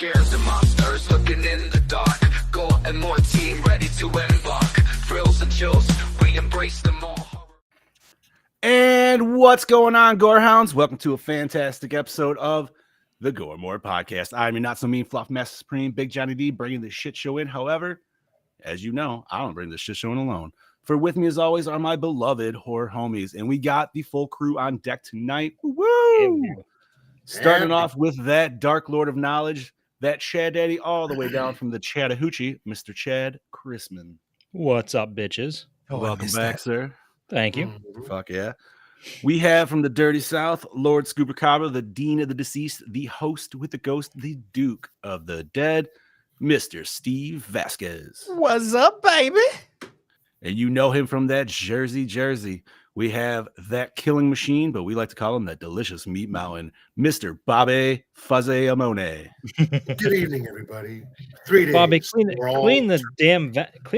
scares the monsters looking in the dark. Gore and more team ready to embark. Thrills and chills, we embrace them all. And what's going on, Gorehounds? Welcome to a fantastic episode of the Gore More Podcast. I'm your not so mean fluff master supreme, Big Johnny D, bringing this shit show in. However, as you know, I don't bring this shit show in alone. For with me, as always, are my beloved horror homies, and we got the full crew on deck tonight. Woo! Starting off with that Dark Lord of Knowledge, that Chad Daddy, all the way down from the Chattahoochee, Mr. Chad Chrisman. What's up, bitches? Welcome back, sir. Thank you. Fuck yeah. We have from the Dirty South, Lord Scoopacabra, the Dean of the Deceased, the host with the ghost, the Duke of the Dead, Mr. Steve Vasquez. What's up, baby? And you know him from that Jersey. We have that killing machine, but we like to call him that delicious meat mountain, Mr. Bobby Fuzzy Amone. Good evening, everybody. 3 days. Bobby, clean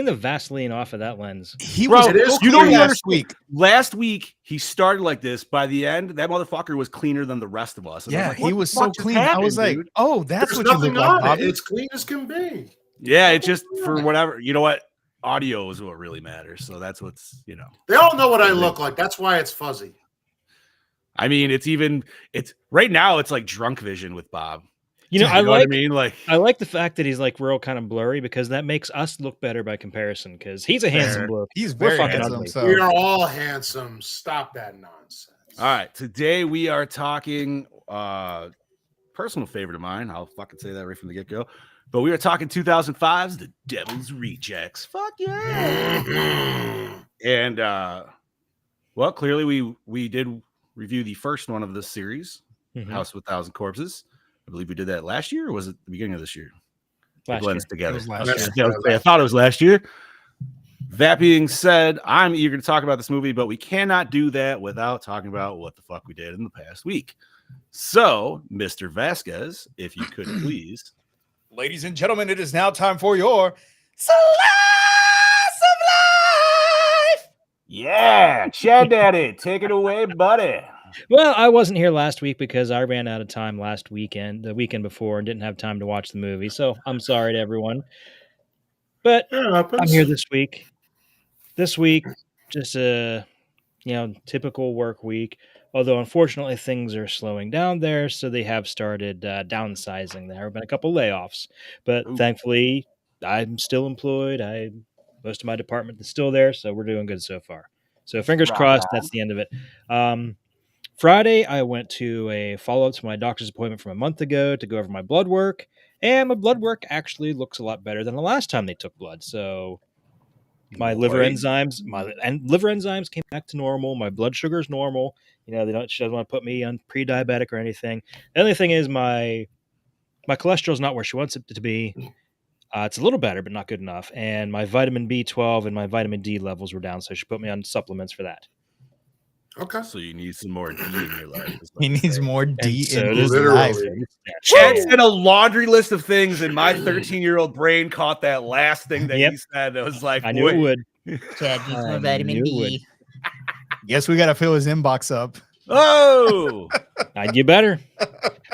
the Vaseline off of that lens. He Bro, was you know last week. Last week he started like this. By the end, that motherfucker was cleaner than the rest of us. And Yeah, I was like, he was so clean. I was like, dude? oh, that's There's what you look nothing like, on it. Bobby. It's clean as can be. Yeah, it just for whatever. You know what? Audio is what really matters. So that's what's, you know. They all know what I look like. That's why it's fuzzy. I mean, it's right now it's like drunk vision with Bob. You know, what I mean? Like, I like the fact that he's like real kind of blurry because that makes us look better by comparison. Because he's a handsome bloke. He's We're very fucking handsome. ugly. So We are all handsome. Stop that nonsense. all right, today we are talking personal favorite of mine. I'll fucking say that right from the get-go. But we are talking 2005's The Devil's Rejects. Fuck yeah. And well, clearly we did review the first one of this series, House of a Thousand Corpses. I believe we did that last year, or was it the beginning of this year? Last It blends year. together. It was last Yeah, I thought it was last year. That being said, I'm eager to talk about this movie, but we cannot do that without talking about what the fuck we did in the past week. So, Mr. Vasquez, if you could please. ladies and gentlemen, it is now time for your Slice of Life. Yeah, Chad Daddy, take it away, buddy. Well, I wasn't here last week because I ran out of time last weekend, the weekend before, and didn't have time to watch the movie. So I'm sorry to everyone. But I'm here this week. This week, just a typical work week. Although unfortunately things are slowing down there, so they have started downsizing. There have been a couple layoffs, but thankfully I'm still employed. Most of my department is still there, so we're doing good so far. So fingers crossed, that's the end of it. Friday, I went to a follow-up to my doctor's appointment from a month ago to go over my blood work, and my blood work actually looks a lot better than the last time they took blood. So my liver enzymes came back to normal. My blood sugar is normal. She doesn't want to put me on pre-diabetic or anything. The only thing is my cholesterol is not where she wants it to be. It's a little better, but not good enough. And my vitamin B12 and my vitamin D levels were down, so she put me on supplements for that. Okay. So you need some more D in your life. He needs more D so in his literally. life. Chad said a laundry list of things, and my 13-year-old brain caught that last thing that he said. It was like, I knew it would. Chad needs I more vitamin knew it D. Guess we got to fill his inbox up. Oh, I'd get better.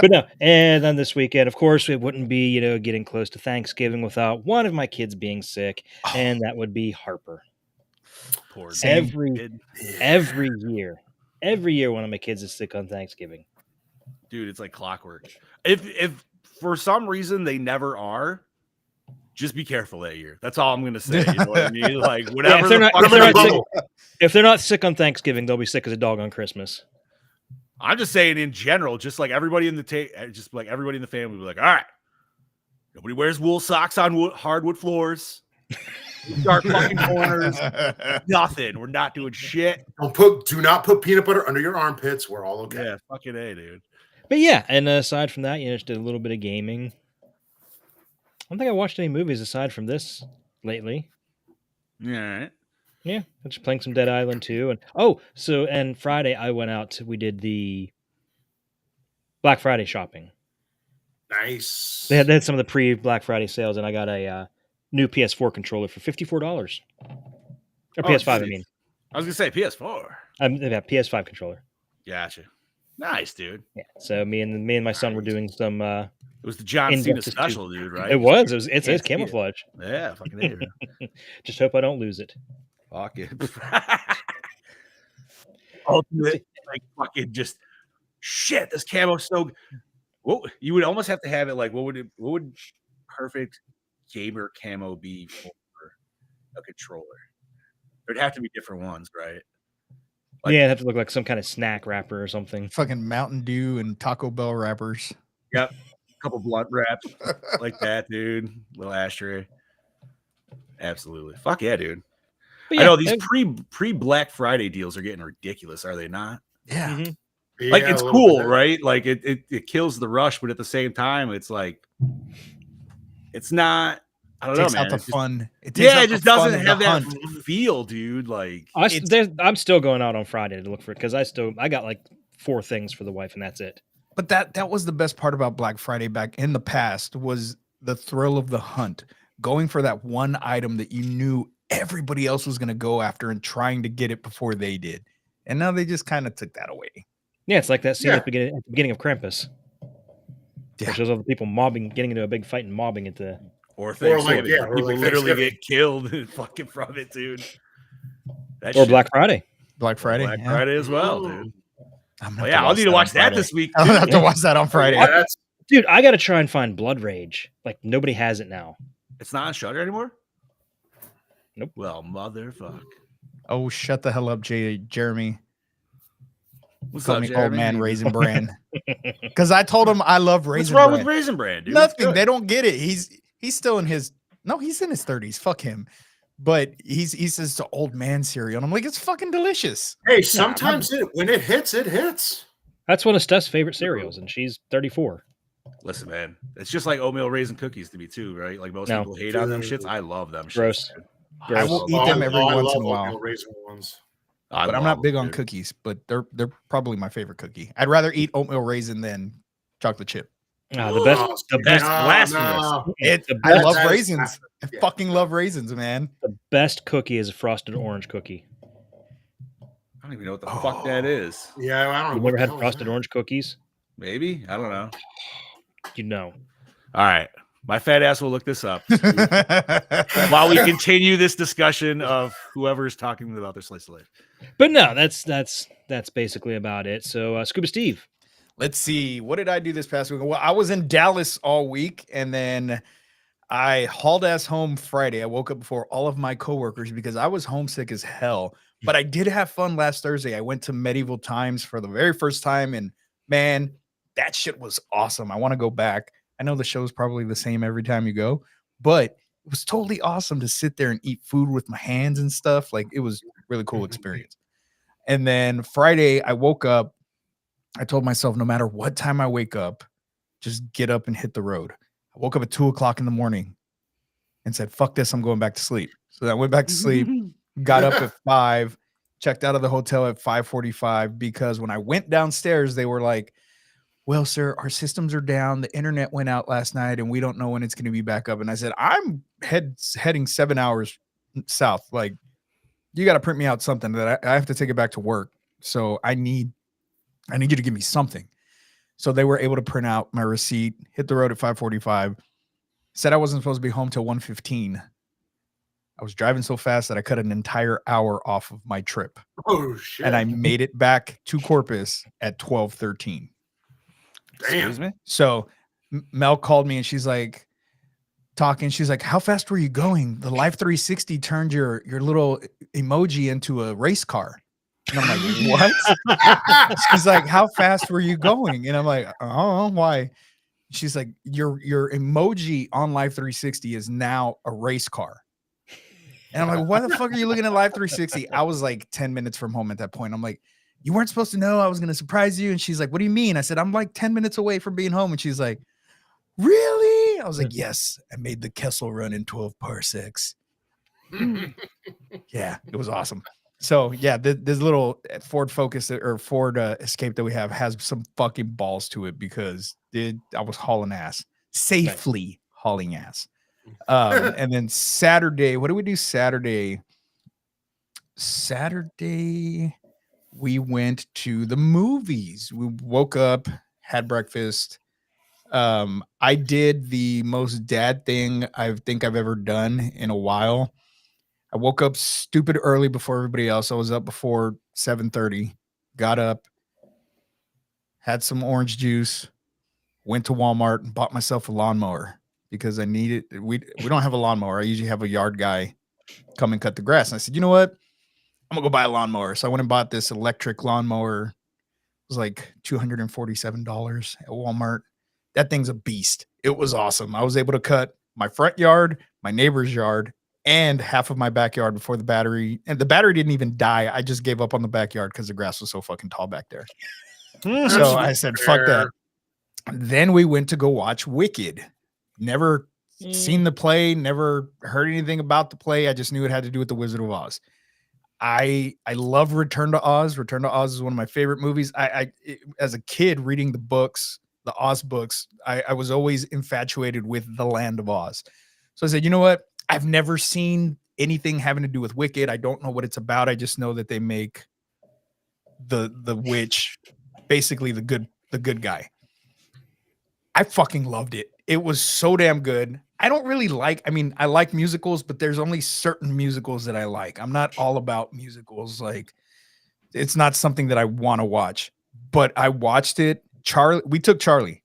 But no, and then this weekend, of course, it wouldn't be, getting close to Thanksgiving without one of my kids being sick, and that would be Harper. poor Every kid. every year one of my kids is sick on Thanksgiving. Dude, it's like clockwork. If for some reason they never are, just be careful that year. That's all I'm gonna say. You know what I mean? Like whatever. If they're not sick on Thanksgiving, they'll be sick as a dog on Christmas. I'm just saying in general, just like everybody in the family will be like, all right, nobody wears wool socks on hardwood floors. Dark fucking corners. Nothing. We're not doing shit. Do not put peanut butter under your armpits. We're all okay. Yeah, fucking A, dude. But yeah, and aside from that, just did a little bit of gaming. I don't think I watched any movies aside from this lately. All right. Yeah, I'm just playing some Dead Island 2. And Friday I went out. We did the Black Friday shopping. Nice. They had some of the pre-Black Friday sales, and I got a new PS4 controller for $54. Or PS5, I mean. I was gonna say PS4. They have PS5 controller. Gotcha. Nice, dude. Yeah. So me and my son were doing some. It was the John Cena Injustice 2. special, dude, right? It was. It's Can't see it. camouflage. Yeah, fucking A, man. Just hope I don't lose it. Fuck it. Ultimate, like, fucking just shit. This camo's so. What you would almost have to have it like what would perfect gamer camo be for a controller? There'd have to be different ones, right? Like, Yeah, it'd have to look like some kind of snack wrapper or something. Fucking Mountain Dew and Taco Bell wrappers. Yep. A couple blunt wraps like that, dude. Little ashtray. Absolutely. Fuck yeah, dude. But I know these pre Black Friday deals are getting ridiculous, are they not? Yeah. Mhm. Like Yeah, it's a little cool, bit. right? Like it kills the rush, but at the same time, it's like it's not. I don't Takes know, man. out the It's just- fun. It takes out it the just fun doesn't of have the that hunt. feel, dude. Like I'm still going out on Friday to look for it because I got like 4 things for the wife and that's it. But that was the best part about Black Friday back in the past was the thrill of the hunt. Going for that one item that you knew everybody else was going to go after and trying to get it before they did. And now they just kind of took that away. Yeah, it's like that scene Yeah. at the beginning of Krampus. Yeah. It shows all the people getting into a big fight and mobbing at the. or Or Thanksgiving. like, yeah, or People like literally Thanksgiving. get killed fucking from it, dude. That Or shit- Black Friday. Black Friday. Black yeah. Friday as well, dude. I'm Oh, yeah, I'll need to watch that this week. I'll too. have to watch that on Friday. Yeah, that's Dude, I got to try and find Blood Rage. Like nobody has it now. It's not on Shudder anymore? Nope. Well, motherfuck. Oh, shut the hell up, Jeremy. What's Call up, me old Jeremy? man Raisin Bran. Because I told him I love What's Raisin wrong Bran. with Raisin Bran, dude? It's Nothing. good. They don't get it. He's still in his he's in his 30s. Fuck him. But he says it's an old man cereal. And I'm like, it's fucking delicious. hey. Sometimes when it hits, it hits. That's one of Steph's favorite cereals, and she's 34. Listen, man, it's just like oatmeal raisin cookies to me too, right? Like most No. people hate on them shits. I love them. Gross. Shits, dude. I Gross. will eat them every I once love in a while. oatmeal raisin ones. I But I'm love not big them, on dude. cookies, but they're probably my favorite cookie. I'd rather eat oatmeal raisin than chocolate chip. Ah, the best. Oh, The see, best. no, blasphemous. no. I love that is raisins. I blasphemous, yeah. fucking love raisins, man. The best cookie is a frosted orange cookie. I don't even know what the fuck that is. Yeah, I don't know. You've what never the had hell is frosted that. orange cookies? Maybe I don't know. You know. All right, my fat ass will look this up while we continue this discussion of whoever is talking about their slice of life. But no, that's basically about it. So Scuba Steve. Let's see. What did I do this past week? Well, I was in Dallas all week, and then I hauled ass home Friday. I woke up before all of my coworkers because I was homesick as hell. But I did have fun last Thursday. I went to Medieval Times for the very first time, and man, that shit was awesome. I want to go back. I know the show's probably the same every time you go, but it was totally awesome to sit there and eat food with my hands and stuff. Like it was a really cool experience. And then Friday, I woke up. I told myself, no matter what time I wake up, just get up and hit the road. I woke up at 2:00 in the morning and said, fuck this, I'm going back to sleep. So I went back to sleep, got up at 5, checked out of the hotel at 5:45 because when I went downstairs, they were like, well, sir, our systems are down. The internet went out last night and we don't know when it's going to be back up. And I said, I'm heading 7 hours south. Like, you got to print me out something that I have to take it back to work. So I need you to give me something. So they were able to print out my receipt, hit the road at 5:45, said I wasn't supposed to be home till 1:15. I was driving so fast that I cut an entire hour off of my trip. Oh shit! And I made it back to Corpus at 12:13. Excuse me. So Mel called me and she's like talking. She's like, how fast were you going? The Life 360 turned your little emoji into a race car. And I'm like, what? She's like, how fast were you going? And I'm like, oh, why? She's like, your emoji on Life 360 is now a race car. And I'm like, why the fuck are you looking at Live 360? I was like 10 minutes from home at that point. I'm like, you weren't supposed to know I was going to surprise you. And she's like, what do you mean? I said, I'm like 10 minutes away from being home. And she's like, really? I was like, yes, I made the Kessel run in 12 parsecs. Yeah, it was awesome. So yeah, this little Ford Focus or Ford Escape that we have has some fucking balls to it because I was hauling ass, safely hauling ass. And then Saturday, what do we do Saturday? Saturday, we went to the movies. We woke up, had breakfast. I did the most dad thing I think I've ever done in a while. I woke up stupid early before everybody else. I was up before 7:30. Got up, had some orange juice, went to Walmart and bought myself a lawnmower because I needed. We don't have a lawnmower. I usually have a yard guy come and cut the grass. And I said, you know what? I'm gonna go buy a lawnmower. So I went and bought this electric lawnmower. It was like $247 at Walmart. That thing's a beast. It was awesome. I was able to cut my front yard, my neighbor's yard, and half of my backyard before the battery. And the battery didn't even die. I just gave up on the backyard because the grass was so fucking tall back there. So I said, fuck that. Then we went to go watch Wicked. Never seen the play, never heard anything about the play. I just knew it had to do with the Wizard of Oz. I love Return to Oz. Return to Oz is one of my favorite movies. As a kid reading the books, the Oz books, I was always infatuated with the Land of Oz. So I said, you know what? I've never seen anything having to do with Wicked. I don't know what it's about. I just know that they make the witch basically the good guy. I fucking loved it. It was so damn good. I don't really I like musicals, but there's only certain musicals that I like. I'm not all about musicals. Like, it's not something that I want to watch, but I watched it. We took Charlie.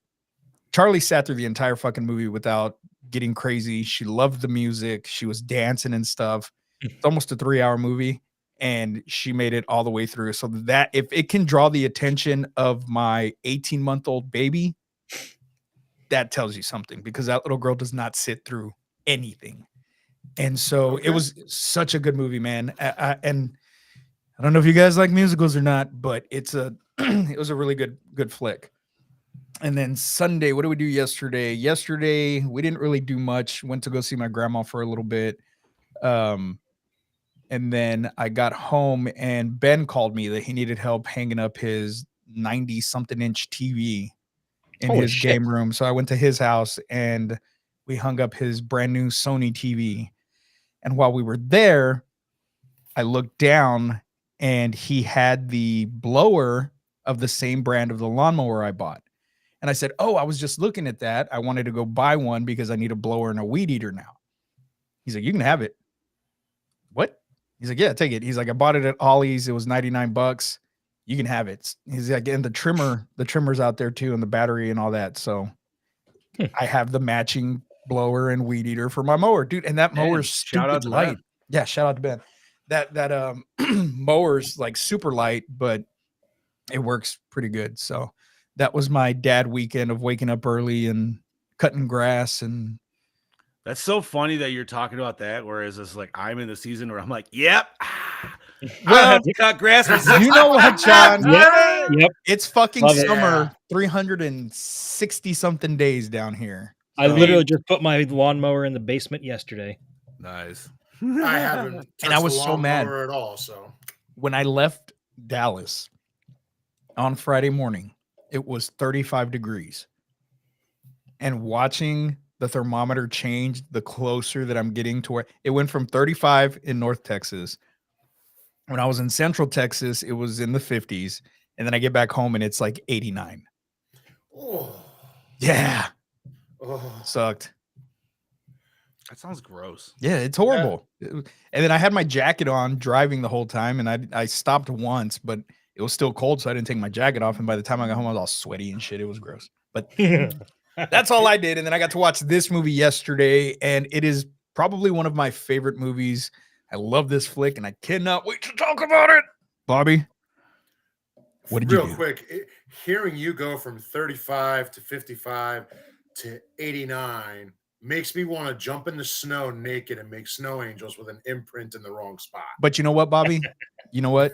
Charlie sat through the entire fucking movie without getting crazy. She loved the music. She was dancing and stuff. It's almost a 3-hour movie, and she made it all the way through. So that if it can draw the attention of my 18-month-old baby, that tells you something, because that little girl does not sit through anything. And so it was such a good movie, man. And I don't know if you guys like musicals or not, but it was a really good flick. And then Sunday, what did we do yesterday? Yesterday, we didn't really do much. Went to go see my grandma for a little bit. And then I got home and Ben called me that he needed help hanging up his 90-something inch TV in his game room. So I went to his house and we hung up his brand new Sony TV. And while we were there, I looked down and he had the blower of the same brand of the lawnmower I bought. And I said, oh, I was just looking at that. I wanted to go buy one because I need a blower and a weed eater now. He's like, you can have it. What? He's like, yeah, take it. He's like, I bought it at Ollie's. It was $99. You can have it. He's like, and the trimmer's out there too, and the battery and all that. So I have the matching blower and weed eater for my mower, dude. And that mower's stupid light. Ben. Yeah, shout out to Ben. That mower's like super light, but it works pretty good. So that was my dad weekend of waking up early and cutting grass. And that's so funny that you're talking about that. Whereas it's like, I'm in the season where I'm like, yep. Well, I have to cut grass. You know what, John? Yep. It's fucking summer, 360 something days down here. So. I literally just put my lawnmower in the basement yesterday. Nice. I haven't, and I was so mad at all. So when I left Dallas on Friday morning, it was 35 degrees, and watching the thermometer change the closer that I'm getting to where it went from 35 in North Texas. When I was in Central Texas, it was in the 50s. And then I get back home and it's like 89. Oh. Yeah. Oh. Sucked. That sounds gross. Yeah, it's horrible. Yeah. And then I had my jacket on driving the whole time. And I stopped once, but it was still cold. So I didn't take my jacket off. And by the time I got home, I was all sweaty and shit. It was gross. But that's all I did. And then I got to watch this movie yesterday. And it is probably one of my favorite movies. I love this flick, and I cannot wait to talk about it. Bobby, what did you do? Real quick, hearing you go from 35 to 55 to 89 makes me want to jump in the snow naked and make snow angels with an imprint in the wrong spot. But you know what, Bobby? You know what?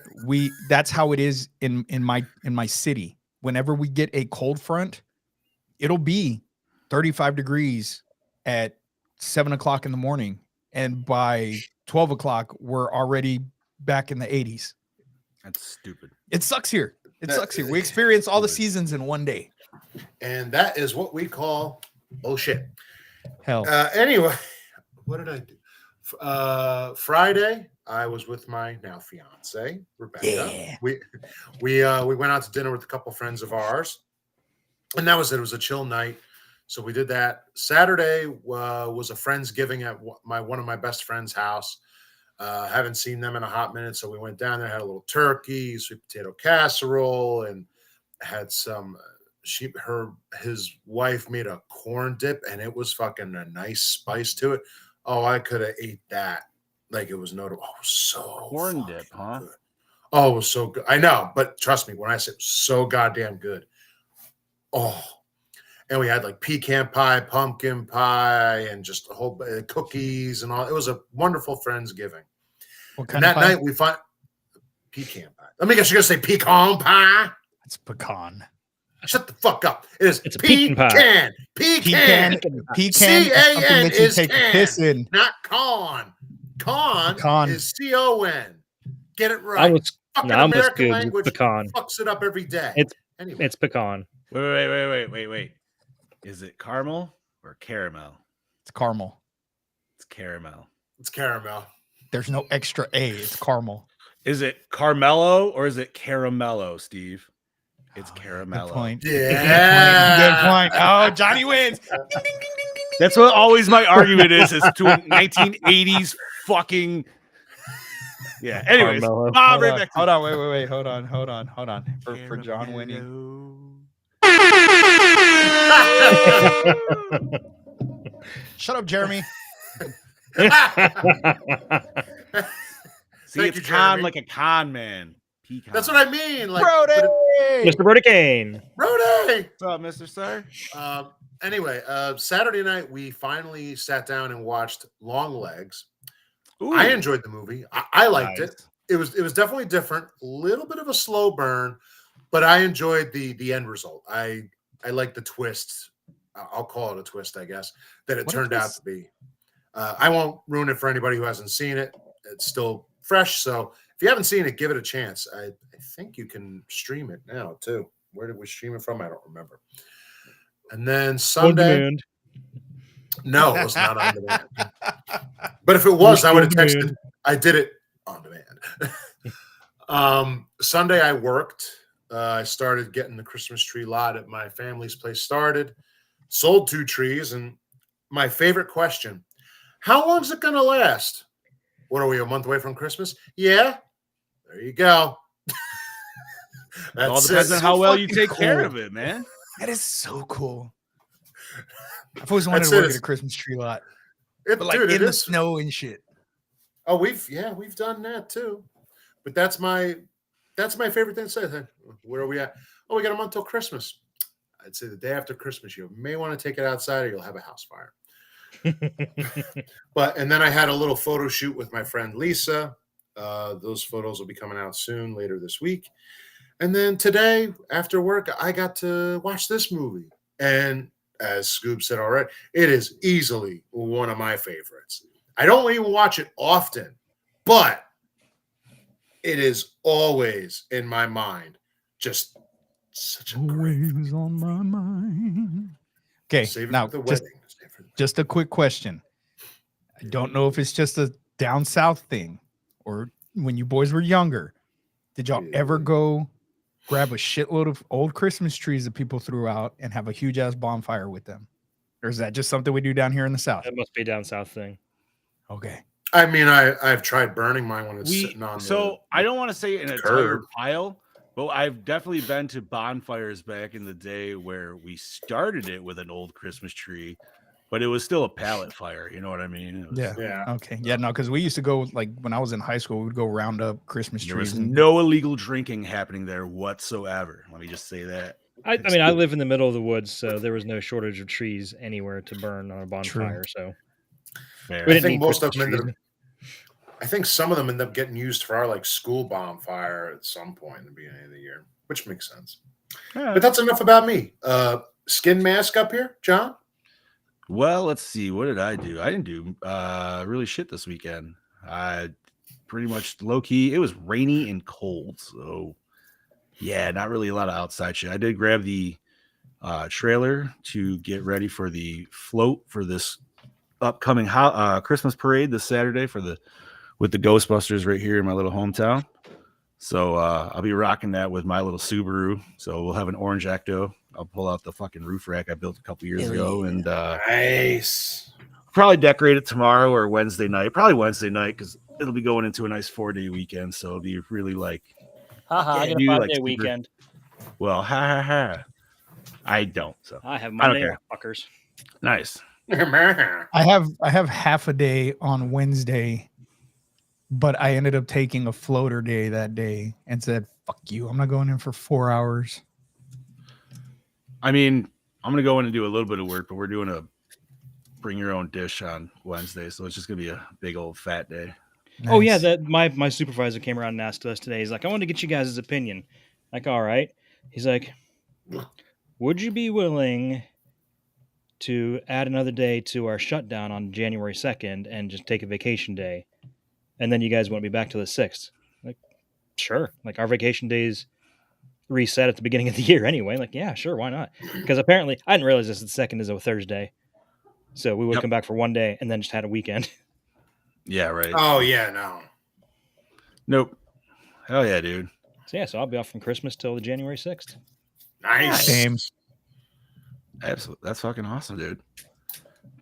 That's how it is in my city. Whenever we get a cold front, it'll be 35 degrees at 7 o'clock in the morning, and by 12 o'clock, we're already back in the 80s. That's stupid. It sucks here. Sucks here. We experience all the seasons in one day. And that is what we call, oh shit. Hell. Anyway, what did I do? Friday, I was with my now fiance Rebecca. Yeah. We went out to dinner with a couple friends of ours, and that was it. It was a chill night, so we did that. Saturday was a Friendsgiving at one of my best friends' house. Haven't seen them in a hot minute, so we went down there, had a little turkey, sweet potato casserole, and had some. His wife made a corn dip, and it was fucking a nice spice to it. Oh, I could have ate that like it was notable. Oh, it was so Corn dip, huh? good. Oh, it was so good. I know, but trust me when I say so goddamn good. Oh, and we had like pecan pie, pumpkin pie, and just a whole cookies and all. It was a wonderful Friendsgiving. What And kind that of pie? night we find pecan pie. Let me guess, you're gonna say pecan pie. It's pecan. Shut the fuck up. It's a pecan pie. Pecan. Pecan is something C-A-N that you is take a can, piss in. not con. Con Pecan. is C-O-N. Get it right. Fucking I'm just American good. language It's pecan. fucks it up every day. Anyway. It's pecan. Wait. Is it caramel or caramel? It's caramel. It's caramel. It's caramel. There's no extra A. It's caramel. Is it Carmelo or is it Caramello, Steve? It's Good Caramello. point. Yeah. Good point. Oh, Johnny wins. That's what always my argument is to a 1980s fucking. Yeah. Anyways, Carmelo. right back to Hold on. Wait. Hold on. For John winning. Shut up, Jeremy. See, Thank it's you, con Jeremy. like a con man. Pecan. That's what I mean. Like, Brody. Mr. Burricane. Brody. What's up, Mr. Sir? Anyway, Saturday night we finally sat down and watched Long Legs. Ooh, I enjoyed the movie. I liked nice. it. It was definitely different. A little bit of a slow burn, but I enjoyed the end result. I like the twist. I'll call it a twist, I guess, that it What turned a out twist. to be. I won't ruin it for anybody who hasn't seen it. It's still fresh, so if you haven't seen it, give it a chance. I think you can stream it now too. Where did we stream it from? I don't remember. And then Sunday, demand. no, it was not on demand. But if it was, I would have On texted. demand. I did it on demand. Sunday, I worked. I started getting the Christmas tree lot at my family's place started. Sold 2 trees, and my favorite question: how long is it going to last? What are we, a month away from Christmas? Yeah. There you go. It all depends on how well you take care cool. of it, man. That is so cool. I've always wanted That's to work it. at a Christmas tree lot, It, but like dude, in it the is. snow and shit. Oh, we've done that too. But that's my favorite thing to say. Where are we at? Oh, we got a month till Christmas. I'd say the day after Christmas, you may want to take it outside or you'll have a house fire. And then I had a little photo shoot with my friend Lisa. Those photos will be coming out soon, later this week. And then today, after work, I got to watch this movie. And as Scoob said already, it is easily one of my favorites. I don't even watch it often, but it is always in my mind. Just such a great Always on my mind. Okay, save it now for the wedding. Save it for the- just a quick question. I don't know if it's just a down south thing or when you boys were younger. Did y'all ever go grab a shitload of old Christmas trees that people threw out and have a huge ass bonfire with them? Or is that just something we do down here in the south? That must be down south thing. Okay. I mean, I've tried burning mine when it's sitting on. I don't want to say an entire curb. pile, but I've definitely been to bonfires back in the day where we started it with an old Christmas tree, but it was still a pallet fire. You know what I mean? It was- Yeah. Okay. Yeah, no, because we used to go, like when I was in high school, we would go round up Christmas There trees. was And no illegal drinking happening there whatsoever. Let me just say that. I mean, I live in the middle of the woods, so there was no shortage of trees anywhere to burn on a bonfire. So Fair. we I didn't think need most of Christmas them trees. I think some of them end up getting used for our like school bonfire at some point in the beginning of the year, which makes sense. But that's enough about me. Skin mask up here, John. Well, let's see. What did I do? I didn't do really shit this weekend. I pretty much low key. It was rainy and cold, so yeah, not really a lot of outside shit. I did grab the trailer to get ready for the float for this upcoming Christmas parade this Saturday with the Ghostbusters right here in my little hometown. So I'll be rocking that with my little Subaru. So we'll have an orange Ecto. I'll pull out the fucking roof rack I built a couple years ago, and Nice. probably decorate it tomorrow or Wednesday night. Probably Wednesday night because it'll be going into a nice 4-day weekend. So it'll be really like, I get a dude, 5-day super- weekend. well, ha ha ha. I don't. So I have I don't Monday care. off, fuckers. Nice. I have half a day on Wednesday, but I ended up taking a floater day that day and said, "Fuck you! I'm not going in for 4 hours." I mean, I'm gonna go in and do a little bit of work, but we're doing a bring your own dish on Wednesday, so it's just gonna be a big old fat day. Oh yeah, Nice. that my supervisor came around and asked us today. He's like, I want to get you guys' opinion. Like, all right. He's like, would you be willing to add another day to our shutdown on January 2nd and just take a vacation day, and then you guys won't be back till the 6th? Like, sure. Like, our vacation days reset at the beginning of the year anyway. Like, yeah, sure, why not? Because apparently I didn't realize this. The 2nd is a Thursday, so we would Yep. come back for one day and then just had a weekend. Yeah, right. Oh yeah, no. Nope. Hell yeah, dude. So yeah, so I'll be off from Christmas till the January 6th. Nice. Same. Absolutely. That's fucking awesome, dude.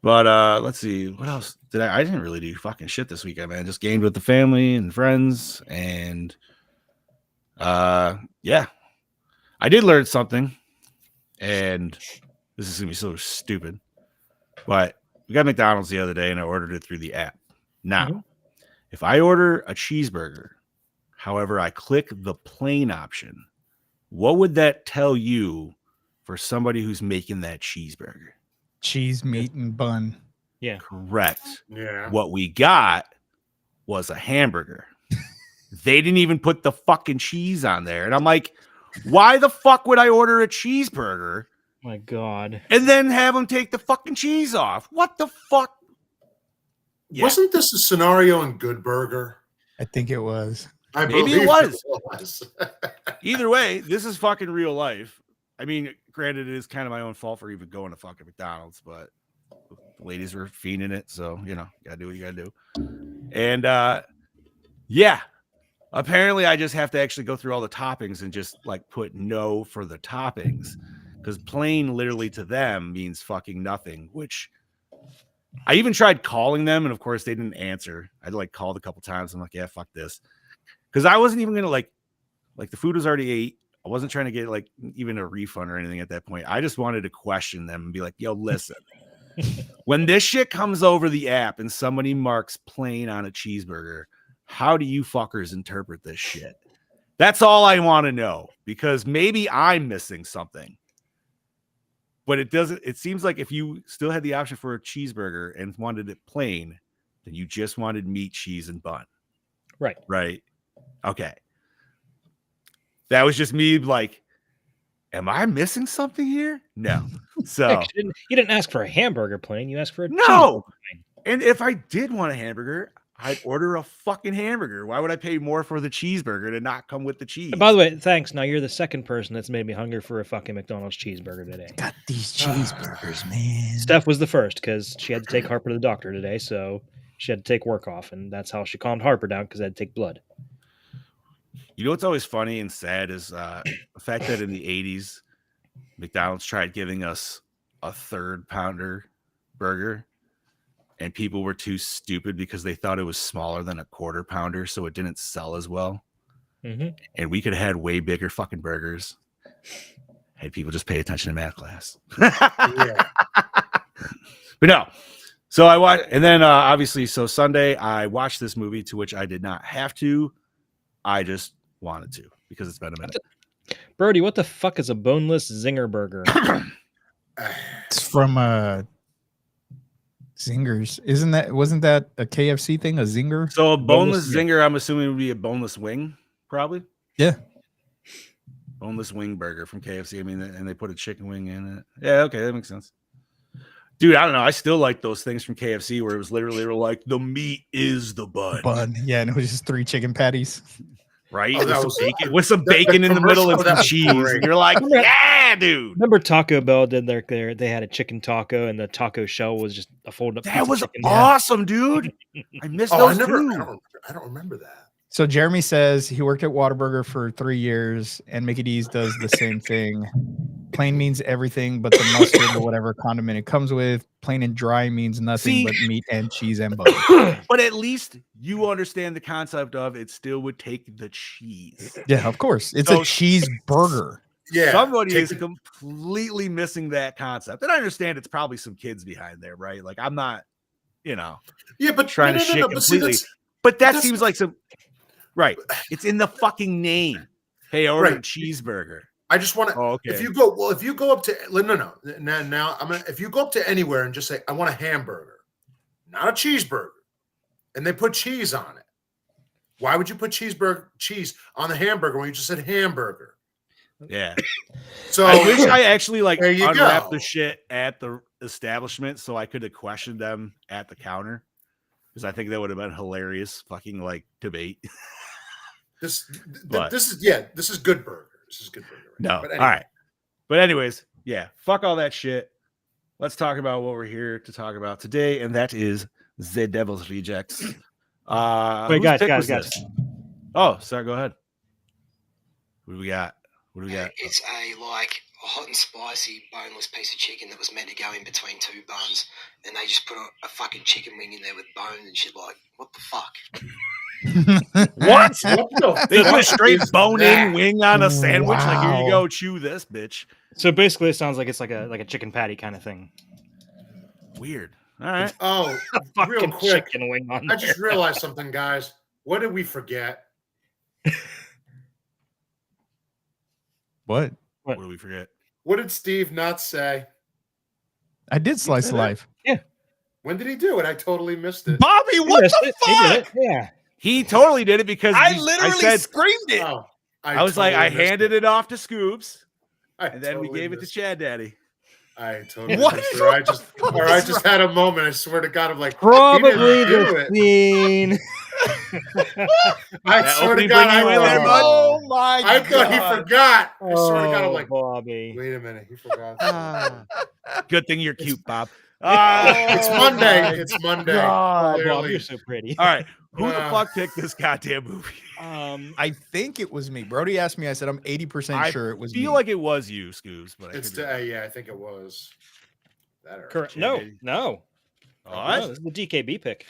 But let's see. What else did I didn't really do fucking shit this weekend, man. Just gamed with the family and friends, and yeah. I did learn something, and this is gonna be so stupid. But we got McDonald's the other day and I ordered it through the app. Now, if I order a cheeseburger, however, I click the plain option, what would that tell you for somebody who's making that cheeseburger? Cheese, meat, and bun. Yeah. Correct. Yeah. What we got was a hamburger. They didn't even put the fucking cheese on there. And I'm like, why the fuck would I order a cheeseburger My God. and then have them take the fucking cheese off? What the fuck? Yeah. Wasn't this a scenario in Good Burger? I think it was. I Maybe it believe was. Either way, this is fucking real life. I mean, granted, it is kind of my own fault for even going to fucking McDonald's, but the ladies were fiending it, so you know, gotta do what you gotta do. And yeah, apparently I just have to actually go through all the toppings and just like put no for the toppings, because plain literally to them means fucking nothing, which I even tried calling them, and of course they didn't answer. I like called a couple times. I'm like, yeah, fuck this. Because I wasn't even gonna like the food was already ate. I wasn't trying to get like even a refund or anything at that point. I just wanted to question them and be like, yo, listen, when this shit comes over the app and somebody marks plain on a cheeseburger, how do you fuckers interpret this shit? That's all I want to know, because maybe I'm missing something. But it doesn't, it seems like if you still had the option for a cheeseburger and wanted it plain, then you just wanted meat, cheese, and bun. Right. Right. Okay. That was just me like, am I missing something here? No. So Heck, you didn't ask for a hamburger plain. You asked for a no. And if I did want a hamburger, I'd order a fucking hamburger. Why would I pay more for the cheeseburger to not come with the cheese? And by the way, thanks. Now you're the second person that's made me hungry for a fucking McDonald's cheeseburger today. Got these cheeseburgers, man. Steph was the first because she had to take Harper to the doctor today, so she had to take work off, and that's how she calmed Harper down, because I had to take blood. You know what's always funny and sad is the fact that in the 80s, McDonald's tried giving us a 3-pounder burger, and people were too stupid because they thought it was smaller than a 1/4-pounder, so it didn't sell as well. Mm-hmm. And we could have had way bigger fucking burgers. Had people just pay attention to math class. Yeah. But no. So I watched, and then obviously, so Sunday I watched this movie, to which I did not have to. I just wanted to, because it's been a minute. Brody, what the fuck is a boneless zinger burger? It's from Zingers. Wasn't that a KFC thing? A zinger? So a boneless Boneless zinger, I'm assuming would be a boneless wing, probably. Yeah. Boneless wing burger from KFC. I mean, and they put a chicken wing in it. Yeah, okay, that makes sense. Dude, I don't know. I still like those things from KFC where it was literally like the meat is the bun. Bun. Yeah, and it was just 3 chicken patties. right? Oh, with, that some was- bacon, with some the bacon in the middle and commercial, some that was cheese. great. And you're like, Remember- yeah, dude. Remember Taco Bell did they had a chicken taco and the taco shell was just a folded up piece That of was chicken. awesome, dude. I missed Oh, those too. I don't remember that. So Jeremy says he worked at Whataburger for 3 years, and Mickey D's does the same thing. Plain means everything but the mustard or whatever condiment it comes with. Plain and dry means nothing See? but meat and cheese and butter. But at least you understand the concept of it still would take the cheese. Yeah, of course. It's So- a cheeseburger. Yeah, Somebody take is the- completely missing that concept. And I understand it's probably some kids behind there, right? Like I'm not, yeah, but trying to shit but see, completely. But that that's- seems like some right. It's in the fucking name. Hey, I ordered a cheeseburger. I just want to. Oh, okay. If you go up to now if you go up to anywhere and just say I want a hamburger, not a cheeseburger, and they put cheese on it. Why would you put cheese on the hamburger when you just said hamburger? Yeah. So I wish I actually like There you unwrapped go. the shit at the establishment so I could have questioned them at the counter. Because I think that would have been hilarious fucking like debate. this But- is good burger. This is good burger. No. But All right. But anyways, yeah, fuck all that shit. Let's talk about what we're here to talk about today, and that is The Devil's Rejects. Wait, Whose guys, pick guys, was guys. this? Oh, sorry, go ahead. What do we got? What do we got? It's a hot and spicy boneless piece of chicken that was meant to go in between two buns, and they just put a fucking chicken wing in there with bones and shit. Like, what the fuck? What? What They the put a fuck straight is bone-in that? wing on a sandwich. Like, here you Wow. go, chew this, bitch. So basically, it sounds like it's like a chicken patty kind of thing. Weird. All right. Oh, Fucking real quick. chicken wing on I there. just realized something, guys. What did we forget? What? What did we forget? What did Steve not say? I did slice of life. When did he do it? I totally missed it. Bobby, He what missed the it. He did fuck? it. Yeah. He totally did it because I we- literally said, screamed it. Oh, I was like, totally I missed handed it off to Scoops, I and then we totally gave it to missed Chad Daddy. I totally What missed it. the Or I just had a moment. I swear to God, I'm like, Probably he didn't do the it. scene. I That swear to opening God, bring you in there, bud? Oh my I thought he God. forgot. I swear to God, I'm Oh, like, Bobby. wait a minute, he forgot. Ah. Good thing you're cute, Bob. It's Monday. my It's Monday. Oh, Bob, Clearly. you're so pretty. All right. Who the Uh, fuck picked this goddamn movie? I think it was me. Brody asked me. I said I'm 80% sure it was me. feel like it was you, Scoops, but I It's could be wrong. yeah, I think it was. That or Correct. Chad No, Daddy. no. What? No, this is the DKB pick.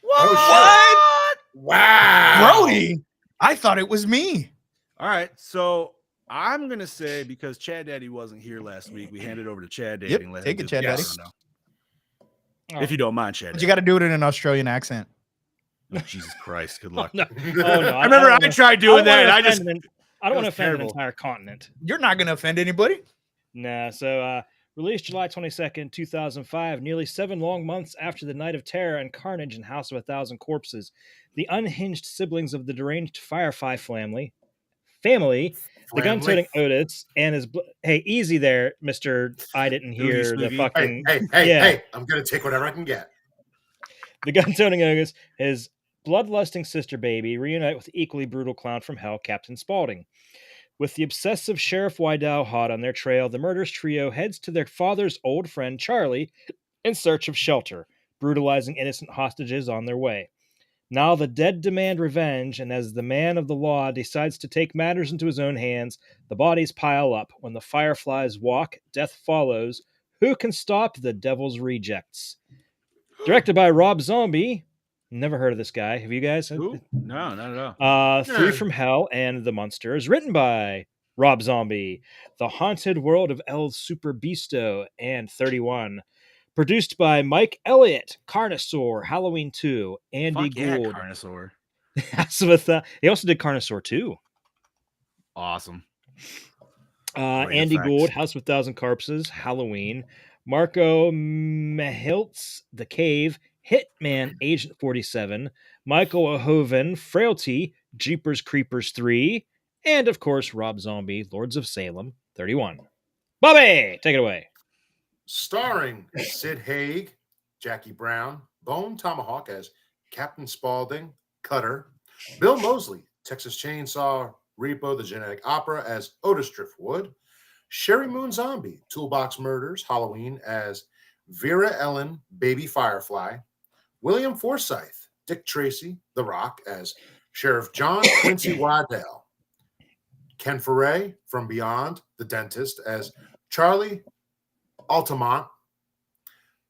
Oh, Wow, Brody, I thought it was me. All right. So I'm gonna say because Chad Daddy wasn't here last week, we handed over to Chad Daddy. Yep, and let take him it, do Chad the Daddy. yes or no. If you don't mind, Chad. But you got to do it in an Australian accent. Oh, Jesus Christ. Good luck. No. Oh, no. I remember I tried doing that, and I just I don't want to was offend an terrible. entire continent. You're not going to offend anybody. Nah, so released July 22nd, 2005, nearly 7 long months after the Night of Terror and Carnage in House of a Thousand Corpses, the unhinged siblings of the deranged Firefly family, the gun-toting Otis, and his... Hey, easy there, Mr. I didn't hear the Spooky. fucking... Hey, I'm gonna take whatever I can get. The gun-toting Otis, his bloodlusting sister baby, reunite with the equally brutal clown from hell, Captain Spaulding. With the obsessive Sheriff Wydell hot on their trail, the murderous trio heads to their father's old friend Charlie in search of shelter, brutalizing innocent hostages on their way. Now the dead demand revenge, and as the man of the law decides to take matters into his own hands, the bodies pile up. When the Fireflies walk, death follows. Who can stop the Devil's Rejects? Directed by Rob Zombie. Never heard of this guy. Have you guys? Who? No, not at all. Three Yeah. from Hell and the Monsters, written by Rob Zombie. The Haunted World of El Super Beasto and 31. Produced by Mike Elliott, Carnosaur, Halloween 2, Andy Fuck yeah, Gould. Carnosaur. He also did Carnosaur 2. Awesome. Great Andy effects. Gould, House of a Thousand Corpses, Halloween. Marco Mihiltz, The Cave, Hitman, Agent 47. Michael Ohoven, Frailty, Jeepers Creepers 3. And, of course, Rob Zombie, Lords of Salem, 31. Bobby, take it away. Starring Sid Haig, Jackie Brown, Bone Tomahawk as Captain Spaulding, Cutter, Bill Mosley, Texas Chainsaw, Repo, The Genetic Opera as Otis Driftwood, Sherry Moon Zombie, Toolbox Murders, Halloween as Vera Ellen, Baby Firefly, William Forsythe, Dick Tracy, The Rock as Sheriff John Quincy Waddell, Ken Foray from Beyond, The Dentist as Charlie Altamont,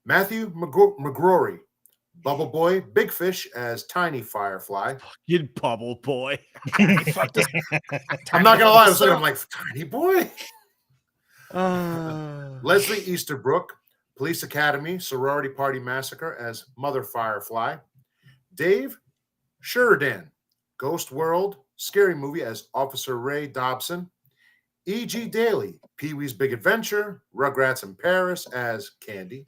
Matthew McGrory, Bubble Boy, Big Fish as Tiny Firefly. You Bubble Boy. Fuck this. I'm not gonna lie, I'm like, Tiny Boy. Uh, Leslie Easterbrook, Police Academy, Sorority Party Massacre as Mother Firefly. Dave Sheridan, Ghost World, Scary Movie as Officer Ray Dobson. E.G. Daly, Pee-wee's Big Adventure, Rugrats in Paris as Candy.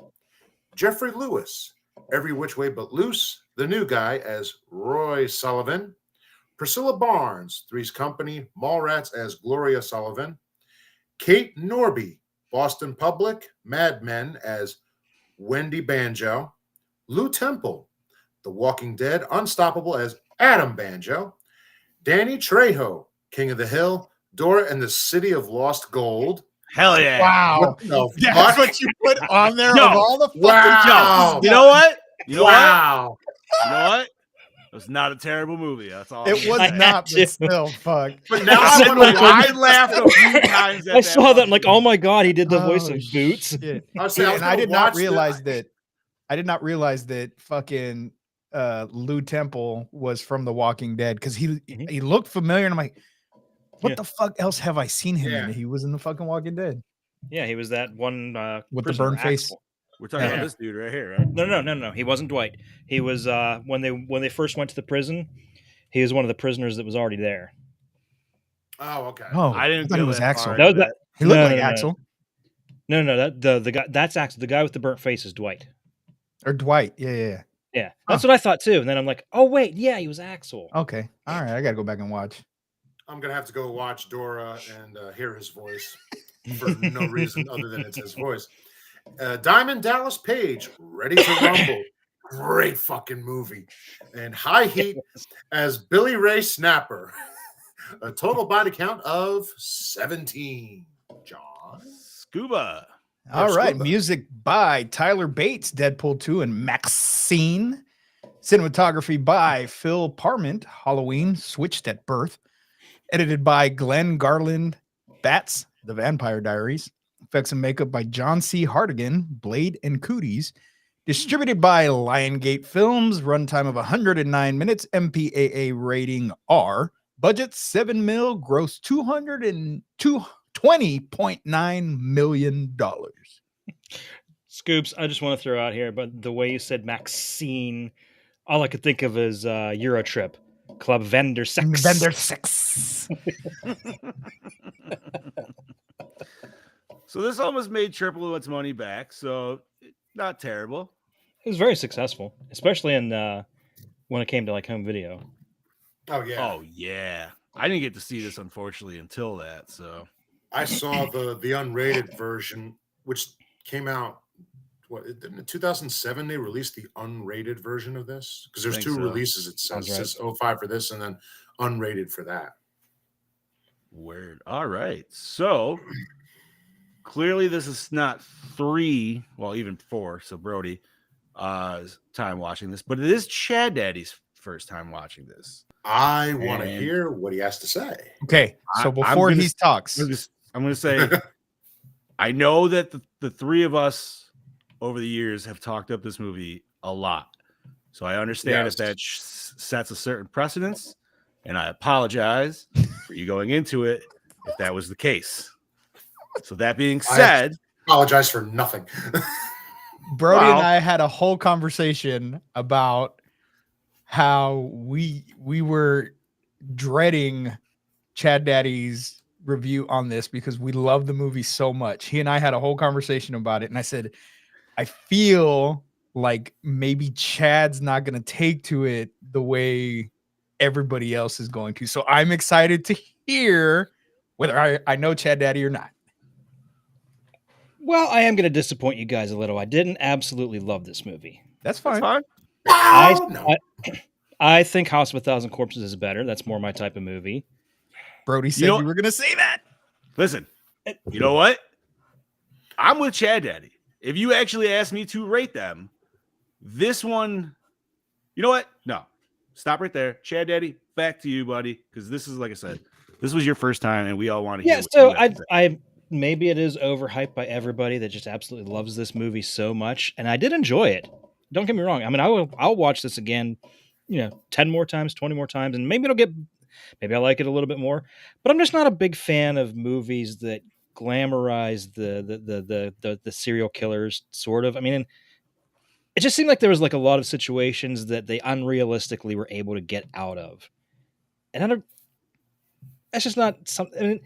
Jeffrey Lewis, Every Which Way But Loose, The New Guy as Roy Sullivan. Priscilla Barnes, Three's Company, Mallrats as Gloria Sullivan. Kate Norby, Boston Public, Mad Men as Wendy Banjo. Lou Temple, The Walking Dead, Unstoppable as Adam Banjo. Danny Trejo, King of the Hill, Dora and the City of Lost Gold. hell yeah. Wow. That's what you put on there Yo, of all the fucking wow. You know what? You know what? Wow. You know what? It was not a terrible movie. That's all. It was I not, had but still, fuck. But now I I want to I laughed a few times at I saw that. I'm like, fucking oh my god, he did the voice Oh, of Boots. shit. I was saying, And I did not realize that. that. I did not realize that fucking Lou Temple was from The Walking Dead because he looked familiar, and I'm like, what Yeah. the fuck else have I seen him in? Yeah. He was in The fucking Walking Dead Yeah, he was that one with the prisoner, burn face. Axel. We're talking Yeah. about this dude right here, right? No. He wasn't Dwight. He was when they first went to the prison. He was one of the prisoners that was already there. Oh, okay. Oh, I didn't thought go he was that Axel. far That was into that. He looked No, like no, no. Axel No, that the guy. That's Axel. The guy with the burnt face is Dwight. or Dwight. Yeah. Yeah, that's what I thought too. And then I'm like, oh wait, yeah, he was Axel. Okay. All right. I got to go back and watch. I'm going to have to go watch Dora and hear his voice for no reason other than it's his voice. Diamond Dallas Page, Ready to Rumble. Great fucking movie. And High Heat as Billy Ray Snapper. A total body count of 17. John. Scuba. All right. Scuba. Music by Tyler Bates, Deadpool 2 and Maxine. Cinematography by Phil Parment, Halloween, Switched at Birth. Edited by Glenn Garland Bats, The Vampire Diaries. Effects and makeup by John C. Hartigan, Blade and Cooties. Distributed by Liongate Films. Runtime of 109 minutes. MPAA rating R. Budget 7 mil. Gross $20.9 million. Scoops, I just want to throw out here, but the way you said Maxine, all I could think of is Eurotrip, Club Vendor Sex. Vendor sex. So this almost made triple its money back. So not terrible. It was very successful, especially in when it came to like home video. Oh, yeah. Oh yeah. I didn't get to see this unfortunately until that. So I saw the unrated version, which came out. What in 2007 they released the unrated version of this because there's Think two so. releases. It Sounds says 05 for this and then unrated for that. weird. All right. So clearly this is not 3, well, even 4. So Brody time watching this, but it is Chad Daddy's first time watching this. I want to And- hear what he has to say. Okay. So I'm before gonna- he talks, I'm going to say, I know that the three of us over the years have talked up this movie a lot. So I understand Yes. if that sets a certain precedence, and I apologize for you going into it if that was the case. So that being said, Apologize for nothing. Brody Wow. and I had a whole conversation about how we were dreading Chad Daddy's review on this because we love the movie so much. He and I had a whole conversation about it, and I said, I feel like maybe Chad's not going to take to it the way everybody else is going to. So I'm excited to hear whether I know Chad Daddy or not. Well, I am going to disappoint you guys a little. I didn't absolutely love this movie. That's that's fine. fine. Oh, no. I think House of a Thousand Corpses is better. That's more my type of movie. Brody said you were going to say that. Listen, you know what? I'm with Chad Daddy. If you actually asked me to rate them, this one, you know what? No, stop right there. Chad Daddy, back to you, buddy. Because this is, like I said, this was your first time, and we all want to hear. Yeah, so I maybe it is overhyped by everybody that just absolutely loves this movie so much, and I did enjoy it. Don't get me wrong. I mean, I'll watch this again, 10 more times, 20 more times, and maybe I like it a little bit more. But I'm just not a big fan of movies that glamorize the serial killers, sort of. I mean, it just seemed like there was like a lot of situations that they unrealistically were able to get out of, and that's just not something. I mean,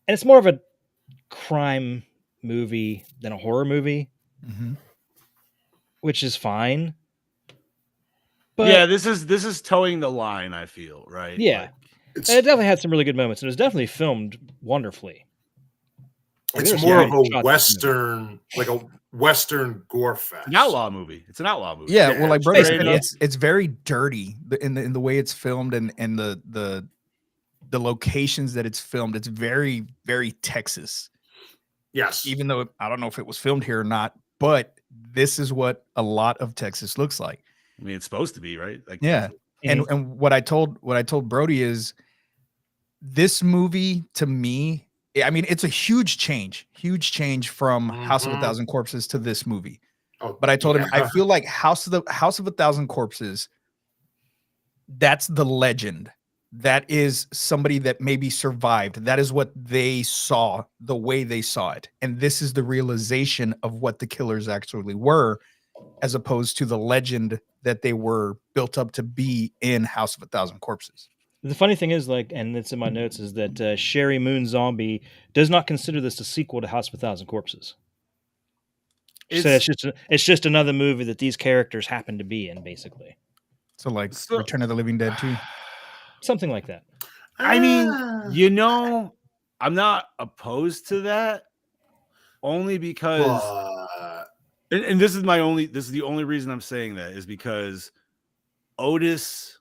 and it's more of a crime movie than a horror movie, which is fine. But yeah, this is towing the line, I feel, right? Yeah. It definitely had some really good moments, and it was definitely filmed wonderfully. It's more of a Western, like a Western gore fest. An outlaw movie. It's an outlaw movie. Yeah, well, like Brody said, it's very dirty in the way it's filmed and the locations that it's filmed. It's very, very Texas. Yes. Even though I don't know if it was filmed here or not, but this is what a lot of Texas looks like. I mean, it's supposed to be, right? Like, yeah. And what I told Brody is this movie to me, I mean, it's a huge change from House of a Thousand Corpses to this movie. Oh, but I told him, I feel like House of a Thousand Corpses, that's the legend. That is somebody that maybe survived. That is what they saw, the way they saw it. And this is the realization of what the killers actually were, as opposed to the legend that they were built up to be in House of a Thousand Corpses. The funny thing is, like, and it's in my notes, is that Sherry Moon Zombie does not consider this a sequel to House of a Thousand Corpses. So it's just another movie that these characters happen to be in, basically. So like Return of the Living Dead 2? Something like that. I mean, I'm not opposed to that, only because and this is the only reason I'm saying that is because Otis,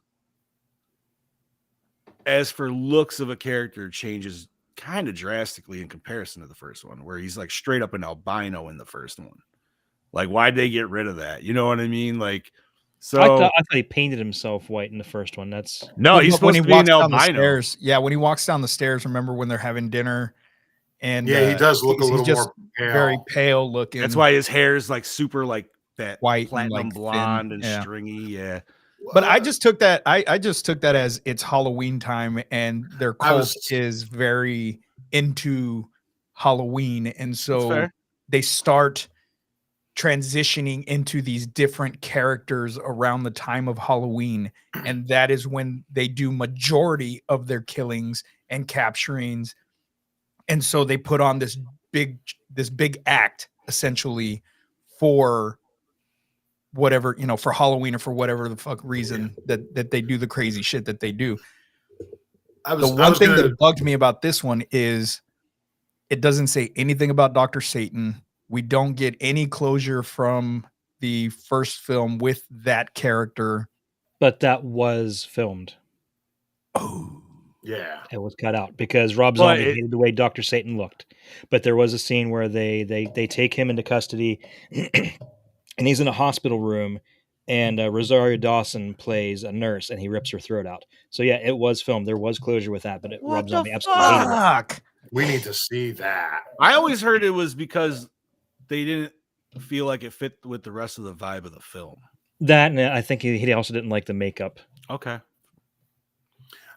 as for looks of a character, changes kind of drastically in comparison to the first one, where he's like straight up an albino in the first one. Like, why'd they get rid of that? You know what I mean? Like, so I thought he painted himself white in the first one. That's he's supposed to be an albino. Yeah, when he walks down the stairs, remember when they're having dinner? And he does look a little more pale. Very pale looking. That's why his hair is like super like that white, platinum and blonde thin. and stringy. Yeah. But I just took that. I just took that as it's Halloween time, and their cult is very into Halloween, and so they start transitioning into these different characters around the time of Halloween, and that is when they do majority of their killings and capturings. And so they put on this big act essentially for whatever, for Halloween or for whatever the fuck reason that they do the crazy shit that they do. The one thing that bugged me about this one is it doesn't say anything about Dr. Satan. We don't get any closure from the first film with that character. But that was filmed. Oh, yeah. It was cut out because Rob Zombie hated the way Dr. Satan looked. But there was a scene where they take him into custody and he's in a hospital room and Rosario Dawson plays a nurse and he rips her throat out. So yeah, it was filmed. There was closure with that, but Rob Zombie absolutely hated it. We need to see that. I always heard it was because they didn't feel like it fit with the rest of the vibe of the film. That, and I think he also didn't like the makeup. Okay.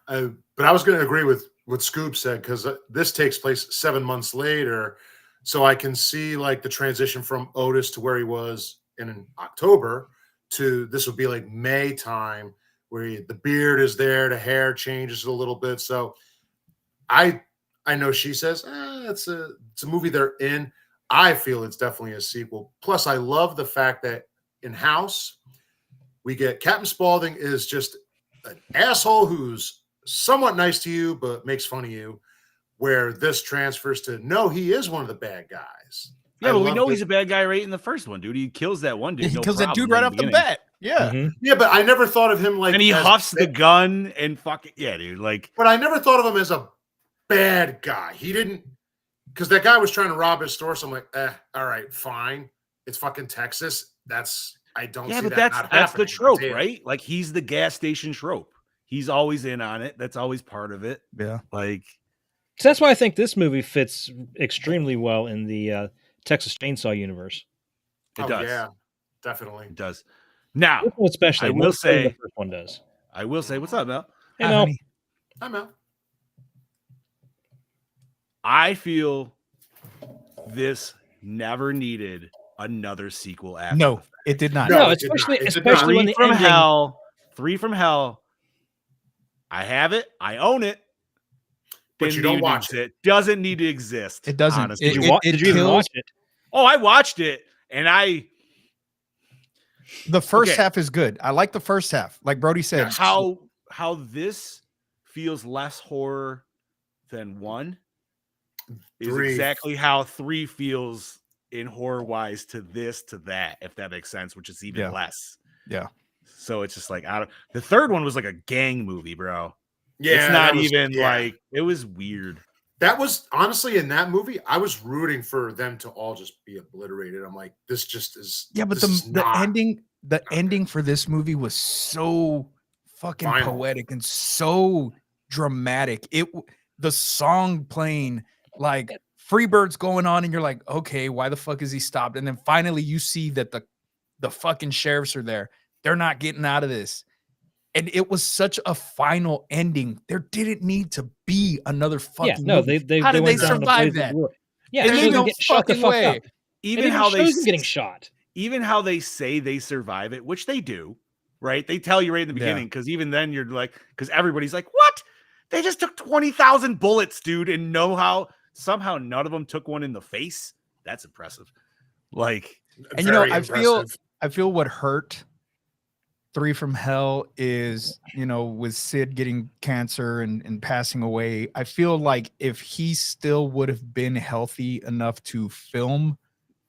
But I was going to agree with what Scoob said, because this takes place 7 months later. So I can see like the transition from Otis to where he was in October to this would be like May time, where the beard is there, the hair changes a little bit. So I know she says it's a movie they're in. I feel it's definitely a sequel. Plus, I love the fact that in House, we get Captain Spaulding is just an asshole who's somewhat nice to you, but makes fun of you, where this transfers to, no, he is one of the bad guys. Yeah, but we know he's a bad guy right in the first one, dude. He kills that one dude. He kills that dude right off the bat. Yeah. Mhm. Yeah, but I never thought of him like. And he as- huffs the gun and fucking yeah, dude. Like, But I never thought of him as a bad guy. He didn't, because that guy was trying to rob his store. So I'm like, all right, fine. It's fucking Texas. I don't yeah, see but that that's not the happening. trope, Damn. right? Like he's the gas station trope. He's always in on it. That's always part of it. Yeah. Like, So that's why I think this movie fits extremely well in the Texas Chainsaw universe. it does. Yeah, definitely. It does. Now, This one especially, I will more so than the say- first one does. I will say, what's up, Mel? Hey, Hi, Mel. honey. I'm out. I feel this never needed another sequel after. No, it did not. No, No, it did not. especially It did especially not. when Three the from ending. Hell. 3 from Hell. I have it. I own it. But Didn't you don't need to watch it. exist. Doesn't need to exist. It doesn't. Honestly. Did you, wa- it did you even kills- watch it? Oh, I watched it, and The first Okay. half is good. I like the first half. Like Brody said, how this feels less horror than 1 is 3. exactly how 3 feels in horror wise to this to that, if that makes sense, which is even Yeah. less. Yeah. So it's just like the third one was like a gang movie, bro. Yeah, it's not that was- even yeah. like it was weird. That was honestly in that movie. I was rooting for them to all just be obliterated. I'm like, this just is. yeah, but this is the not- ending for this movie was so fucking Final. poetic and so dramatic. The song playing, like Freebird's going on, and you're like, okay, why the fuck is he stopped? And then finally you see that the fucking sheriffs are there. They're not getting out of this. And it was such a final ending. There didn't need to be another fucking Yeah, no, movie. they How did went they down to survive blaze of that? glory. Yeah, There's it shows no them get shut the fucking fuck way. up. Even It how they shows them getting shot. even how they say they survive it, which they do, right? They tell you right in the Yeah. beginning, because even then you're like, because everybody's like, what? They just took 20,000 bullets, dude, and somehow none of them took one in the face. That's impressive. Like, And you know, very I impressive. feel what hurt 3 from Hell is, with Sid getting cancer and passing away. I feel like if he still would have been healthy enough to film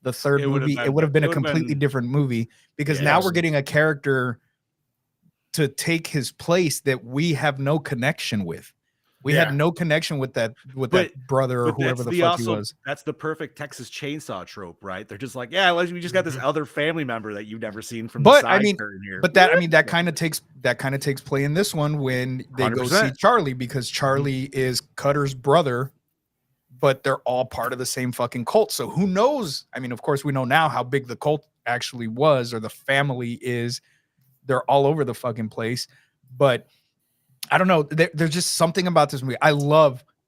the third It would have movie, been- it would have been it a would have completely been- different movie, because Yeah, now we're absolutely. getting a character to take his place that we have no connection with. We Yeah. had no connection with that brother or but whoever the fuck he was. that's the perfect Texas Chainsaw trope, right? They're just like, yeah, we just got this other family member that you've never seen from the But, I side mean- curtain here. But that kind of takes play in this one when they go see 100%. Charlie, because Charlie is Cutter's brother, but they're all part of the same fucking cult. So who knows? I mean, of course, we know now how big the cult actually was, or the family is. They're all over the fucking place. But I don't know. There's just something about this movie. I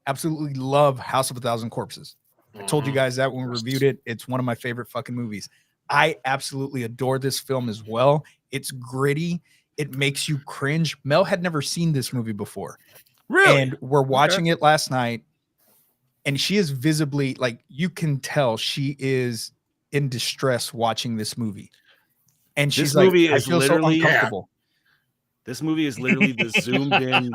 absolutely love House of a Thousand Corpses. I told you Mhm. guys that when we reviewed it. It's one of my favorite fucking movies. I absolutely adore this film as well. It's gritty. It makes you cringe. Mel had never seen this movie before. really, And we're watching it last night. And she is visibly, like, you can tell she is in distress watching this movie. And she's like, movie I is feel so literally- uncomfortable. this movie is literally the zoomed in.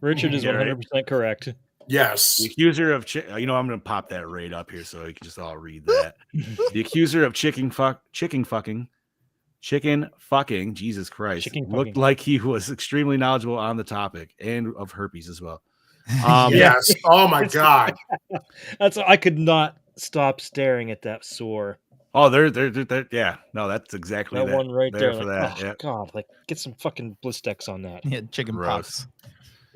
Richard is Yeah, right. 100% correct. Yes. The accuser of I'm going to pop that right up here so you can just all read that. The accuser of chicken fucking, Jesus Christ, Chicken looked fucking. like he was extremely knowledgeable on the topic and of herpes as well. Yes. Oh my God. I could not stop staring at that sore. Oh, they're yeah. No, that's exactly That one right there. for Like, that. oh Yeah. God, like get some fucking Blistex on that. Yeah, chicken Gross. pox.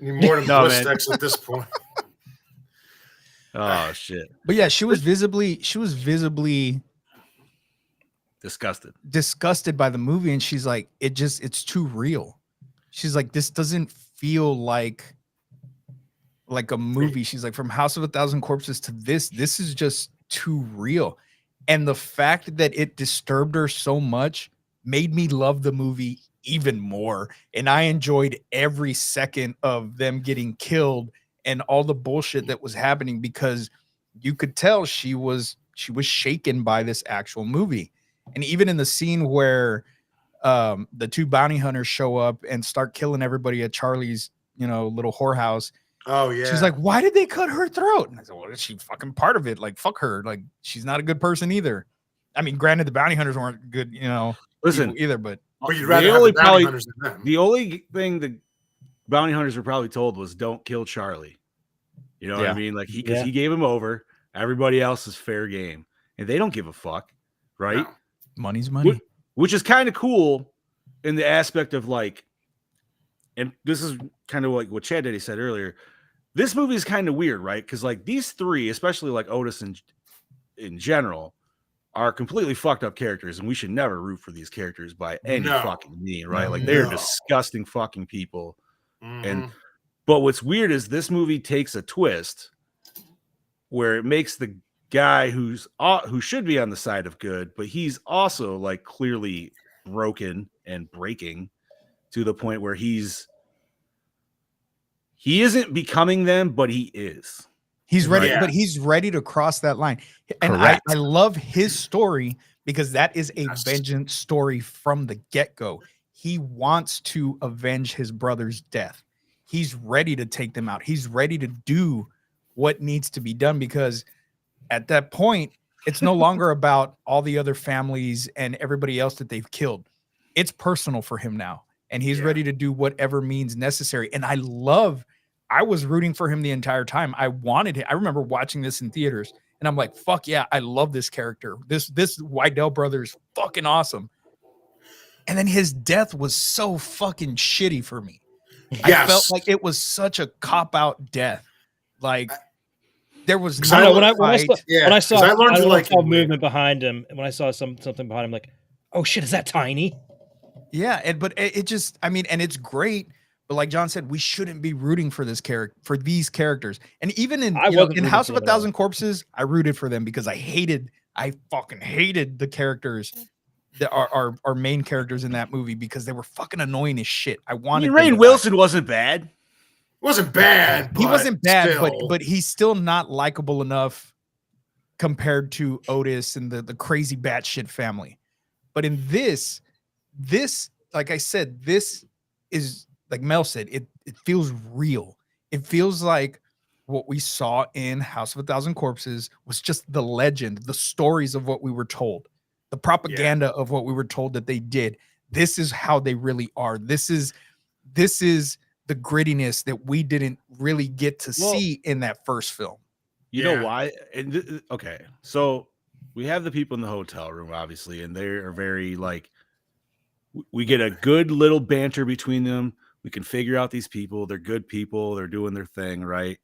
More than No, no, man. at this point. Oh shit, But yeah, she was visibly disgusted. disgusted by the movie, and she's like, it's too real. She's like, this doesn't feel like a movie. She's like, from House of a Thousand Corpses to this is just too real. And the fact that it disturbed her so much made me love the movie even more. And I enjoyed every second of them getting killed and all the bullshit that was happening, because you could tell she was shaken by this actual movie. And even in the scene where the 2 bounty hunters show up and start killing everybody at Charlie's, little whorehouse, Oh yeah. she's like, why did they cut her throat? And I said, well, is she fucking part of it? Like, fuck her. Like, she's not a good person either. I mean, granted, the bounty hunters weren't good, Listen, either, but But you'd rather have the bounty hunters than them. the only thing the bounty hunters were probably told was don't kill Charlie. You know what I mean? Like because he gave him over. Everybody else is fair game, and they don't give a fuck, right? No. money's money. Which is kind of cool in the aspect of like, and this is kind of like what Chad Daddy said earlier. This movie is kind of weird, right? Because like these three, especially like Otis and in general, are completely fucked up characters, and we should never root for these characters by any fucking mean, right? Like they're disgusting fucking people. And but what's weird is this movie takes a twist where it makes the guy who should be on the side of good, but he's also like clearly broken and breaking to the point where he isn't becoming them, but he is. He's ready, but he's ready to cross that line. And I love his story because that is a vengeance story from the get-go. He wants to avenge his brother's death. He's ready to take them out. He's ready to do what needs to be done because at that point, it's no longer about all the other families and everybody else that they've killed. It's personal for him now, and he's ready to do whatever means necessary. And I was rooting for him the entire time. I wanted him. I remember watching this in theaters, and I'm like, fuck yeah, I love this character. This Wydell brother is fucking awesome. And then his death was so fucking shitty for me. I felt like it was such a cop-out death. Like there was no when I saw movement behind him, and when I saw something behind him, like, oh shit, is that Tiny? Yeah, but it just, I mean, and it's great, but like John said, we shouldn't be rooting for these characters. And even in House of a Thousand Corpses, I rooted for them because I fucking hated the characters that are main characters in that movie because they were fucking annoying as shit. Rainn Wilson wasn't bad. Wasn't bad. He wasn't bad, still. but he's still not likable enough compared to Otis and the crazy batshit family. But in this, like I said, this is like Mel said, it feels real. It feels like what we saw in House of a Thousand Corpses was just the legend, the stories of what we were told, the propaganda of what we were told that they did. This is how they really are. This is the grittiness that we didn't really get to see in that first film. You know why? Okay, so we have the people in the hotel room, obviously, and they are very like, we get a good little banter between them. We can figure out these people. They're good people. They're doing their thing, right?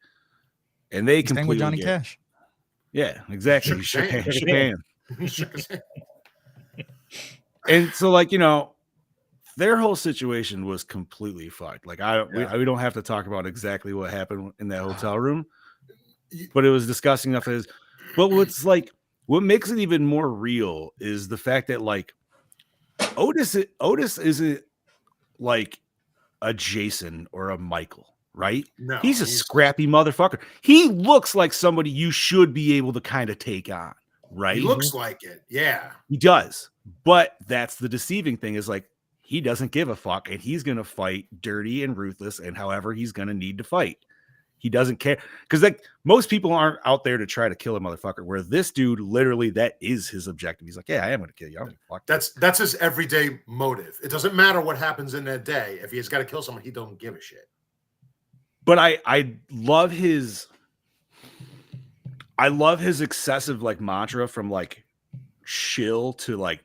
And they completely with Johnny Cash. Yeah, exactly. Shook hand. And so, like, you know, their whole situation was completely fucked. Like, we don't have to talk about exactly what happened in that hotel room, but it was disgusting enough. But what makes it even more real is the fact that like Otis isn't like a Jason or a Michael, right? No, he's a scrappy motherfucker. He looks like somebody you should be able to kind of take on, right? He looks like it. Yeah, he does. But that's the deceiving thing is like, he doesn't give a fuck, and he's going to fight dirty and ruthless and however he's going to need to fight. He doesn't care. Because like most people aren't out there to try to kill a motherfucker, where this dude, literally, that is his objective. He's like, yeah, I am going to kill you. I don't fuck. That's his everyday motive. It doesn't matter what happens in that day. If he's got to kill someone, he don't give a shit. But I love his excessive like mantra from like chill to like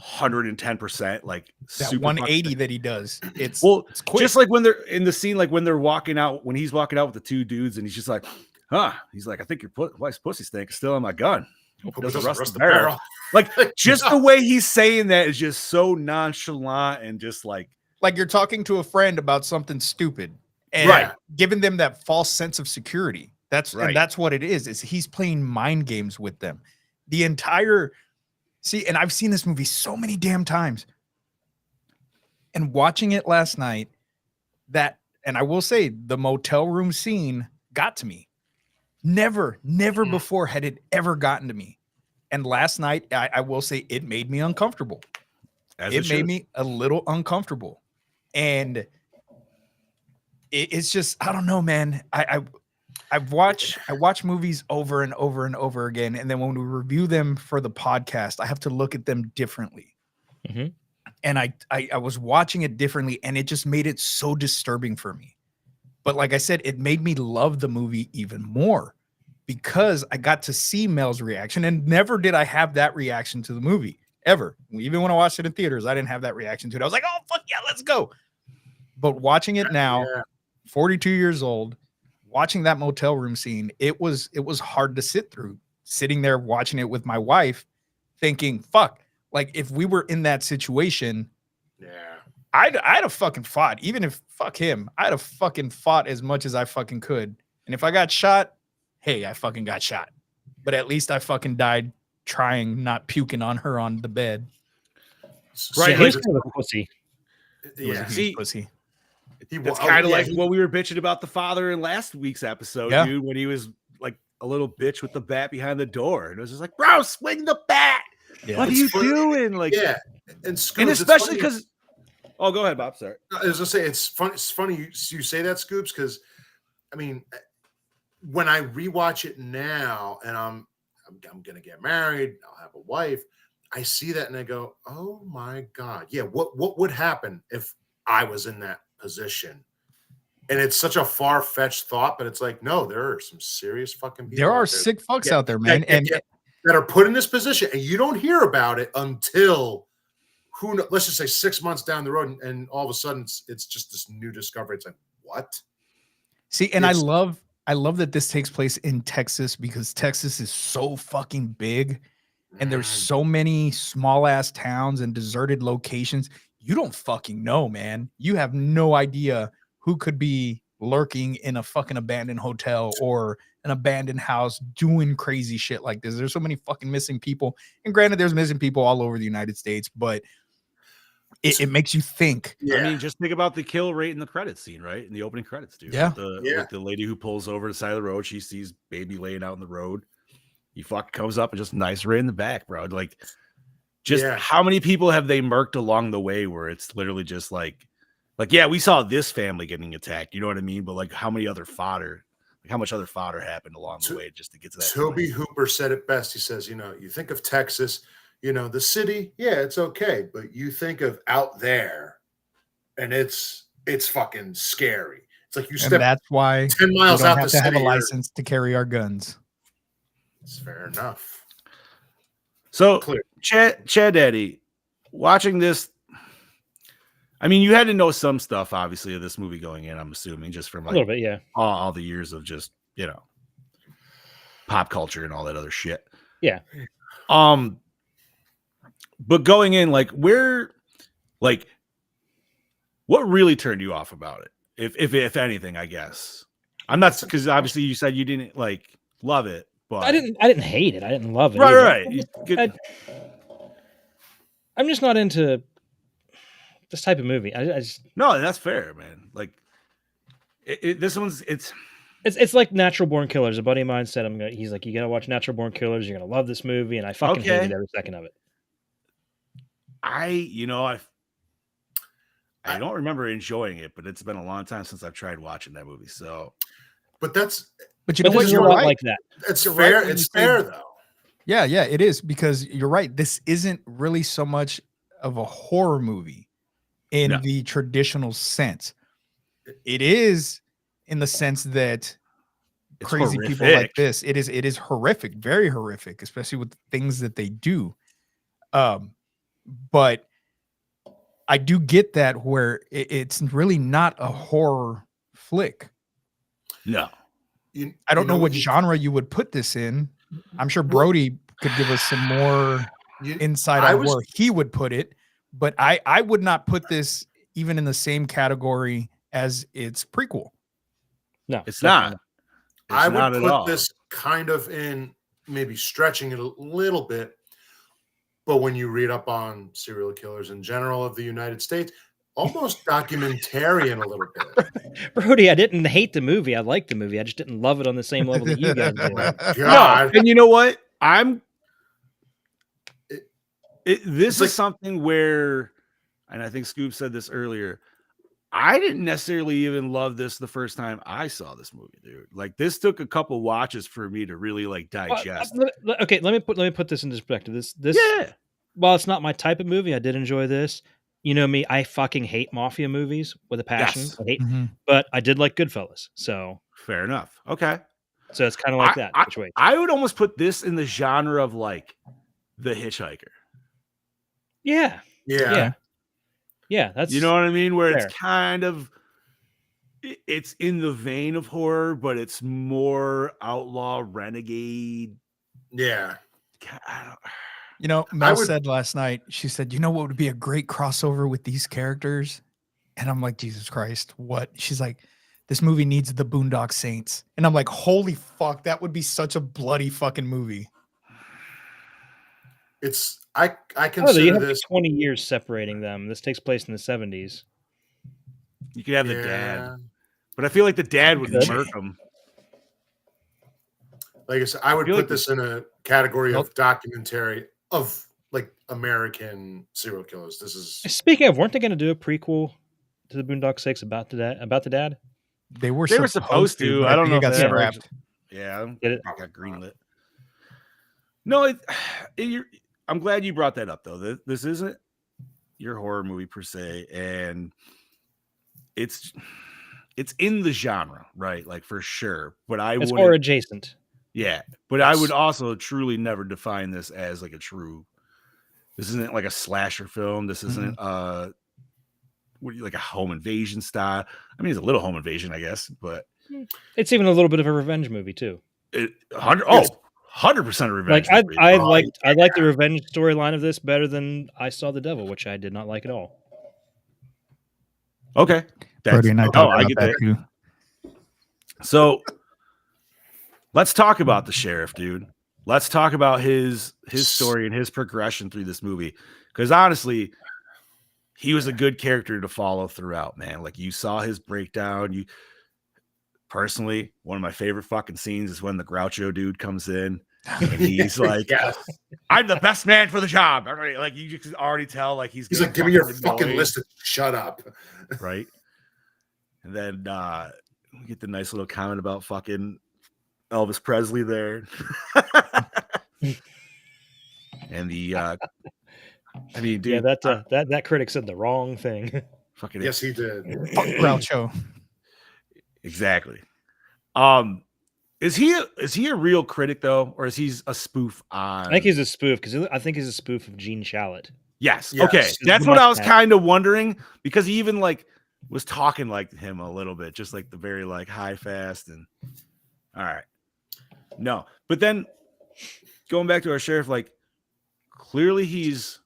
110%, like that super 180 that he does. It's quick. Just like when they're in the scene, like when they're walking out, when he's walking out with the two dudes, and he's just like, he's like, I think your wife's pussy stink is still on my gun. Hope it doesn't rust the barrel. Like just the way he's saying that is just so nonchalant and just like you're talking to a friend about something stupid and giving them that false sense of security. And that's what it is he's playing mind games with them. The entire and I've seen this movie so many damn times. And watching it last night, and I will say the motel room scene got to me. Never before had it ever gotten to me. And last night, I will say it made me uncomfortable. It made me a little uncomfortable. And it's just, I don't know, man. I watch movies over and over and over again, and then when we review them for the podcast, I have to look at them differently Mhm. And I was watching it differently, and it just made it so disturbing for me. But like I said, it made me love the movie even more because I got to see Mel's reaction, and never did I have that reaction to the movie ever. Even when I watched it in theaters, I didn't have that reaction to it. I was like, oh, fuck yeah, let's go. But watching it now, 42 years old, watching that motel room scene, it was hard to sit through. Sitting there watching it with my wife, thinking, fuck, like if we were in that situation, I'd have fucking fought. Even if fuck him, I'd have fucking fought as much as I fucking could. And if I got shot, hey, I fucking got shot. But at least I fucking died trying, not puking on her on the bed. Right, Yeah, he's kind of a pussy. Yeah, See, pussy. That's kind of like what we were bitching about the father in last week's episode, dude, when he was like a little bitch with the bat behind the door. And it was just like, bro, swing the bat. Yeah. What are you doing? Like, and especially because, oh, go ahead, Bob. Sorry. I was gonna say it's funny you say that, Scoops, because I mean, when I rewatch it now, and I'm gonna get married, I'll have a wife. I see that and I go, oh my god, yeah. What would happen if I was in that position? And it's such a far-fetched thought, but it's like, no, there are some serious fucking people. There are sick fucks out there, man, that are put in this position, and you don't hear about it until let's just say 6 months down the road, and all of a sudden it's just this new discovery. It's like, what? See, and I love that this takes place in Texas because Texas is so fucking big, and there's so many small ass towns and deserted locations. You don't fucking know, man. You have no idea who could be lurking in a fucking abandoned hotel or an abandoned house doing crazy shit like this. There's so many fucking missing people. And granted, there's missing people all over the United States, but it makes you think. Yeah. I mean, just think about the kill rate in the credits scene, right? In the opening credits, dude. Yeah. With the lady who pulls over the side of the road, she sees baby laying out in the road. He fucking comes up and just knifes right in the back, bro. Like, just how many people have they murked along the way where it's literally just like, yeah, we saw this family getting attacked, you know what I mean? But like, how much other fodder happened along the way just to get to that Toby Hooper said it best. He says, you think of Texas, the city, yeah, it's okay, but you think of out there, and it's fucking scary. It's like you step. And that's why 10 miles out have the to city. Have a license to carry our guns. It's fair enough. So, Chad Daddy, watching this, I mean, you had to know some stuff, obviously, of this movie going in, I'm assuming, just from like a little bit, yeah. All the years of just, pop culture and all that other shit. Yeah. But going in, like, what really turned you off about it? If anything, I guess. I'm not, because obviously you said you didn't like love it, but I didn't hate it. I didn't love it. Right. I'm just not into this type of movie. I just no, that's fair, man. Like this one's it's like Natural Born Killers. A buddy of mine said he's like, you gotta watch Natural Born Killers. You're gonna love this movie, and I fucking hated every second of it. I don't remember enjoying it, but it's been a long time since I've tried watching that movie. So, but you know what? You're right. Like that. It's fair. It's fair though. Yeah, it is, because you're right. This isn't really so much of a horror movie in the traditional sense. It is in the sense that it's crazy horrific. People like this. It is horrific, very horrific, especially with the things that they do. But I do get that where it's really not a horror flick. No. I don't know what genre you would put this in. I'm sure Brody could give us some more insight on where he would put it, but I would not put this even in the same category as its prequel. No, it's not. I would put this kind of in, maybe stretching it a little bit, but when you read up on serial killers in general of the United States, almost documentarian a little bit. Brody, I didn't hate the movie. I liked the movie. I just didn't love it on the same level that you guys did. No, and you know what? This is something where, and I think Scoop said this earlier, I didn't necessarily even love this the first time I saw this movie, dude. Like, this took a couple watches for me to really like digest. Okay, let me put this into perspective. while it's not my type of movie, I did enjoy this. You know me, I fucking hate mafia movies with a passion. Yes. I hate, Mhm. but I did like Goodfellas, so Fair enough. Okay. it's kind of like that situation. I would almost put this in the genre of like The Hitchhiker. Yeah, Yeah. that's You know what I mean? Where fair. it's kind of it's in the vein of horror, but it's more outlaw renegade. Yeah. I don't, You know, Mel would- said last night, she said, you know what would be a great crossover with these characters? And I'm like, Jesus Christ, what? She's like, this movie needs the Boondock Saints. And I'm like, holy fuck, that would be such a bloody fucking movie. It's I Oh, you consider have this 20 years separating them. This takes place in the 70s. you could have the Yeah. dad, but I feel like the dad would Could. murk him. Like I said, I would feel put like this in a category Nope. of documentary of like American serial killers. This is Speaking of, weren't they going to do a prequel to the Boondock Six about the dad? They were supposed to. but I don't think know it if got they ever scrapped. Yeah, Did it? I got greenlit. No, I'm glad you brought that up though. This isn't your horror movie per se, and it's in the genre, right? Like for sure. But I It's would, horror adjacent. yeah. But I Yes. would also truly never define this as like a true. This isn't like a slasher film. This isn't what do you like a home invasion style? I mean, it's a little home invasion, I guess, but It's even a little bit of a revenge movie too. 100% a revenge. Like movie. I like the revenge storyline of this better than I Saw the Devil, which I did not like at all. Okay. Brody and I oh, talked I about get that that. too. So let's talk about the sheriff, dude. Let's talk about his story and his progression through this movie. Because honestly, he was a good character to follow throughout, man. Like you saw his breakdown. You personally, one of my favorite fucking scenes is when the Groucho dude comes in and he's like, yes. I'm the best man for the job. Like you can already tell, like he's Like, give me your fucking list and shut up. right? And then we get the nice little comment about fucking Elvis Presley there. And the I mean, dude, Yeah, that critic said the wrong thing. fucking Yes, he did. Fuck Groucho. exactly. Is he a real critic though, or is he a spoof on? I think he's a spoof because I think he's a spoof of Gene Shalit. Yes. Yes. Okay, He's that's the what I was mustache. kind of wondering because he even like was talking like him a little bit, just like the very like high fast and all right. No, but then going back to our sheriff, like clearly he's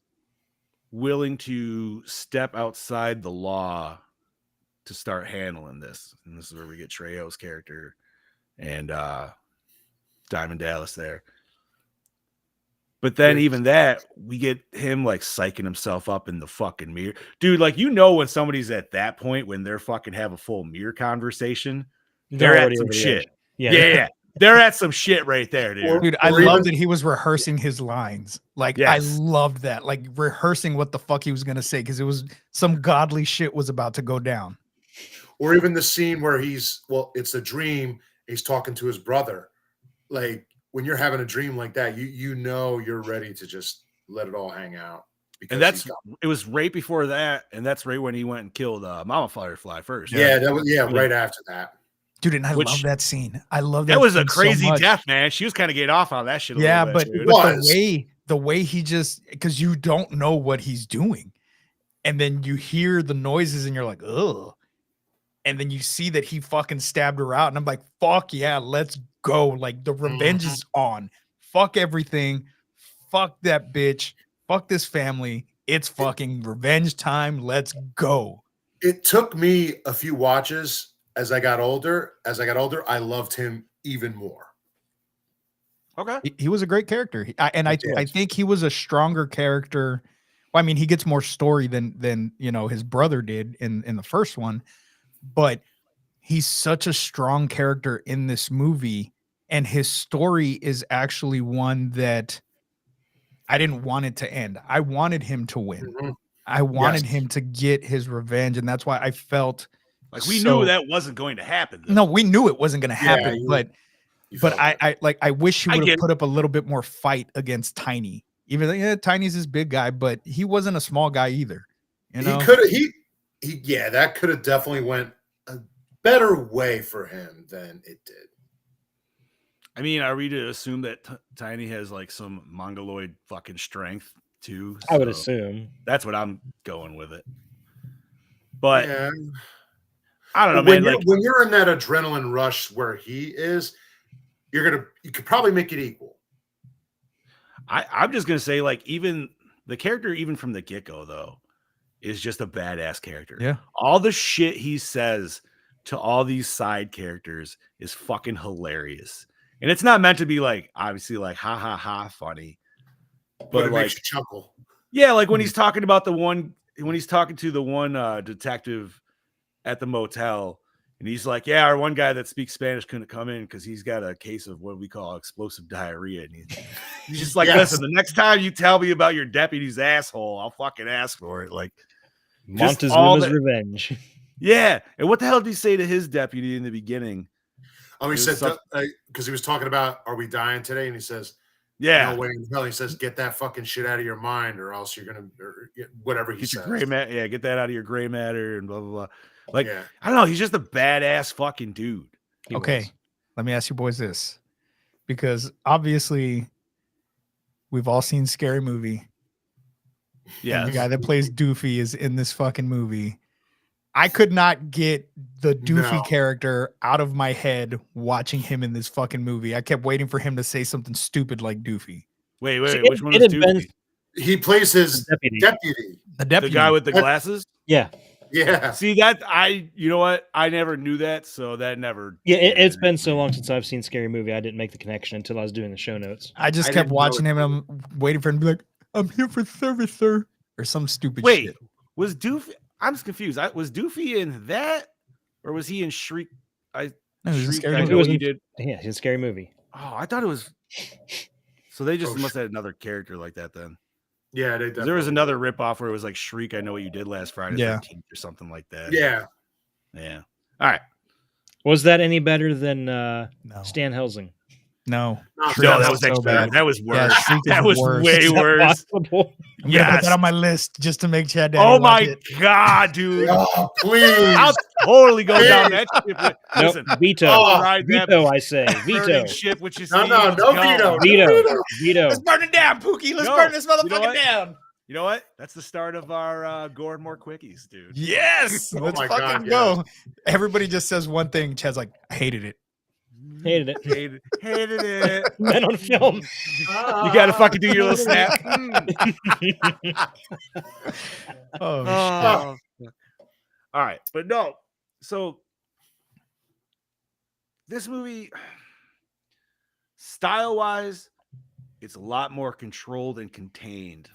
willing to step outside the law to start handling this, and this is where we get Trejo's character and Diamond Dallas there. But then even that, we get him like psyching himself up in the fucking mirror. Dude, like you know when somebody's at that point when they're fucking have a full mirror conversation, they're at already some over the shit. edge. Yeah. They're at some shit right there, dude. Dude, I Or love even- that he was rehearsing his lines. Like, Yes. I loved that. Like, rehearsing what the fuck he was going to say because it was some godly shit was about to go down. Or even the scene where it's a dream. He's talking to his brother. Like when you're having a dream like that, you know you're ready to just let it all hang out. And it was right before that, and that's right when he went and killed Mama Firefly first. right after that. Dude, and I Which- love that scene. I love that. That was a scene so crazy much. death, man. She was kind of getting off on that shit. Yeah, little bit, dude. but Was. the way he just because you don't know what he's doing, and then you hear the noises and you're like, ugh, and then you see that he fucking stabbed her out, and I'm like, fuck yeah, let's go. Like the revenge is on. Fuck everything. Fuck that bitch. Fuck this family. It's fucking revenge time. Let's go. It took me a few watches as I got older. I loved him even more. Okay. He was a great character. I Yes. think he was a stronger character. Well, I mean, he gets more story than his brother did in the first one, but he's such a strong character in this movie, and his story is actually one that I didn't want it to end. I wanted him to win. Mhm. I wanted Yes. him to get his revenge, and that's why I felt Like we so- knew that wasn't going to happen. though. No, we knew it wasn't going to happen, you but You but felt it. I wish he I would get have it. put up a little bit more fight against Tiny. Even though Tiny's this big guy, but he wasn't a small guy either. You know, that could have definitely went a better way for him than it did. I mean, are we to assume that Tiny has like some mongoloid fucking strength too? I would assume. That's what I'm going with it. But yeah. I don't know, man. When you're in that adrenaline rush where he is, you could probably make it equal. I'm just gonna say, like, even the character, even from the get-go, though, is just a badass character. Yeah. All the shit he says to all these side characters is fucking hilarious. And it's not meant to be like, obviously, like, ha ha ha funny. But it makes you chuckle. Yeah, like when he's talking about when he's talking to the one detective at the motel, and he's like, yeah, our one guy that speaks Spanish couldn't come in because he's got a case of what we call explosive diarrhea. And he's just like, listen, the next time you tell me about your deputy's asshole, I'll fucking ask for it. Like, Montezuma's revenge. Yeah. And what the hell did he say to his deputy in the beginning? Oh, he said, because he was talking about, are we dying today? And he says, yeah. No way in hell. He says, get that fucking shit out of your mind or else you're going to, whatever he says. Get that out of your gray matter and blah, blah, blah. Like, I don't know. He's just a badass fucking dude. Okay. Let me ask you boys this. Because obviously we've all seen Scary Movie. Yeah. The guy that plays Doofy is in this fucking movie. I could not get the Doofy character out of my head watching him in this fucking movie. I kept waiting for him to say something stupid like Doofy. Wait, which one is Doofy? He plays his deputy. The deputy. The guy with the glasses? Yeah. Yeah. See, you know what? I never knew that, so that never. Yeah, it's been so long since I've seen Scary Movie. I didn't make the connection until I was doing the show notes. I just kept watching him, and I'm waiting for him to be like, I'm here for service, sir, or some stupid shit. Wait, was Doofy? I'm just confused. Was Doofy in that, or was he in Shriek? No, he was Scary Movie. He did. Yeah, his Scary Movie. Oh, I thought it was. So they just must have had another character like that then. Yeah, there was another ripoff where it was like Shriek. I Know What You Did Last Friday, 13th or something like that. Yeah. All right. Was that any better than Stan Helsing? No, that was so bad. That was worse. Yeah, that was way worse. I'm gonna put that on my list just to make Chad. Oh my god, dude! Oh, please! I'll totally go down that ship. Listen, veto. Veto. I say veto. Ship, which is no veto. Veto. Let's burn it down, Pookie. Let's burn this motherfucker down. You know what? That's the start of our Gore and More Quickies, dude. Yes, let's fucking go. Everybody just says one thing. Chad's like, I hated it. Hated it. Hated it. Men on film. You gotta fucking do your little snap. Oh, shit. All right, but no. So this movie, style-wise, it's a lot more controlled and contained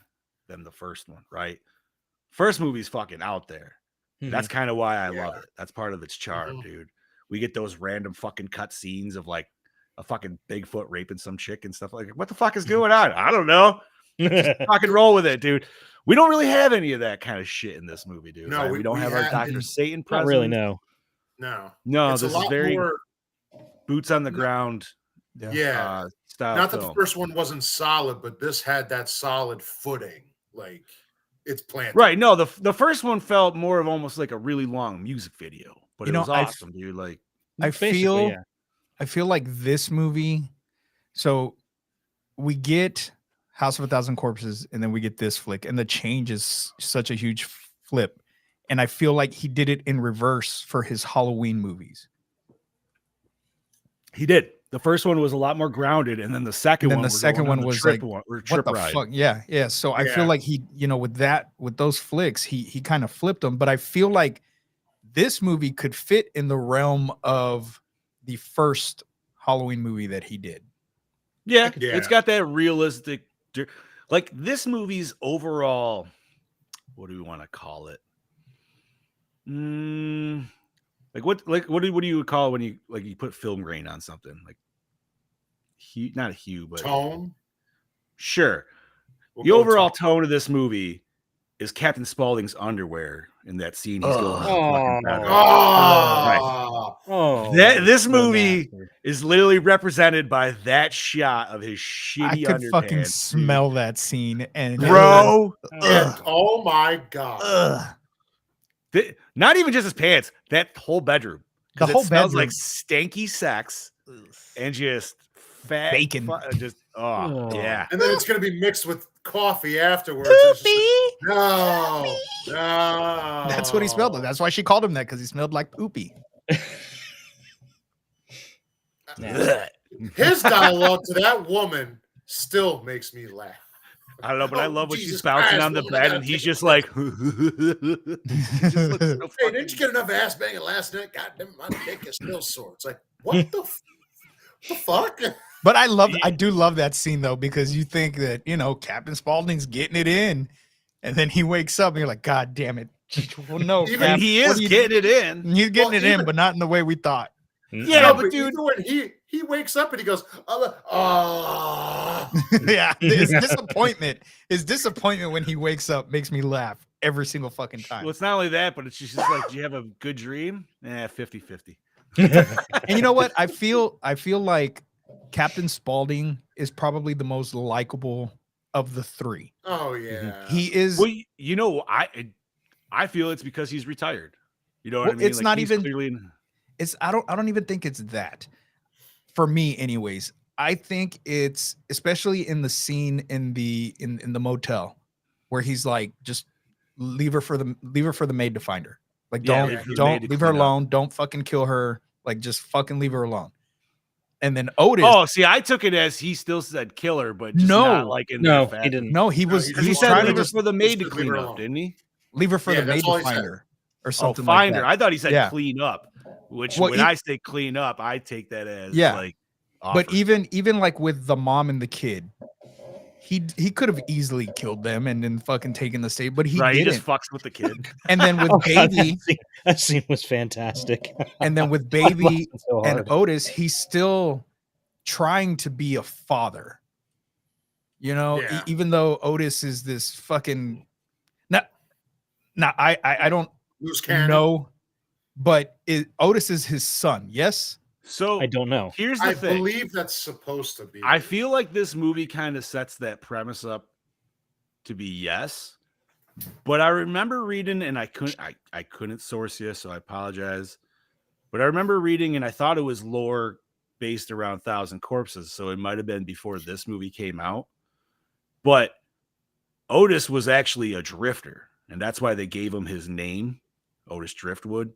than the first one, right? First movie's fucking out there. Mm-hmm. That's kind of why I love it. That's part of its charm, dude. We get those random fucking cut scenes of like a fucking Bigfoot raping some chick and stuff like that. What the fuck is going on? I don't know. Just fucking roll with it, dude. We don't really have any of that kind of shit in this movie, dude. No, right? we don't have our Dr. Satan presence. Not really, no. No, this is very boots on the ground. Style. Not that the first one wasn't solid, but this had that solid footing. Like it's planted. Right. No, the first one felt more of almost like a really long music video. But it was awesome, dude. Like I feel like this movie. So we get House of a Thousand Corpses, and then we get this flick, and the change is such a huge flip. And I feel like he did it in reverse for his Halloween movies. He did. The first one was a lot more grounded, and then the second one was like what the fuck? Yeah. So I feel like he, with those flicks, he kind of flipped them. But I feel like this movie could fit in the realm of the first Halloween movie that he did. Yeah. It's got that realistic, like this movie's overall, what do we want to call it? What do you call it when you put film grain on something? Like hue, not a hue, but tone. Sure. The overall tone of this movie is Captain Spaulding's underwear in that scene. He's going to the Oh. fucking bathroom. Oh, Oh, This so movie nasty. is literally represented by that shot of his I shitty could fucking underpants, smell that scene, and bro. and oh my god! Ugh. Not even just his pants, that whole bedroom. The Because whole it smells bedroom. like stanky sex and just fat Bacon. yeah. And then it's gonna be mixed with coffee afterwards. It's just like, no. That's what he smelled like. That's why she called him that, because he smelled like poopy. His dialogue to that woman still makes me laugh. I don't know, but I Oh, love when she's Jesus bouncing Christ, on the woman, I bed gotta and he's take a just like, he just looks so Hey, fucking- didn't you get enough ass banging last night? God damn, my dick is still sore. It's like, what the fuck? But I do love that scene though, because you think that, Captain Spaulding's getting it in, and then he wakes up and you're like, God damn it. Well, no, Even Cap, and he what is are you getting it in. doing? He's getting Well, it in, even- but not in the way we thought. Yeah, No, but dude, even when he wakes up and he goes, oh, Yeah, his disappointment when he wakes up makes me laugh every single fucking time. well, it's not only that, but it's just like, do you have a good dream? 50-50. And you know what? I feel like Captain Spaulding is probably the most likable of the three. oh yeah. He is. Well, I feel it's because he's retired. You know what Well, I mean? it's not he's even- clearly I don't even think it's that. For me, anyways. I think it's especially in the scene in the motel where he's like, just leave her for the maid to find her. Like, Yeah, don't leave her alone. Don't fucking kill her. Like, just fucking leave her alone. And then Otis. Oh, see, I took it as he still said killer, but just not like in No, that fashion. he didn't. No, he was he Because he just said trying to leave her just for the maid to leave clean her up, alone. didn't he? leave her for Yeah, the that's maid all to he find said. her or Oh, something find like her. that. I thought he said Yeah. clean up, which Well, when I say clean up, I take that as Yeah. like. But offer. even like with the mom and the kid, he could have easily killed them and then fucking taken the state, but he right, he didn't. just fucks with the kid. And then with Oh, God, Baby, that scene was fantastic. and then with I'm Baby laughing so and hard. Otis, he's still trying to be a father. Yeah. Even though Otis is this fucking I don't Loose cannon. know, but Otis is his son, yes? So I don't know. here's the I thing. believe that's supposed to be. I feel like this movie kind of sets that premise up to be yes, but I remember reading, and I couldn't source you, so I apologize. But I remember reading, and I thought it was lore based around Thousand Corpses, so it might have been before this movie came out. But Otis was actually a drifter, and that's why they gave him his name, Otis Driftwood,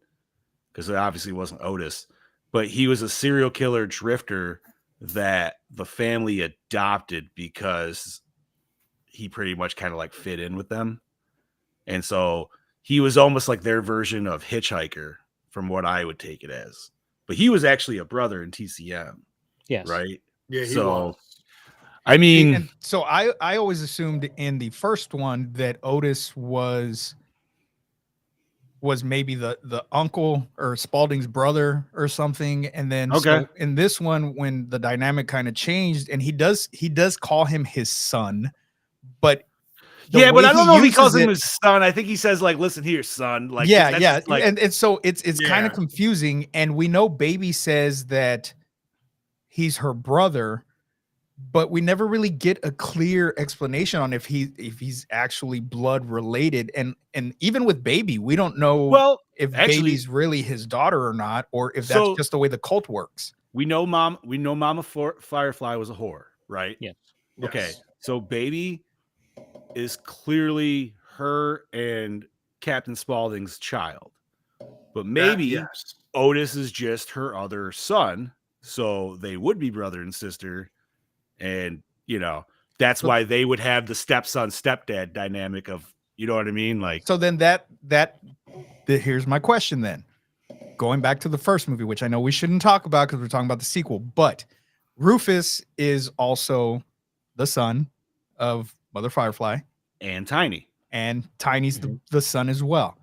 because it obviously wasn't Otis. But he was a serial killer drifter that the family adopted because he pretty much kind of like fit in with them. And so he was almost like their version of Hitchhiker, from what I would take it as. But he was actually a brother in TCM, Yes. right? Yeah, he So, was. I mean, And so I always assumed in the first one that Otis was maybe the uncle or Spaulding's brother or something. And then so in this one, when the dynamic kind of changed, and he does call him his son, but yeah, but I don't know if he calls him it, his son. I think he says, like, listen here, son. Like, yeah, that's yeah. just, like, and so it's kind Yeah. of confusing. And we know Baby says that he's her brother, but we never really get a clear explanation on if he's actually blood related. And even with Baby, we don't know if actually, Baby's really his daughter or not, or if that's just the way the cult works. we know Mama Firefly was a whore, right? Yeah. Okay. Yes. So Baby is clearly her and Captain Spaulding's child. But maybe Yes. Otis is just her other son. So they would be brother and sister. And, that's why they would have the stepson, stepdad dynamic of, you know what I mean? Like, So then here's my question then. Going back to the first movie, which I know we shouldn't talk about because we're talking about the sequel, but Rufus is also the son of Mother Firefly. and Tiny. And Tiny's the son as well.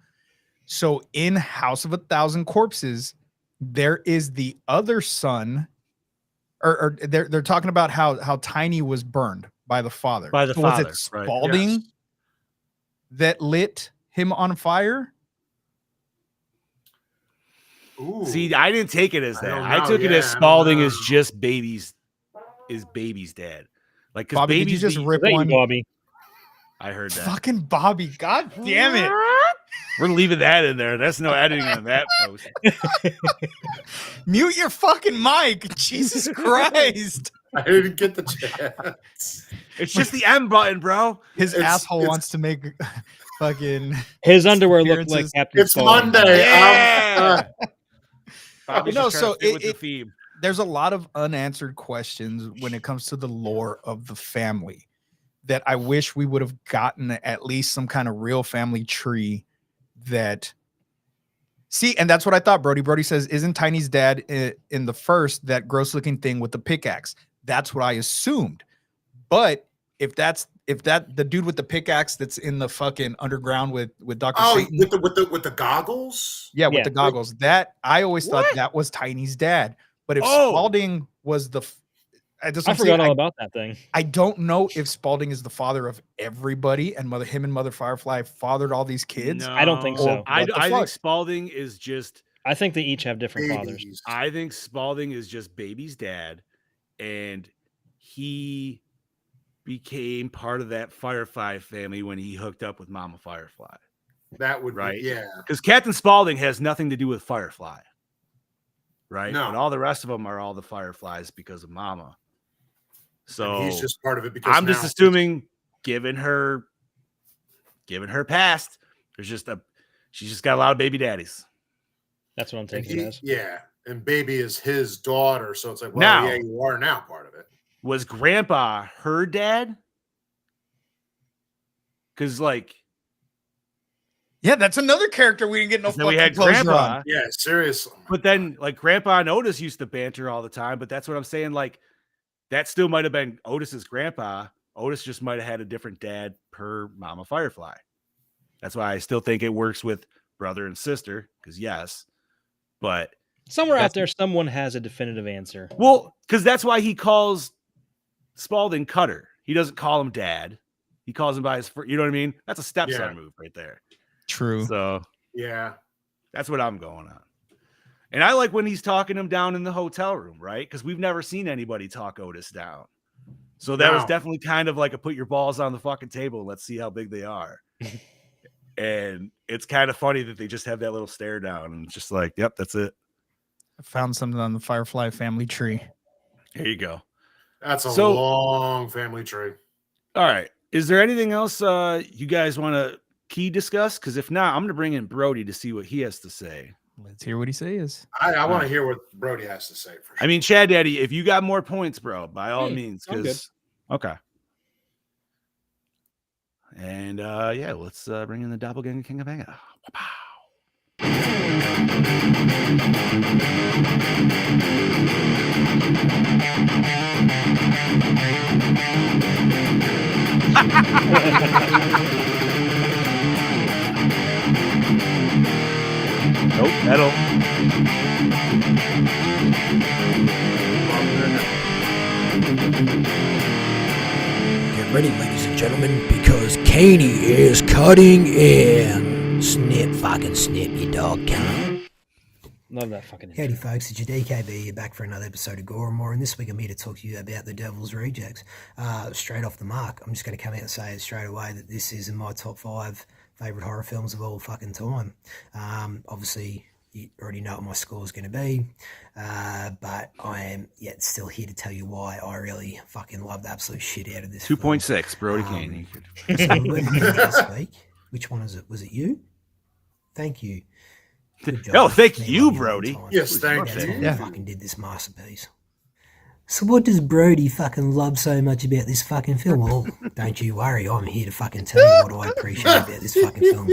So in House of 1,000 Corpses, there is the other son, or they're talking about how Tiny was burned by the father. By the So father, was it right. Spaulding? Yes. that lit him on fire? Ooh. See, I didn't take it as I that. don't I know. took it Yeah, as I don't Spalding know. is just baby's dad. Like, because Bobby, did you baby's just the- rip Is that you, one? Bobby? I heard that. Fucking Bobby. God damn it. We're leaving that in there. That's no editing on that post. Mute your fucking mic. Jesus Christ. I didn't get the chance. It's just the M button, bro. His It's- asshole it's- wants to make fucking His underwear looked like appearances. Captain It's Spaulding. Monday. Yeah. Bobby's No, just trying so to fit with it- the theme. There's a lot of unanswered questions when it comes to the lore of the family that I wish we would have gotten at least some kind of real family tree that see, and that's what I thought. Brody says, isn't Tiny's dad in the first that gross looking thing with the pickaxe? That's what I assumed. But if the dude with the pickaxe that's in the fucking underground with Dr. Oh, Satan, with the goggles. yeah, with Yeah. the goggles, that I always thought What? that was Tiny's dad. But if Oh. Spalding was I forgot all about that thing. I don't know if Spalding is the father of everybody and him and Mother Firefly fathered all these kids. No. I don't think so. I What the think fuck? Spalding is just. I think they each have different fathers. Babies. I think Spalding is just baby's dad, and he became part of that Firefly family when he hooked up with Mama Firefly. That would Right. be, yeah. Because Captain Spaulding has nothing to do with Firefly, right? No. But all the rest of them are all the Fireflies because of Mama. So And he's just part of it because I'm just now- assuming, given her past, she's just got a lot of baby daddies. That's what I'm and taking it he, as. yeah, and baby is his daughter, so it's like, well, Now- yeah, you are now part of it. Was Grandpa her dad? Because like Yeah, that's another character we didn't get no then we fucking had closure Grandpa, on. Yeah, seriously. but then like Grandpa and Otis used to banter all the time. But that's what I'm saying. Like that still might have been Otis's grandpa. Otis just might have had a different dad per Mama Firefly. That's why I still think it works with brother and sister. Because yes, but Somewhere out That's- there, someone has a definitive answer. well, because that's why he calls Spalding Cutter. He doesn't call him dad. He calls him by his you know what I mean? That's a stepson Yeah. move right there. True. So Yeah. that's what I'm going on. And I like when he's talking him down in the hotel room, right? Because we've never seen anybody talk Otis down. So that was No. definitely kind of like a put your balls on the fucking table and let's see how big they are. And it's kind of funny that they just have that little stare down and it's just like, yep, that's it. I found something on the Firefly family tree. Here you go. That's a So- long family tree. All right. Is there anything else you guys want to key discuss? Because if not, I'm going to bring in Brody to see what he has to say. Let's hear what he says. I want to hear what Brody has to say for sure. I mean, Chad Daddy, if you got more points, bro, by all Hey, means. I'm good. Because okay. And yeah, let's bring in the Doppelganger King of Anger. Nope, that'll. Get ready, ladies and gentlemen, because Caney is cutting in. Snip, fucking snip, you dog cunt. Love that fucking Howdy, intro. folks. It's your DKB. You're back for another episode of Gore More, and this week I'm here to talk to you about the Devil's Rejects. Straight off the mark, I'm just going to come out and say it straight away that this is in my top 5 favourite horror films of all fucking time. Obviously, you already know what my score is going to be, but I am yet still here to tell you why I really fucking love the absolute shit out of this 2.6, Brody Um, Kane. So we went here last week. Which one is it? Was it you? Thank you. Good job. Oh, thank Me you, loving Brody. time. Yes, thank That's you. why Yeah. we fucking did this masterpiece. So what does Brody fucking love so much about this fucking film? Well, don't you worry. I'm here to fucking tell you what I appreciate about this fucking film.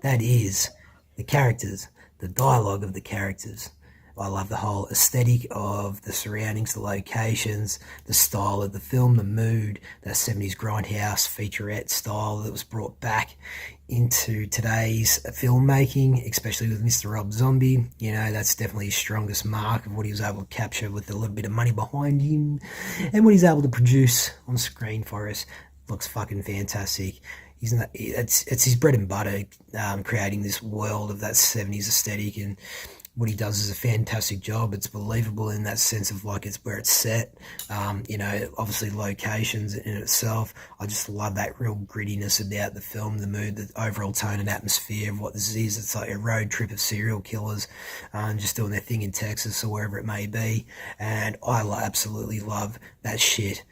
That is the characters, the dialogue of the characters. I love the whole aesthetic of the surroundings, the locations, the style of the film, the mood, that 70s grindhouse featurette style that was brought back into today's filmmaking, especially with Mr. Rob Zombie. You know, that's definitely his strongest mark of what he was able to capture with a little bit of money behind him and what he's able to produce on screen for us. Looks fucking fantastic. it's his bread and butter, creating this world of that 70s aesthetic, and what he does is a fantastic job. It's believable in that sense of like it's where it's set. Obviously locations in itself. I just love that real grittiness about the film, the mood, the overall tone and atmosphere of what this is. It's like a road trip of serial killers, just doing their thing in Texas or wherever it may be. And I absolutely love that shit.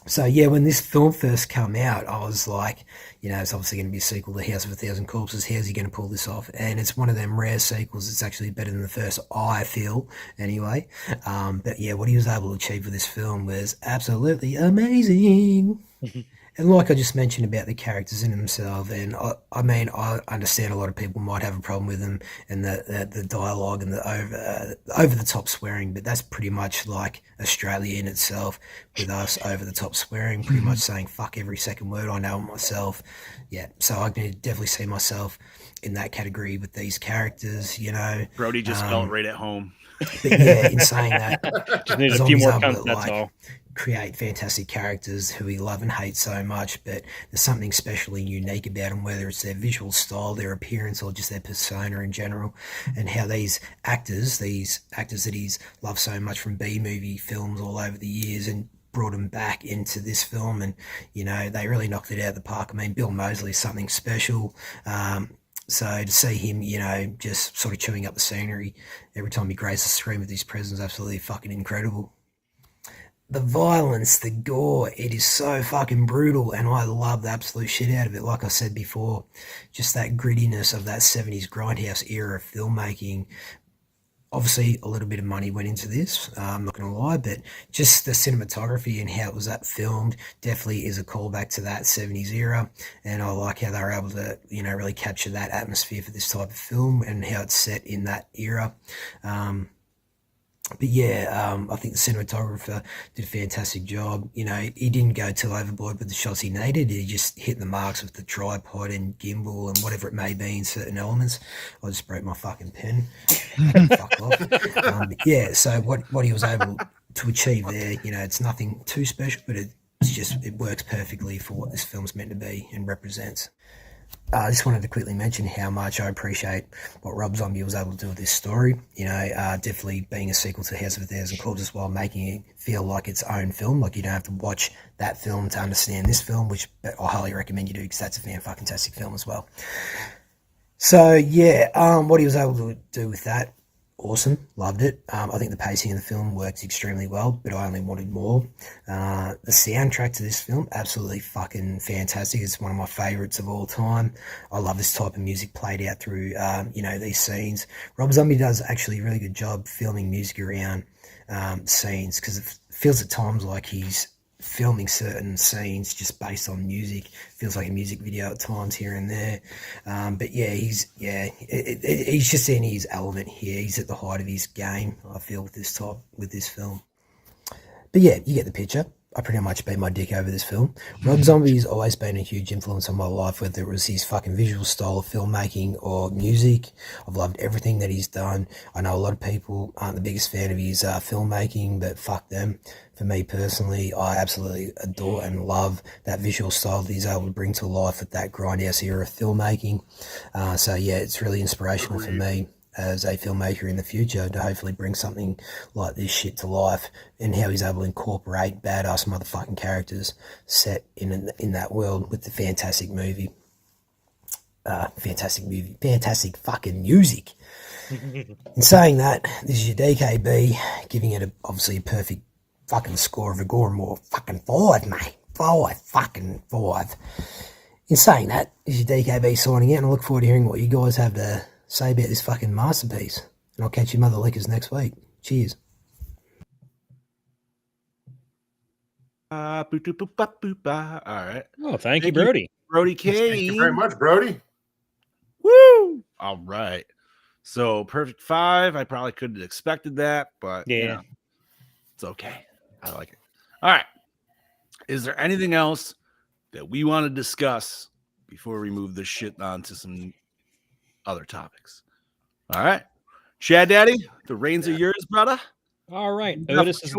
So yeah, when this film first came out, I was like, it's obviously going to be a sequel to House of a Thousand Corpses. How's he going to pull this off? And it's one of them rare sequels. It's actually better than the first, I feel, anyway. But yeah, what he was able to achieve with this film was absolutely amazing. And like I just mentioned about the characters in themselves, and I mean, I understand a lot of people might have a problem with them and the dialogue and the over the top swearing, but that's pretty much like Australia in itself, with us over the top swearing, pretty much saying fuck every second word. I know myself, yeah. So I can definitely see myself in that category with these characters. Brody just felt right at home. But yeah, in saying that, just needed a few more able cunts, that's all. Create fantastic characters who we love and hate so much, but there's something specially unique about them, whether it's their visual style, their appearance, or just their persona in general, and how these actors that he's loved so much from B-movie films all over the years and brought them back into this film, and they really knocked it out of the park. I mean, Bill Moseley is something special. So to see him, just sort of chewing up the scenery every time he graces the screen with his presence, absolutely fucking incredible. The violence, the gore, it is so fucking brutal, and I love the absolute shit out of it. Like I said before, just that grittiness of that 70s grindhouse era of filmmaking. Obviously, a little bit of money went into this, I'm not going to lie, but just the cinematography and how it was that filmed definitely is a callback to that 70s era, and I like how they were able to, really capture that atmosphere for this type of film and how it's set in that era. But yeah, I think the cinematographer did a fantastic job. He didn't go too overboard with the shots he needed. He just hit the marks with the tripod and gimbal and whatever it may be in certain elements. I just broke my fucking pen. Fuck off. But yeah, so what he was able to achieve there, it's nothing too special, but it works perfectly for what this film's meant to be and represents. I just wanted to quickly mention how much I appreciate what Rob Zombie was able to do with this story. Definitely being a sequel to House of a Thousand Corpses while making it feel like its own film. Like you don't have to watch that film to understand this film, which I highly recommend you do because that's a fan-fucking-tastic film as well. So yeah, what he was able to do with that, awesome, loved it. I think the pacing of the film works extremely well, but I only wanted more. The soundtrack to this film, absolutely fucking fantastic. It's one of my favorites of all time. I love this type of music played out through, these scenes. Rob Zombie does actually a really good job filming music around scenes, because it feels at times like he's filming certain scenes just based on music. Feels like a music video at times here and there. But yeah, he's just in his element here. He's at the height of his game, I feel, with this film. But yeah, you get the picture. I pretty much beat my dick over this film. Rob Zombie's always been a huge influence on my life, whether it was his fucking visual style of filmmaking or music. I've loved everything that he's done. I know a lot of people aren't the biggest fan of his filmmaking, but fuck them. For me personally, I absolutely adore and love that visual style that he's able to bring to life at that grindhouse era of filmmaking. So yeah, it's really inspirational for me as a filmmaker in the future to hopefully bring something like this shit to life, and how he's able to incorporate badass motherfucking characters set in that world with the fantastic fantastic fucking music. In saying that, this is your DKB giving it obviously a perfect fucking score of a Gore more fucking 5, mate. 5. In saying that, this is your DKB signing out, and I look forward to hearing what you guys have to say about this fucking masterpiece. And I'll catch you mother lickers next week. Cheers. All right. Oh, thank you, Brody. Brody K. Thank you very much, Brody. Woo! All right. So perfect 5. I probably could have expected that, but yeah, it's okay. I like it. All right. Is there anything else that we want to discuss before we move this shit on to some other topics? All right. Chad Daddy, the reins are yours, brother. All right. Otis is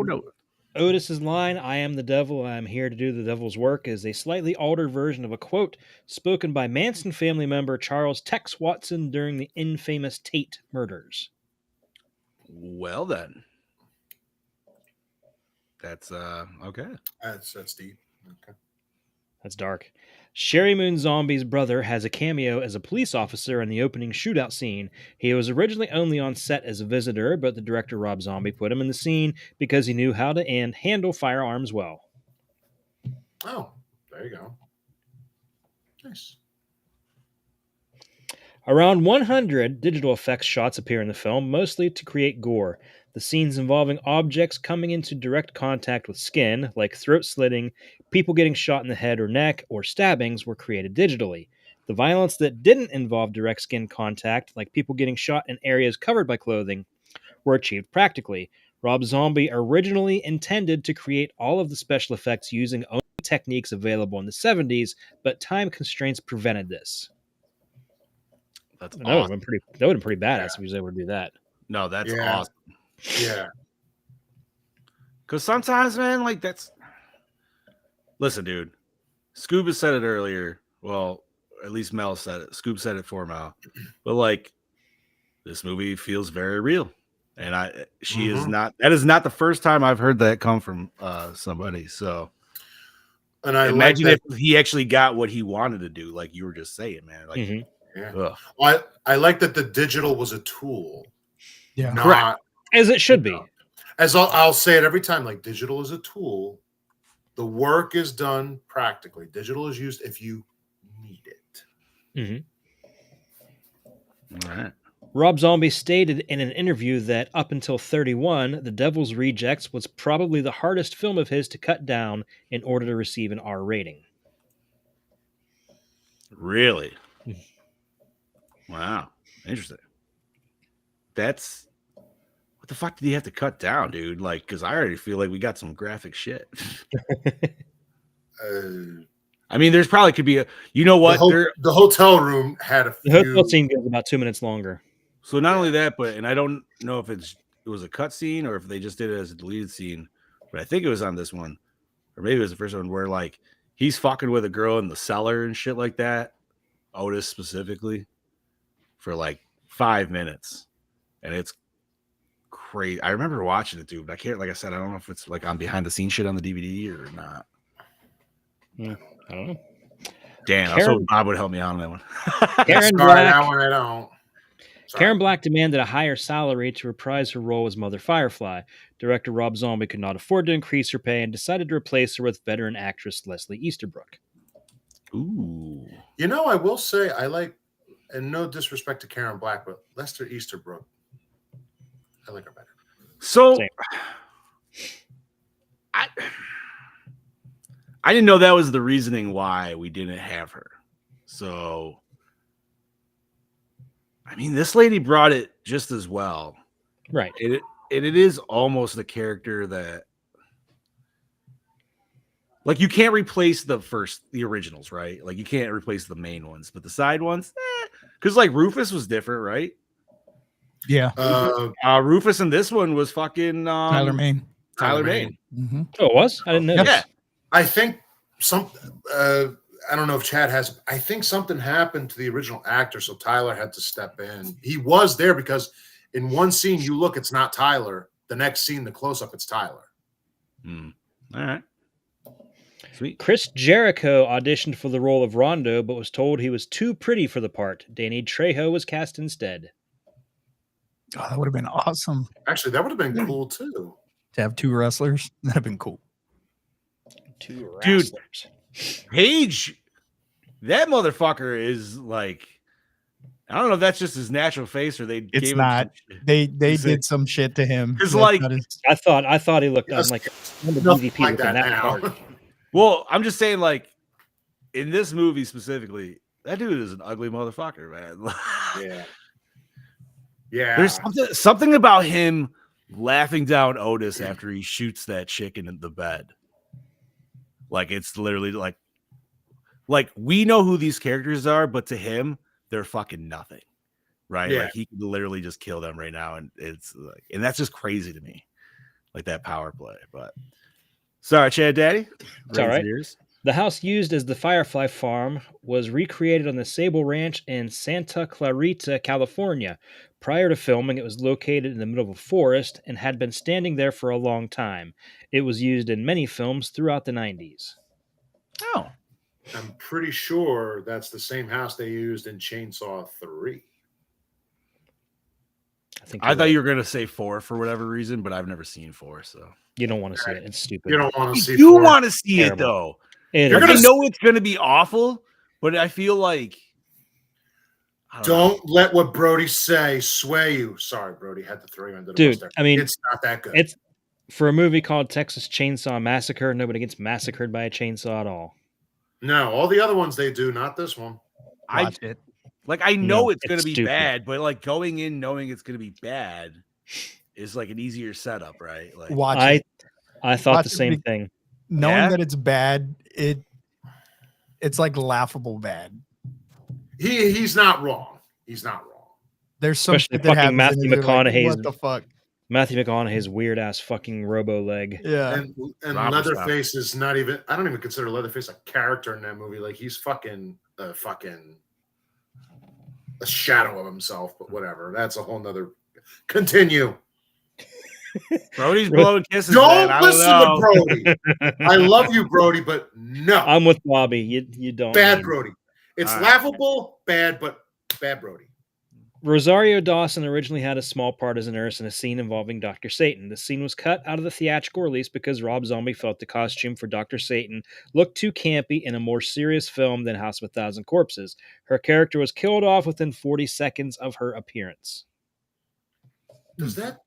Otis's line, "I am the devil, I am here to do the devil's work," is a slightly altered version of a quote spoken by Manson family member Charles Tex Watson during the infamous Tate murders. Well then, that's okay. That's deep. Okay. That's dark. Sherry Moon Zombie's brother has a cameo as a police officer in the opening shootout scene. He was originally only on set as a visitor, but the director Rob Zombie put him in the scene because he knew how to handle firearms well. Oh, there you go. Nice. Around 100 digital effects shots appear in the film, mostly to create gore. The scenes involving objects coming into direct contact with skin, like throat slitting, people getting shot in the head or neck, or stabbings, were created digitally. The violence that didn't involve direct skin contact, like people getting shot in areas covered by clothing, were achieved practically. Rob Zombie originally intended to create all of the special effects using only techniques available in the 70s, but time constraints prevented this. That's That would have awesome. been pretty badass if he was able to do that. No, that's Yeah. awesome. Yeah. Because sometimes, man, like that's. Listen, dude. Scoob has said it earlier. Well, at least Mel said it. Scoob said it for Mel. But like, this movie feels very real, and she is not. That is not the first time I've heard that come from somebody. So, And I imagine like if he actually got what he wanted to do, like you were just saying, man. Like, yeah. ugh. Well, I like that the digital was a tool. Yeah. Not As it should be. as I'll say it every time. Like, digital is a tool. The work is done practically. Digital is used if you need it. All right. Rob Zombie stated in an interview that up until 31, The Devil's Rejects was probably the hardest film of his to cut down in order to receive an R rating. Really? Wow. Interesting. That's what the fuck did he have to cut down, dude? Like, because I already feel like we got some graphic shit. I mean, there's probably could be a, you know what? The hotel room had a few. The hotel scene goes about 2 minutes longer. So not only that, but and I don't know if it was a cut scene or if they just did it as a deleted scene, but I think it was on this one, or maybe it was the first one where like he's fucking with a girl in the cellar and shit like that. Otis specifically for like 5 minutes, and it's crazy. I remember watching it, dude. But I can't, like I said, I don't know if it's like on behind the scenes shit on the DVD or not. I don't know. Dan, I was hoping Bob would help me out on that one. Karen Sorry, that Black. one I don't. Sorry. Karen Black demanded a higher salary to reprise her role as Mother Firefly. Director Rob Zombie could not afford to increase her pay and decided to replace her with veteran actress Leslie Easterbrook. Ooh. You know, I will say I like, and no disrespect to Karen Black, but Lester Easterbrook, I like her better. So Same. I didn't know that was the reasoning why we didn't have her. So, I mean, this lady brought it just as well. Right. It is almost the character that, like, you can't replace the originals, right? Like, you can't replace the main ones, but the side ones, because like Rufus was different, right? Yeah. Rufus in this one was fucking Tyler Mane. Tyler Mane. Mm-hmm. Oh, it was? I didn't know. Yeah. I think I don't know if Chad has. I think something happened to the original actor, so Tyler had to step in. He was there because in one scene you look, it's not Tyler. The next scene, the close up, it's Tyler. All right. Sweet. Chris Jericho auditioned for the role of Rondo, but was told he was too pretty for the part. Danny Trejo was cast instead. Oh, that would have been awesome Actually, that would have been cool too. to have two wrestlers. That'd have been cool. Two Dude. wrestlers. Paige, that motherfucker is like, I don't know if that's just his natural face or they It's gave not. him some shit. They Is did it- some shit to him. It's That's like- not his- I thought he looked Yes. like the Nothing DVP like looking that that now. hard. Well, I'm just saying, like, in this movie specifically, that dude is an ugly motherfucker, man. Yeah. Yeah. There's something about him laughing down Otis after he shoots that chicken in the bed. Like, it's literally like we know who these characters are, but to him, they're fucking nothing. Right? Yeah. Like, he could literally just kill them right now. And it's like, and that's just crazy to me. like that power play. But sorry, Chad Daddy. It's all Raise right. yours. The house used as the Firefly Farm was recreated on the Sable Ranch in Santa Clarita, California. Prior to filming, it was located in the middle of a forest and had been standing there for a long time. It was used in many films throughout the 90s. Oh, I'm pretty sure that's the same house they used in Chainsaw 3. I thought you were gonna say 4 for whatever reason, but I've never seen 4, so You don't want to see it. It's stupid. You don't want to see you 4. want to see Terrible. it though. You're I know it's gonna be awful, but I feel like don't let what Brody say sway you. Sorry, Brody, had to throw you under the Dude, bus there. I mean, it's not that good. It's for a movie called Texas Chainsaw Massacre. Nobody gets massacred by a chainsaw at all. No, all the other ones they do, not this one. Watch it. Like I know it's gonna it's be stupid. bad, but like going in knowing it's gonna be bad is like an easier setup, right? Like Watch it. I thought Watch the it same thing. Knowing that it's bad, it's like laughable bad. He's not wrong. He's not wrong. There's some Especially shit that fucking happens Matthew and you're like, McConaughey's what the fuck? Matthew McConaughey's weird ass fucking robo leg. Yeah. And Leatherface is not even. I don't even consider Leatherface a character in that movie. Like he's fucking a shadow of himself. But whatever. That's a whole nother. Continue. Brody's blowing kisses. Don't man. listen to Brody. I love you, Brody, but no. I'm with Bobby. You don't. Bad Brody. It's All laughable, bad, but bad Brody. Rosario Dawson originally had a small part as a nurse in a scene involving Dr. Satan. The scene was cut out of the theatrical release because Rob Zombie felt the costume for Dr. Satan looked too campy in a more serious film than House of a Thousand Corpses. Her character was killed off within 40 seconds of her appearance. Does that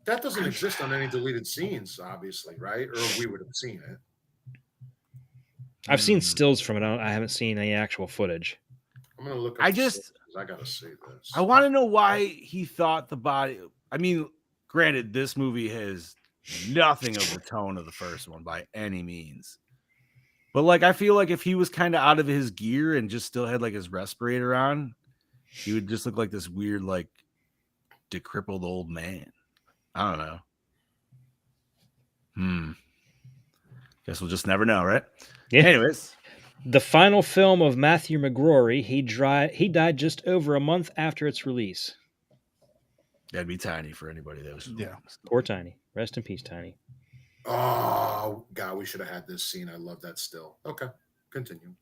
doesn't exist on any deleted scenes, obviously, right? Or we would have seen it. I've seen stills from it. I haven't seen any actual footage. I'm gonna look. I gotta see this. I want to know why he thought the body. I mean, granted, this movie has nothing of the tone of the first one by any means. But like, I feel like if he was kind of out of his gear and just still had like his respirator on, he would just look like this weird, like decrepit old man. I don't know. Guess we'll just never know, right? Yeah. Anyways. The final film of Matthew McGrory, he died just over a month after its release. That'd be Tiny for anybody that was. Yeah. Poor Tiny. Rest in peace, Tiny. Oh, God, we should have had this scene. I love that still. Okay, continue.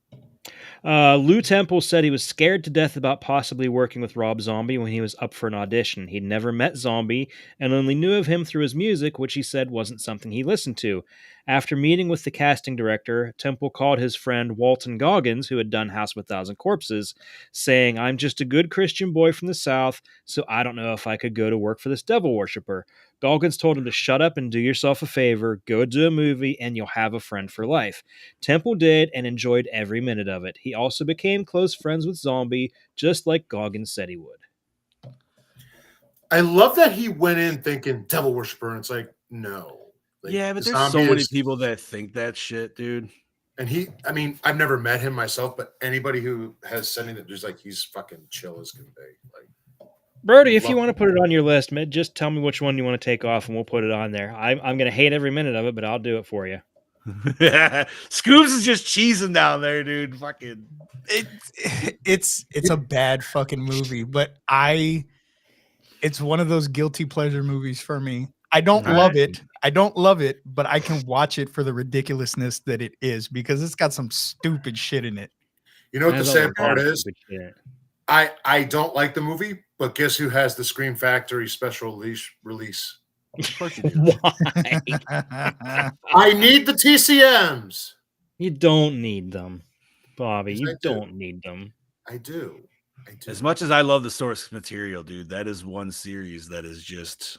Lou Temple said he was scared to death about possibly working with Rob Zombie when he was up for an audition. He'd never met Zombie and only knew of him through his music, which he said wasn't something he listened to. After meeting with the casting director, Temple called his friend Walton Goggins, who had done House of a Thousand Corpses, saying, "I'm just a good Christian boy from the South, so I don't know if I could go to work for this devil worshiper." Goggins told him to shut up and do yourself a favor, go do a movie, and you'll have a friend for life. Temple did and enjoyed every minute of it. He also became close friends with Zombie, just like Goggins said he would. I love that he went in thinking devil worshiper, and it's like, no. Like, yeah, but there's so many people that think that shit, dude. And I've never met him myself, but anybody who has said anything, there's like, he's fucking chill as can be. Like, Brody, if you want to put it on your list, just tell me which one you want to take off, and we'll put it on there. I'm going to hate every minute of it, but I'll do it for you. Scoobs is just cheesing down there, dude. Fucking, it's a bad fucking movie, but it's one of those guilty pleasure movies for me. I don't love it. But I can watch it for the ridiculousness that it is because it's got some stupid shit in it. You know what the sad part is? I don't like the movie, but guess who has the Scream Factory special release? Of course you do. Why? I need the TCMs. You don't need them, Bobby. You don't need them. I do. As much as I love the source material, dude, that is one series that is just.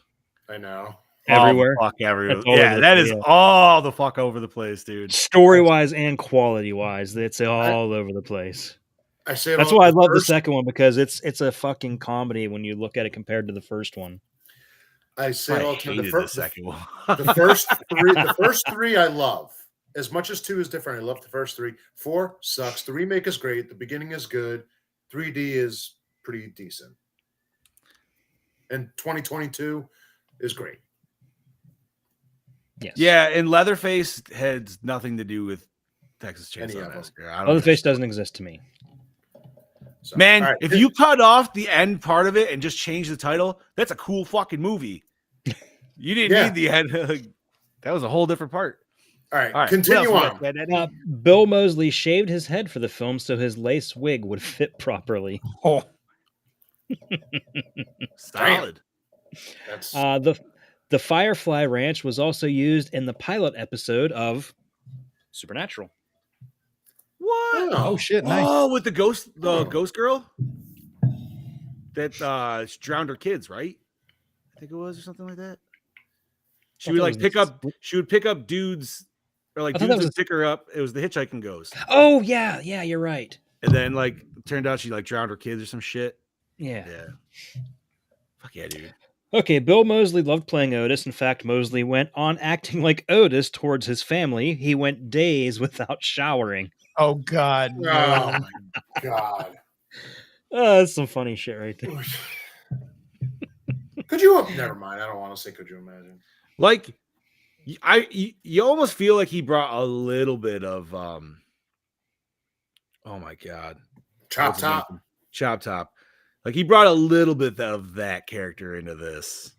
I know. Everywhere. Fuck everywhere. Yeah, that is all the fuck over the place, dude. Story-wise and quality-wise, it's all over the place. I say that's why I love the second one, because it's a fucking comedy when you look at it compared to the first one. I say it all the time. The second one. the first three I love. As much as 2 is different, I love the first 3. 4 sucks. The remake is great. The beginning is good. 3D is pretty decent. And 2022 is great. Yes. Yeah, and Leatherface had nothing to do with Texas Any Chainsaw of them. Massacre. I don't Leatherface understand. doesn't exist to me. So, Man, all right. if you cut off the end part of it and just change the title, that's a cool fucking movie. You didn't Yeah. need the end. That was a whole different part. All right, All right, continue what else on. we got, Eddie? Bill Moseley shaved his head for the film so his lace wig would fit properly. Oh, Solid. That's The Firefly Ranch was also used in the pilot episode of Supernatural. What? oh shit! Nice. Oh, with the ghost girl that drowned her kids, right? I think it was, or something like that. She I would thought like it pick was up. She would pick up dudes, or like I thought that dudes was would pick her up. It was the hitchhiking ghost, Oh yeah, you're right. and then like turned out she like drowned her kids or some shit. Yeah. Yeah. Fuck yeah, dude. Okay, Bill Moseley loved playing Otis. In fact, Moseley went on acting like Otis towards his family. He went days without showering. Oh god. oh No. my god. That's some funny shit right there. Could you? Never mind. I don't want to say. Could you imagine? Like, you almost feel like he brought a little bit of oh my god, Chop top. Chop Top. Like he brought a little bit of that character into this.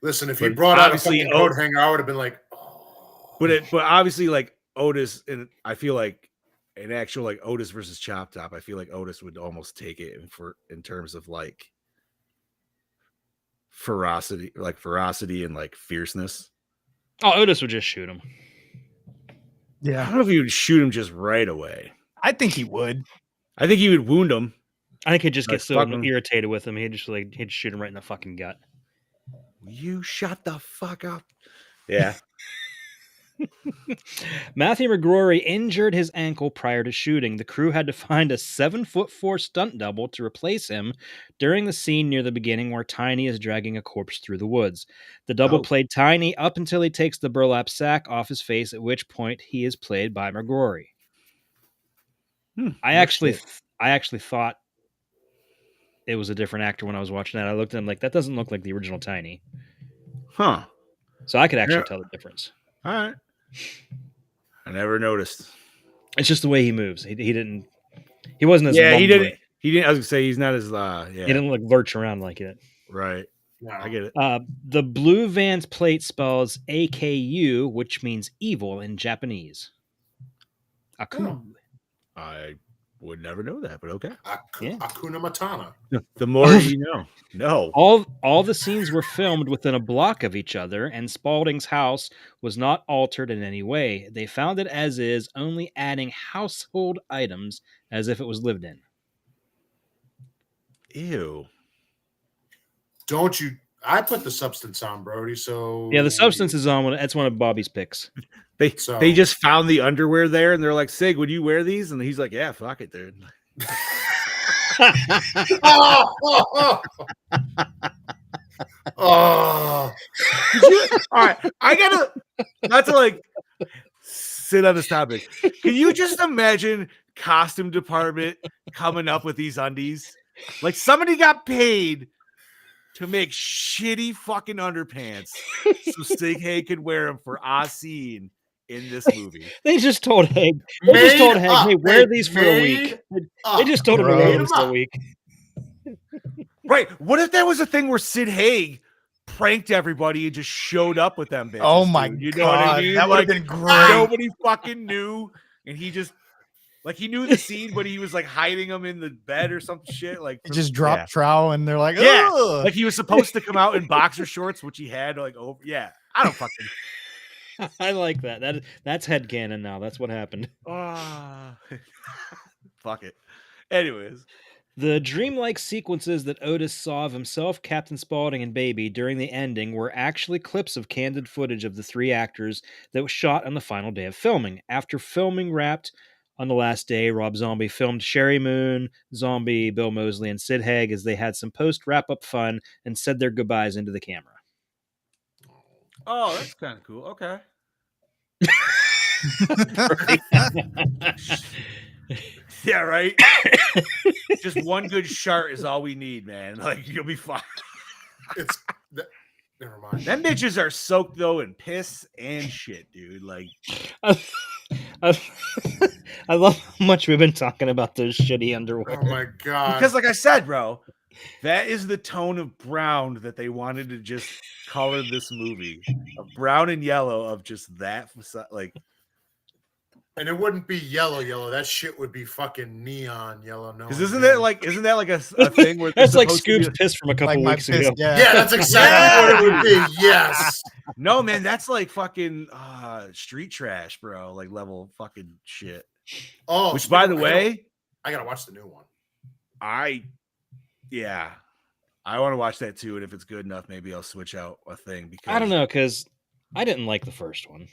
Listen, if he But brought out a obviously, fucking coat hanger, I would have been like, oh. But obviously like Otis, and I feel like an actual like Otis versus Chop Top. I feel like Otis would almost take it in terms of like ferocity and like fierceness. Oh, Otis would just shoot him. I Yeah, don't know if he would shoot him just right away. I think he would. I think he would wound him. I think he'd just Like, get so fucking- irritated with him, he'd shoot him right in the fucking gut. You shut the fuck up. Yeah. Matthew McGrory injured his ankle prior to shooting. The crew had to find a 7'4" stunt double to replace him during the scene near the beginning where Tiny is dragging a corpse through the woods. The double Oh. played Tiny up until he takes the burlap sack off his face, at which point he is played by McGrory. I actually thought it was a different actor when I was watching that. I looked at him like, that doesn't look like the original Tiny. Huh. So I could actually Yeah. tell the difference. All right. I never noticed. It's just the way he moves. He wasn't as Yeah, he lumbering. didn't. I was gonna say he's not as yeah. He didn't like lurch around like it. Right. No. I get it. The blue Vans plate spells AKU, which means evil in Japanese. Aku. Oh. I would never know that, but okay. Yeah. Akuna Matana. The more you know. No. All the scenes were filmed within a block of each other, and Spaulding's house was not altered in any way. They found it as is, only adding household items as if it was lived in. Ew. Don't you? I put the substance on, Brody. So Yeah, the substance is on. That's one of Bobby's picks. They just found the underwear there, and they're like, "Sig, would you wear these?" And he's like, "Yeah, fuck it, dude." Oh. All right, I gotta not to like sit on this topic. Can you just imagine costume department coming up with these undies? Like somebody got paid to make shitty fucking underpants so Sig Hay could wear them for a scene in this movie. They just told Haig. Hey, wear these for a week. They just told him to wear these for a week. Right. What if that was a thing where Sid Haig pranked everybody and just showed up with them bitches? Oh my dude? You know what I god, mean? that would have Like, been great. nobody fucking knew, and he just like he knew the scene, but he was like hiding them in the bed or some shit. Like He just dropped trowel, and they're like, Yeah, "Ugh." like he was supposed to come out in boxer shorts, which he had like over. Yeah, I don't fucking. I like that. That's headcanon now. That's what happened. Fuck it. Anyways. The dreamlike sequences that Otis saw of himself, Captain Spaulding, and Baby during the ending were actually clips of candid footage of the three actors that was shot on the final day of filming. After filming wrapped on the last day, Rob Zombie filmed Sherry Moon, Zombie, Bill Moseley, and Sid Haig as they had some post-wrap-up fun and said their goodbyes into the camera. Oh, that's kind of cool. Okay. Yeah, right. Just one good shart is all we need, man. Like you'll be fine. It's Never mind. Them bitches are soaked though in piss and shit, dude. Like, I, I love how much we've been talking about those shitty underwear. Oh my god. because like I said, bro, that is the tone of brown that they wanted to just color this movie. Of brown and yellow of just that, like. And it wouldn't be yellow. That shit would be fucking neon yellow. No, Because isn't that like a thing where That's like supposed to be Scoop's piss from a couple Like my weeks piss, ago. Yeah, that's exactly what it would be. Yes. No, man, that's like fucking street trash, bro. Like level fucking shit. Oh, Which, by the way, I gotta watch the new one. I want to watch that too. And if it's good enough, maybe I'll switch out a thing. Because I don't know, because I didn't like the first one.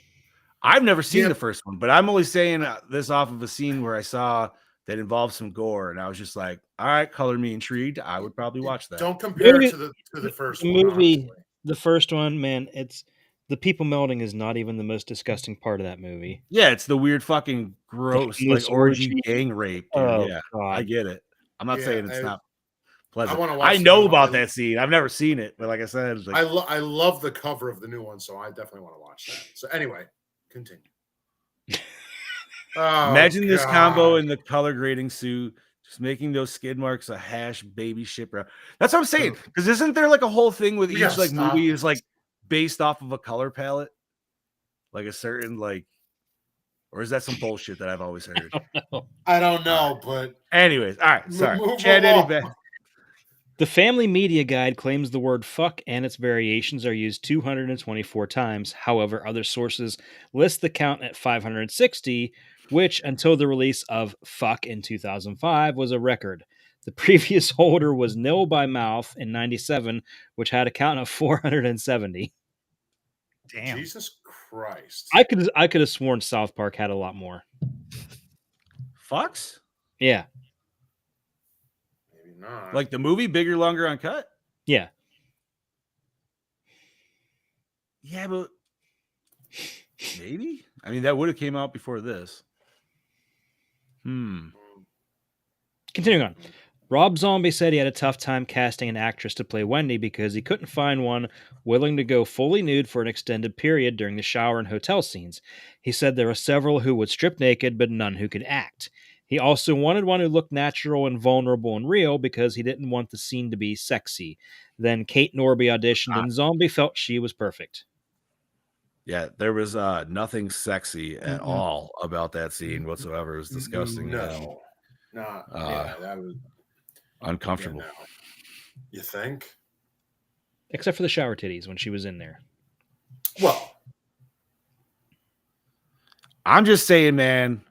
I've never seen the first one, but I'm only saying this off of a scene where I saw that involved some gore, and I was just like, "All right, color me intrigued." I would probably watch that. Don't compare it to the first one. movie. Honestly. The first one, man, it's the people melting is not even the most disgusting part of that movie. Yeah, it's the weird fucking gross like orgy gang rape, dude. Oh, yeah, God. I get it. I'm not saying it's not pleasant. I wanna watch I the know new about one. that scene. I've never seen it, but like I said, it's like, I love the cover of the new one, so I definitely want to watch that. So anyway, continue. Oh, imagine this God. combo in the color grading suit, just making those skid marks a hash baby shit, bro. That's what I'm saying. Because isn't there like a whole thing with We each gotta like stop movie this. is like based off of a color palette, like a certain like, or is that some bullshit that I've always heard? I don't know, but anyways, all right, sorry, move Chad. along. The Family Media Guide claims the word fuck and its variations are used 224 times. However, other sources list the count at 560, which, until the release of Fuck in 2005, was a record. The previous holder was Nil by Mouth in 97, which had a count of 470. Damn. Jesus Christ. I could have sworn South Park had a lot more. Fucks? Yeah. Maybe not. Like the movie Bigger, Longer, Uncut? Yeah. Yeah, but maybe? I mean, that would have came out before this. Continuing on. Rob Zombie said he had a tough time casting an actress to play Wendy because he couldn't find one willing to go fully nude for an extended period during the shower and hotel scenes. He said there were several who would strip naked, but none who could act. He also wanted one who looked natural and vulnerable and real because he didn't want the scene to be sexy. Then Kate Norby auditioned and Zombie felt she was perfect. Yeah, there was nothing sexy at all about that scene whatsoever. It was disgusting. No. Not. That was uncomfortable. Yeah, no. You think? Except for the shower titties when she was in there. Well, I'm just saying, man,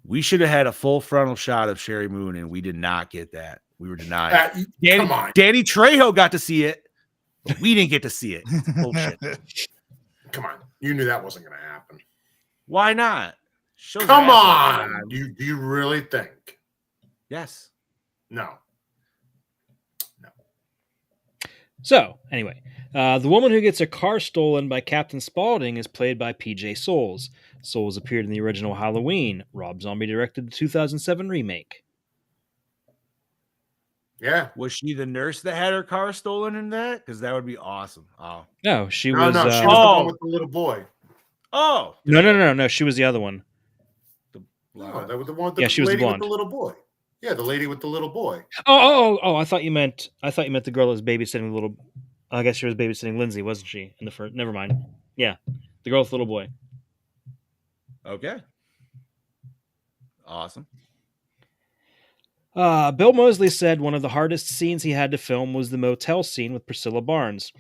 we should have had a full frontal shot of Sherry Moon, and we did not get that. We were denied. come on. Danny Trejo got to see it, but we didn't get to see it. Bullshit. Come on. You knew that wasn't going to happen. Why not? Come on. Do you really think? Yes. No. So, anyway, the woman who gets her car stolen by Captain Spaulding is played by P.J. Souls. Souls appeared in the original Halloween. Rob Zombie directed the 2007 remake. Yeah. Was she the nurse that had her car stolen in that? Because that would be awesome. Oh. No, she No, was... she was the one with the little boy. Oh. No. She was the other one. No, that was the one with the she was lady blonde. with the little boy. Yeah, the lady with the little boy. Oh! I thought you meant the girl that was babysitting the little. I guess she was babysitting Lindsay, wasn't she? In the first. Never mind. Yeah, the girl with the little boy. Okay. Awesome. Bill Moseley said one of the hardest scenes he had to film was the motel scene with Priscilla Barnes.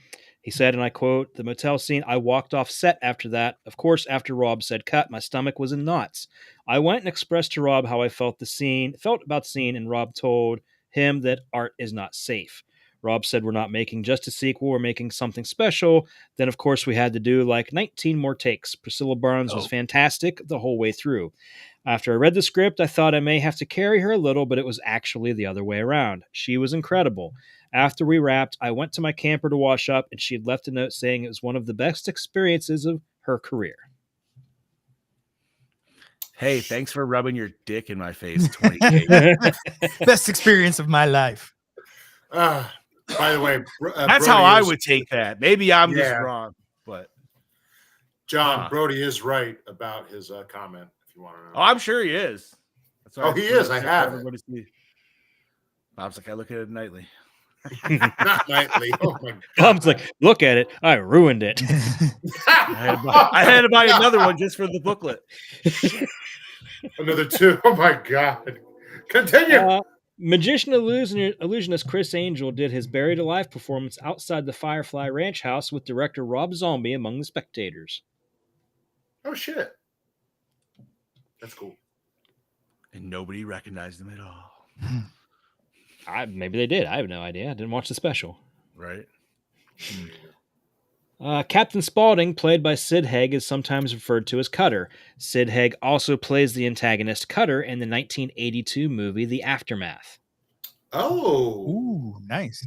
He said, and I quote, "The motel scene, I walked off set after that. Of course, after Rob said cut, my stomach was in knots. I went and expressed to Rob how I felt about the scene, and Rob told him that art is not safe. Rob said, we're not making just a sequel, we're making something special. Then, of course, we had to do like 19 more takes. Priscilla Barnes was fantastic the whole way through. After I read the script, I thought I may have to carry her a little, but it was actually the other way around. She was incredible. After we wrapped, I went to my camper to wash up, and she had left a note saying it was one of the best experiences of her career." Hey, thanks for rubbing your dick in my face. 20K. Best experience of my life. By the way, That's Brody how I is- would take that. Maybe I'm just Yeah. wrong, but John Brody is right about his comment. If you want to know, I'm sure he is. That's why he is. I have it. everybody see. Bob's like, I look at it nightly. Not nightly. Oh my god! Bob's like, look at it. I ruined it. I had to buy another one just for the booklet. Shit. Another 2. Oh my god! Continue. Magician illusionist Chris Angel did his Buried Alive performance outside the Firefly Ranch house with director Rob Zombie among the spectators. Oh shit! That's cool. And nobody recognized him at all. Maybe they did. I have no idea. I didn't watch the special. Right. Captain Spaulding, played by Sid Haig, is sometimes referred to as Cutter. Sid Haig also plays the antagonist Cutter in the 1982 movie The Aftermath. Oh. Ooh, nice.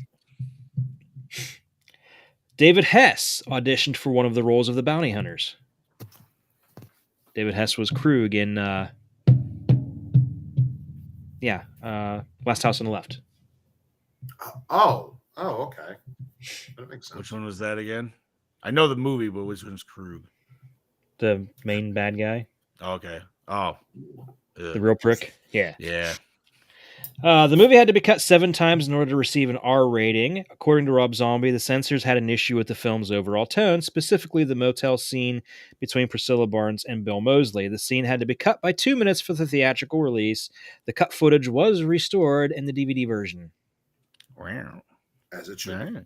David Hess auditioned for one of the roles of the bounty hunters. David Hess was Krug in Last House on the Left. Oh, okay. That makes sense. Which one was that again? I know the movie, but which one's Krug? The main bad guy. Okay. Oh. The real prick. Yeah. Yeah. The movie had to be cut 7 times in order to receive an R rating. According to Rob Zombie, the censors had an issue with the film's overall tone, specifically the motel scene between Priscilla Barnes and Bill Moseley. The scene had to be cut by 2 minutes for the theatrical release. The cut footage was restored in the DVD version. Wow. As it should. Right.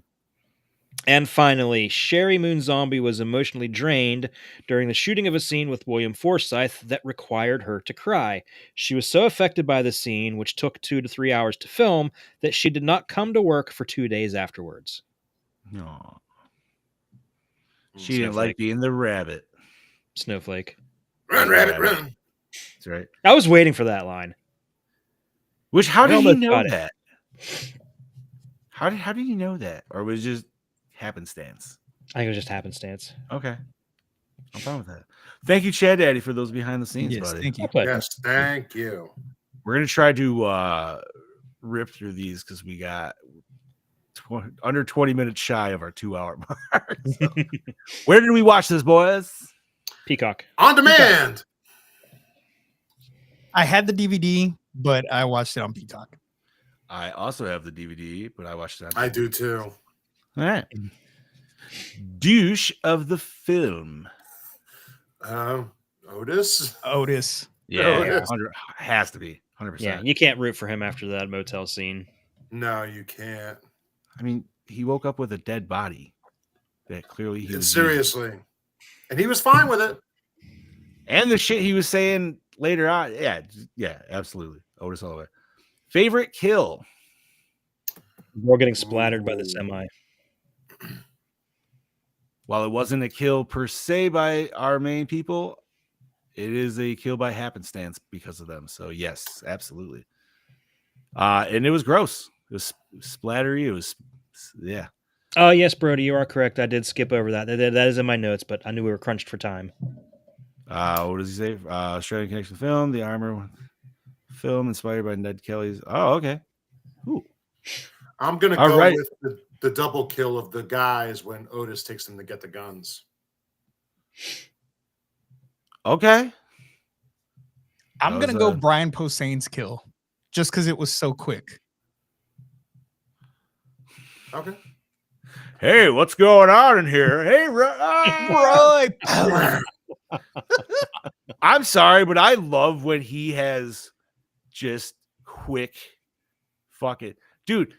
And finally, Sherry Moon Zombie was emotionally drained during the shooting of a scene with William Forsythe that required her to cry. She was so affected by the scene, which took 2 to 3 hours to film, that she did not come to work for 2 days afterwards. No. She didn't like being the rabbit. Snowflake. Run, rabbit, run. That's right. I was waiting for that line. Which, how did he almost know got it. that? How did he know that? Or was it just happenstance? I think it was just happenstance. Okay. I'm fine with that. Thank you, Chad Daddy, for those behind the scenes, Yes, buddy. thank you. Yes, thank you. We're going to try to rip through these because we got under 20 minutes shy of our 2-hour mark. So. Where did we watch this, boys? Peacock. On demand. I had the DVD, but I watched it on Peacock. I also have the DVD, but I watched it on I do too. All right. Douche of the film. Otis. Yeah, Otis. 100 has to be 100%. Yeah, you can't root for him after that motel scene. No, you can't. I mean, he woke up with a dead body that clearly he was Seriously. And he was fine with it. and the shit he was saying later on. Yeah, absolutely. Otis all the way. Favorite kill. We're getting splattered by the semi. While it wasn't a kill per se by our main people, it is a kill by happenstance because of them. So yes, absolutely. And it was gross. It was splattery. It was, yeah. Oh yes, Brody, you are correct. I did skip over that. That is in my notes, but I knew we were crunched for time. What does he say? Australian Connection film, the Armor film inspired by Ned Kelly's. Oh, okay. Ooh. I'm going to go with the double kill of the guys when Otis takes them to get the guns. Okay. I'm going to go Brian Posehn's kill just because it was so quick. Okay. Hey, what's going on in here? Hey, Roy. I'm sorry, but I love when he has just quick fucking dude.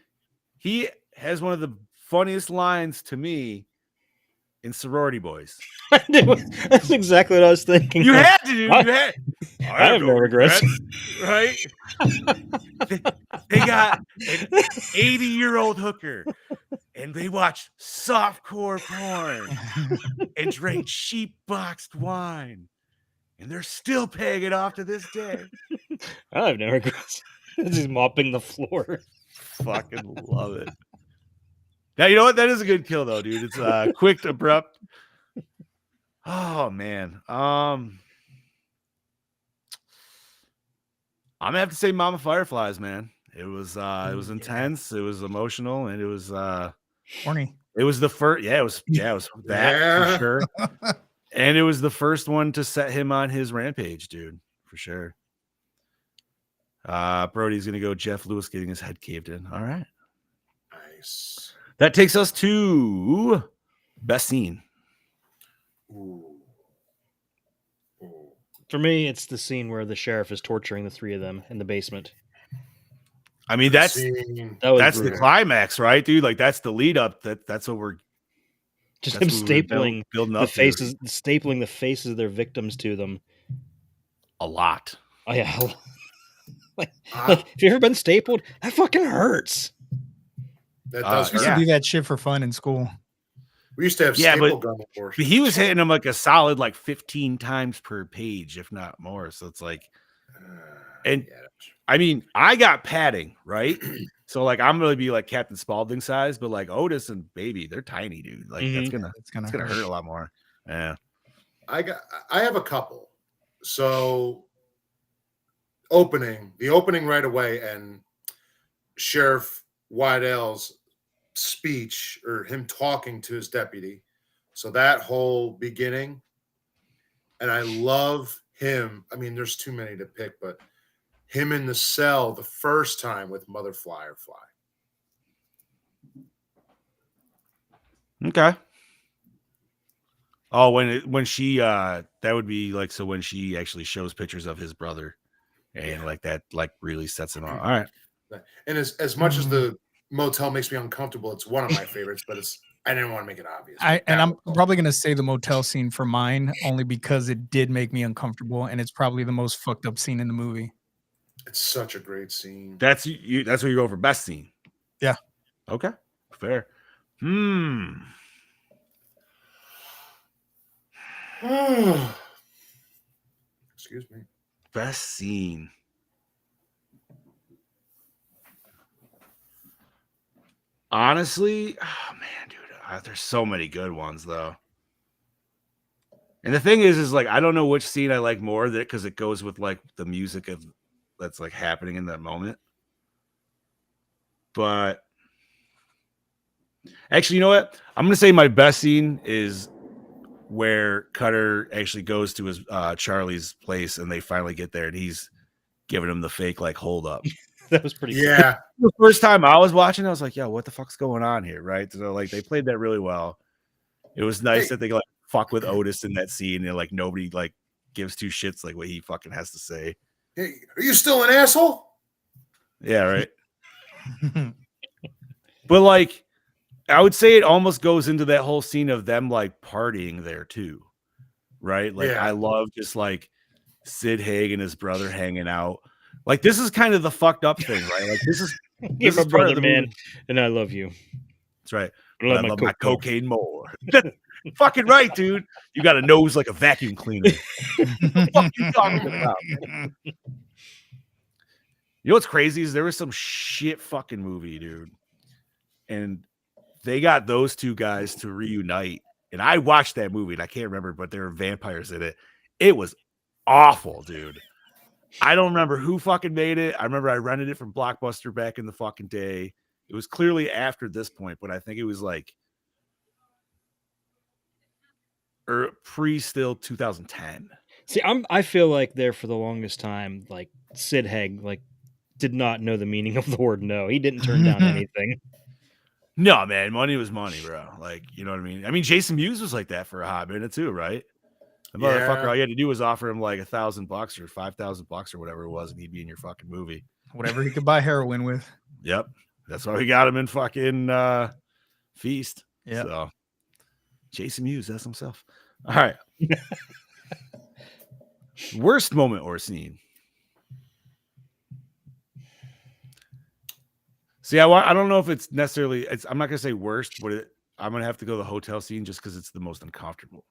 He has one of the funniest lines to me in Sorority Boys. That's exactly what I was thinking. You had to do. You had. I have no regrets. Right? They got an 80-year-old hooker, and they watch softcore porn and drink cheap boxed wine, and they're still paying it off to this day. I have no regrets. He's mopping the floor. Fucking love it. Now, you know what? That is a good kill, though, dude. It's quick, abrupt. Oh, man. I'm going to have to say Mama Fireflies, man. It was intense. It was emotional, and it was Horny. It was the first. Yeah, it was that for sure. And it was the first one to set him on his rampage, dude, for sure. Brody's gonna go Jeff Lewis getting his head caved in. All right. Nice. That takes us to best scene. Ooh. Ooh. For me, it's the scene where the sheriff is torturing the three of them in the basement. I mean, that's the climax, right, dude? Like that's the lead up. That's what we're just him stapling building the faces, stapling the faces of their victims to them. A lot. Oh yeah. like have you ever been stapled? That fucking hurts. That does. We used to do that shit for fun in school. We used to have staple gun but he was hitting them like a solid 15 times per page, if not more. So it's like, and I mean, I got padding, right? So I'm gonna be like Captain Spaulding size, but like Otis and Baby, they're tiny, dude. Like it's gonna hurt a lot more. Yeah. I have a couple. So the opening right away, and Sheriff Weidell's speech, or him talking to his deputy. So that whole beginning, and I love him. I mean, there's too many to pick, but him in the cell the first time with Mother Firefly. Okay. Oh, when she that would be so when she actually shows pictures of his brother, and that really sets him off. All right. And as much as the motel makes me uncomfortable, it's one of my favorites, but I didn't want to make it obvious. I'm probably going to say the motel scene for mine, only because it did make me uncomfortable, and it's probably the most fucked up scene in the movie. It's such a great scene. That's what you go for best scene. Yeah. Okay. Fair. Excuse me. Best scene. Honestly, oh man, dude, there's so many good ones though. And the thing is I don't know which scene I like more, because it goes with the music that's happening in that moment. But actually, you know what? I'm gonna say my best scene is where Cutter actually goes to his Charlie's place, and they finally get there, and he's giving him the fake hold up. That was pretty cool. The first time I was watching, I was like, yo, what the fuck's going on here? Right. So they played that really well. It was nice that they fuck with Otis in that scene, and nobody gives two shits what he fucking has to say. Hey, are you still an asshole? Yeah, right. But I would say it almost goes into that whole scene of them partying there too. Right? I love just Sid Haig and his brother hanging out. This is kind of the fucked up thing, right? This is you're my brother, man, and I love you. That's right. I love my cocaine more. Fucking right, dude. You got a nose like a vacuum cleaner. What the fuck you talking about? You know what's crazy is there was some shit fucking movie, dude, and they got those two guys to reunite. And I watched that movie, and I can't remember, but there were vampires in it. It was awful, dude. I don't remember who fucking made it. I remember I rented it from Blockbuster back in the fucking day. It was clearly after this point, but I think it was or pre-still 2010. See, I feel like there for the longest time, Sid Haig did not know the meaning of the word no. He didn't turn down anything. No, man, money was money, bro. You know what I mean? I mean, Jason Mewes was like that for a hot minute too, right? The motherfucker, all you had to do was offer him $1,000 or $5,000 or whatever it was, and he'd be in your fucking movie. Whatever he could buy heroin with. Yep. That's why we got him in fucking Feast. Yeah. So Jason Mewes, that's himself. All right. Worst moment or scene. See, I don't know if it's necessarily. I'm not gonna say worst, but I'm gonna have to go the hotel scene just because it's the most uncomfortable.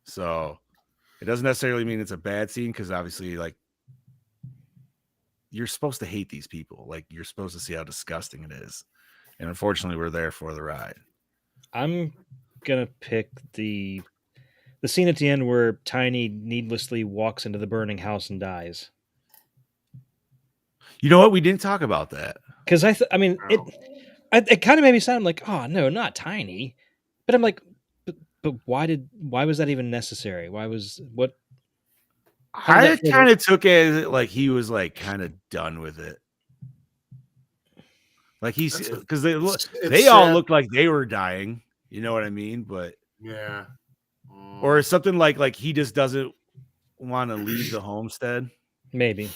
So it doesn't necessarily mean it's a bad scene, because obviously, you're supposed to hate these people. You're supposed to see how disgusting it is, and unfortunately, we're there for the ride. I'm gonna pick the scene at the end where Tiny needlessly walks into the burning house and dies. You know what? We didn't talk about that. Because I mean, it kind of made me sound like, oh no, not Tiny. But I'm like, but why was that even necessary? Why was what? I kind of took it as like he was like kind of done with it. Like he's because they all looked like they were dying. You know what I mean? But yeah, or something like he just doesn't want to leave the homestead. Maybe.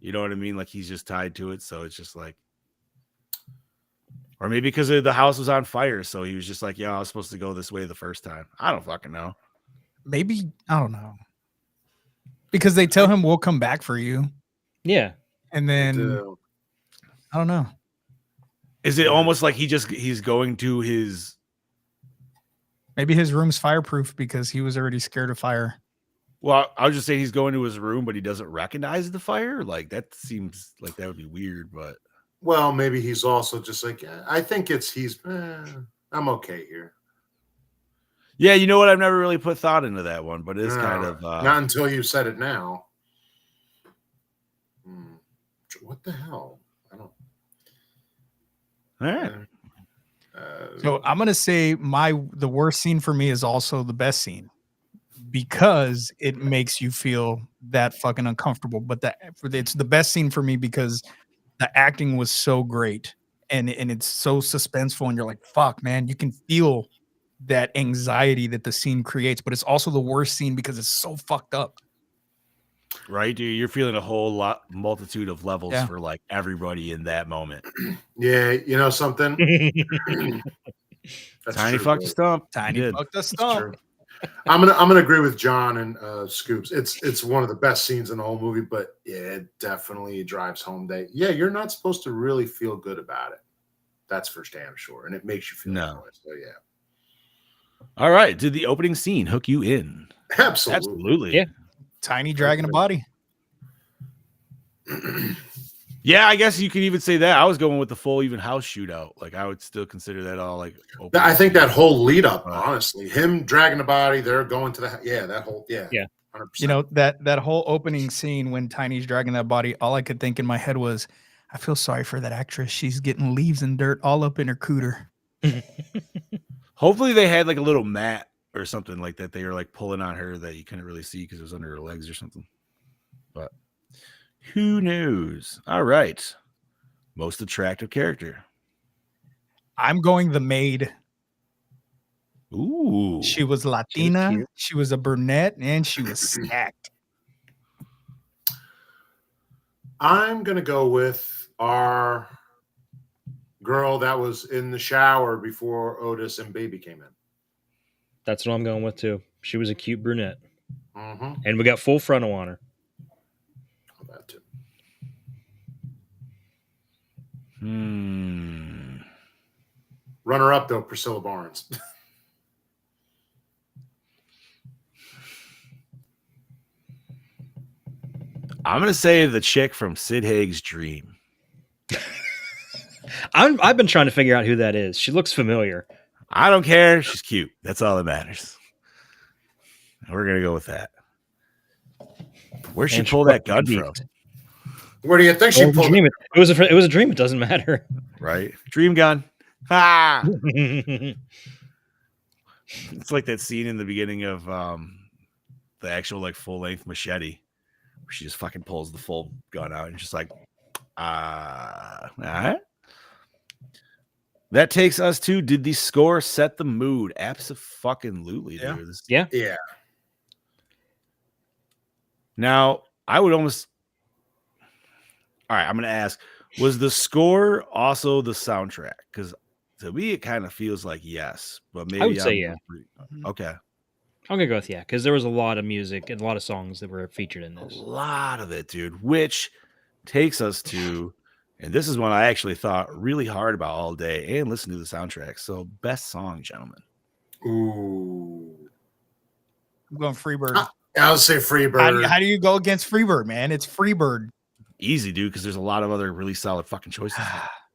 You know what I mean? Like he's just tied to it, so it's just like, or maybe because the house was on fire, so he was just like, "Yeah, I was supposed to go this way the first time." I don't fucking know. Maybe I don't know. Because they tell him we'll come back for you. Yeah. And then I don't know. Is it almost like he's going to his maybe his room's fireproof because he was already scared of fire. Well, I was just saying he's going to his room, but he doesn't recognize the fire. Like that seems like that would be weird, but well, maybe he's also just like I think I'm okay here. Yeah, you know what? I've never really put thought into that one, but it's kind of not until you said it now. What the hell? I don't. All right. So I'm gonna say the worst scene for me is also the best scene because it makes you feel that fucking uncomfortable. But it's the best scene for me because the acting was so great and it's so suspenseful, and you're like, fuck, man, you can feel that anxiety that the scene creates, but it's also the worst scene because it's so fucked up. Right, dude, you're feeling a whole multitude of levels for like everybody in that moment. Yeah, you know something. Tiny fucked the stump. Tiny fucked the stump. I'm gonna agree with John and Scoops. It's one of the best scenes in the whole movie, but yeah, it definitely drives home that you're not supposed to really feel good about it. That's for damn sure, and it makes you feel that way. So yeah. All right. Did the opening scene hook you in? Absolutely. Yeah. Tiny dragging a body. Yeah, I guess you could even say that. I was going with the full even house shootout. Like I would still consider that all like I think that whole lead up, honestly, him dragging the body, they're going to that whole 100%. You know, that whole opening scene when Tiny's dragging that body, all I could think in my head was, I feel sorry for that actress. She's getting leaves and dirt all up in her cooter. Hopefully they had like a little mat or something like that. They were like pulling on her that you couldn't really see because it was under her legs or something. But who knows? All right. Most attractive character. I'm going the maid. Ooh. She was Latina. She was a brunette, and she was stacked. I'm going to go with our girl that was in the shower before Otis and Baby came in. That's what I'm going with too. She was a cute brunette. Mm-hmm. And we got full frontal on her. That too. Runner up though, Priscilla Barnes. I'm gonna say the chick from Sid Haig's Dream. I've been trying to figure out who that is. She looks familiar. I don't care. She's cute. That's all that matters. We're gonna go with that. Where'd she pull that gun from? Where do you think she pulled it? It was a dream. It doesn't matter. Right? Dream gun. Ah. It's like that scene in the beginning of the actual like full length Machete, where she just fucking pulls the full gun out and just like, all right. That takes us to, did the score set the mood? Abso-fucking-lutely, dude. Yeah. Yeah. Now, I would almost... All right, I'm going to ask, was the score also the soundtrack? Because to me, it kind of feels like yes, but maybe I would say yeah. Okay. I'm going to go with yeah, because there was a lot of music and a lot of songs that were featured in this. A lot of it, dude, which takes us to... And this is one I actually thought really hard about all day and listened to the soundtrack. So, best song, gentlemen. Ooh. I'm going Freebird. I would say Freebird. How do you go against Freebird, man? It's Freebird. Easy, dude, because there's a lot of other really solid fucking choices.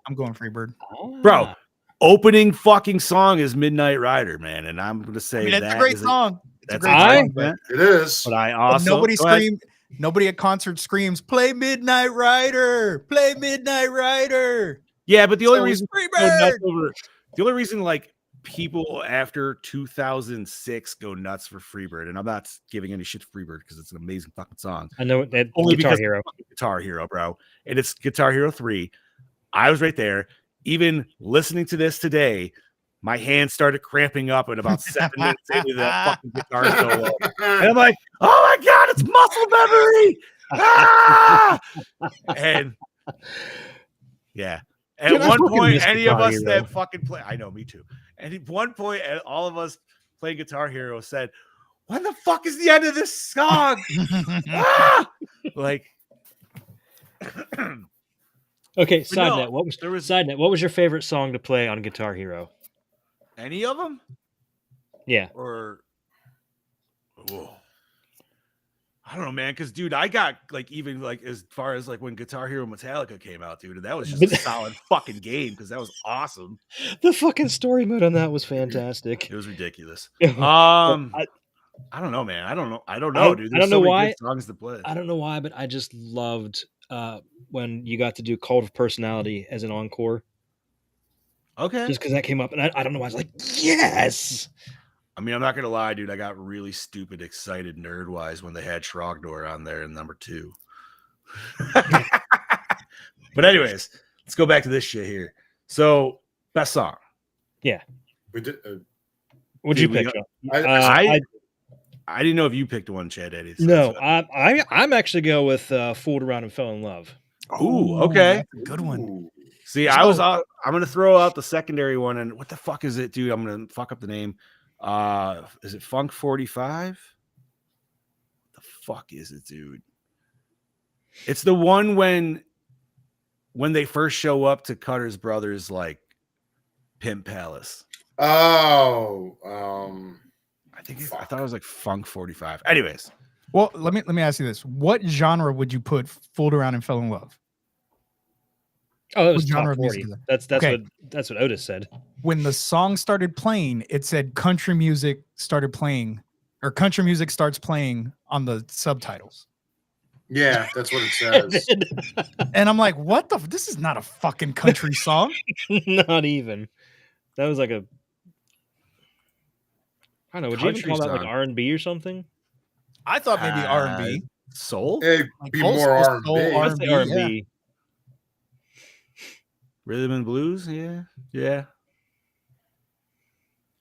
I'm going Freebird. Bro, opening fucking song is Midnight Rider, man. And I'm going to say that's a great song. That's a great song. It is. But I also... Nobody screamed. Nobody at concert screams, "Play Midnight Rider! Play Midnight Rider!" Yeah, but the only So reason the only reason like people after 2006 go nuts for Freebird, and I'm not giving any shit to Freebird because it's an amazing fucking song. I know that Only Guitar because Hero. it's fucking Guitar Hero, bro. And it's Guitar Hero 3. I was right there. Even listening to this today, my hands started cramping up at about 7 minutes into the fucking guitar solo. And I'm like, oh my God, it's muscle memory. Ah! And yeah. At Dude, I one fucking point, miss any of Guitar us Hero. that fucking play, I know, me too. And at one point, all of us playing Guitar Hero said, when the fuck is the end of this song? Ah! Like, Okay, But no, side note, what was your favorite song to play on Guitar Hero? any of them? Yeah. Or, whoa. I don't know, man. Because, dude, I got like even like as far as like when Guitar Hero Metallica came out, dude, and that was just a solid fucking game because that was awesome. The fucking story mode on that was fantastic. It was ridiculous. I don't know, man. I don't know, dude. I There's don't know so many why. good songs to play. I don't know why, but I just loved when you got to do Cult of Personality as an encore. Okay. Just because that came up, and I don't know why. I was like, yes. I mean, I'm not gonna lie, dude. I got really stupid excited nerd wise when they had Shrogdor on there in number 2. But anyways, let's go back to this shit here. So, best song. Yeah. We did. What'd you pick, John? I didn't know if you picked one, Chad Eddie. So No, I'm actually go with Fooled Around and Fell in Love. Ooh, okay. Good one. See, I'm gonna throw out the secondary one, and what the fuck is it, dude? I'm gonna fuck up the name. Is it Funk 45? What the fuck is it, dude? It's the one when they first show up to Cutter's Brothers like Pimp Palace. Oh, I thought it was like Funk 45. Anyways, well, let me ask you this: what genre would you put "Fooled Around and Fell in Love"? Oh, that was What genre top of music 40. is that? That's what Otis said. When the song started playing, it said country music started playing, or country music starts playing on the subtitles. yeah, that's what it says. And I'm like, what the? This is not a fucking country song. Not even. That was like a. I don't know. Would you even Country call that like song. R&B or something? I thought maybe R&B. soul, It'd Like be old more school soul, R&B. Let's say R&B, R&B. rhythm and blues. Yeah.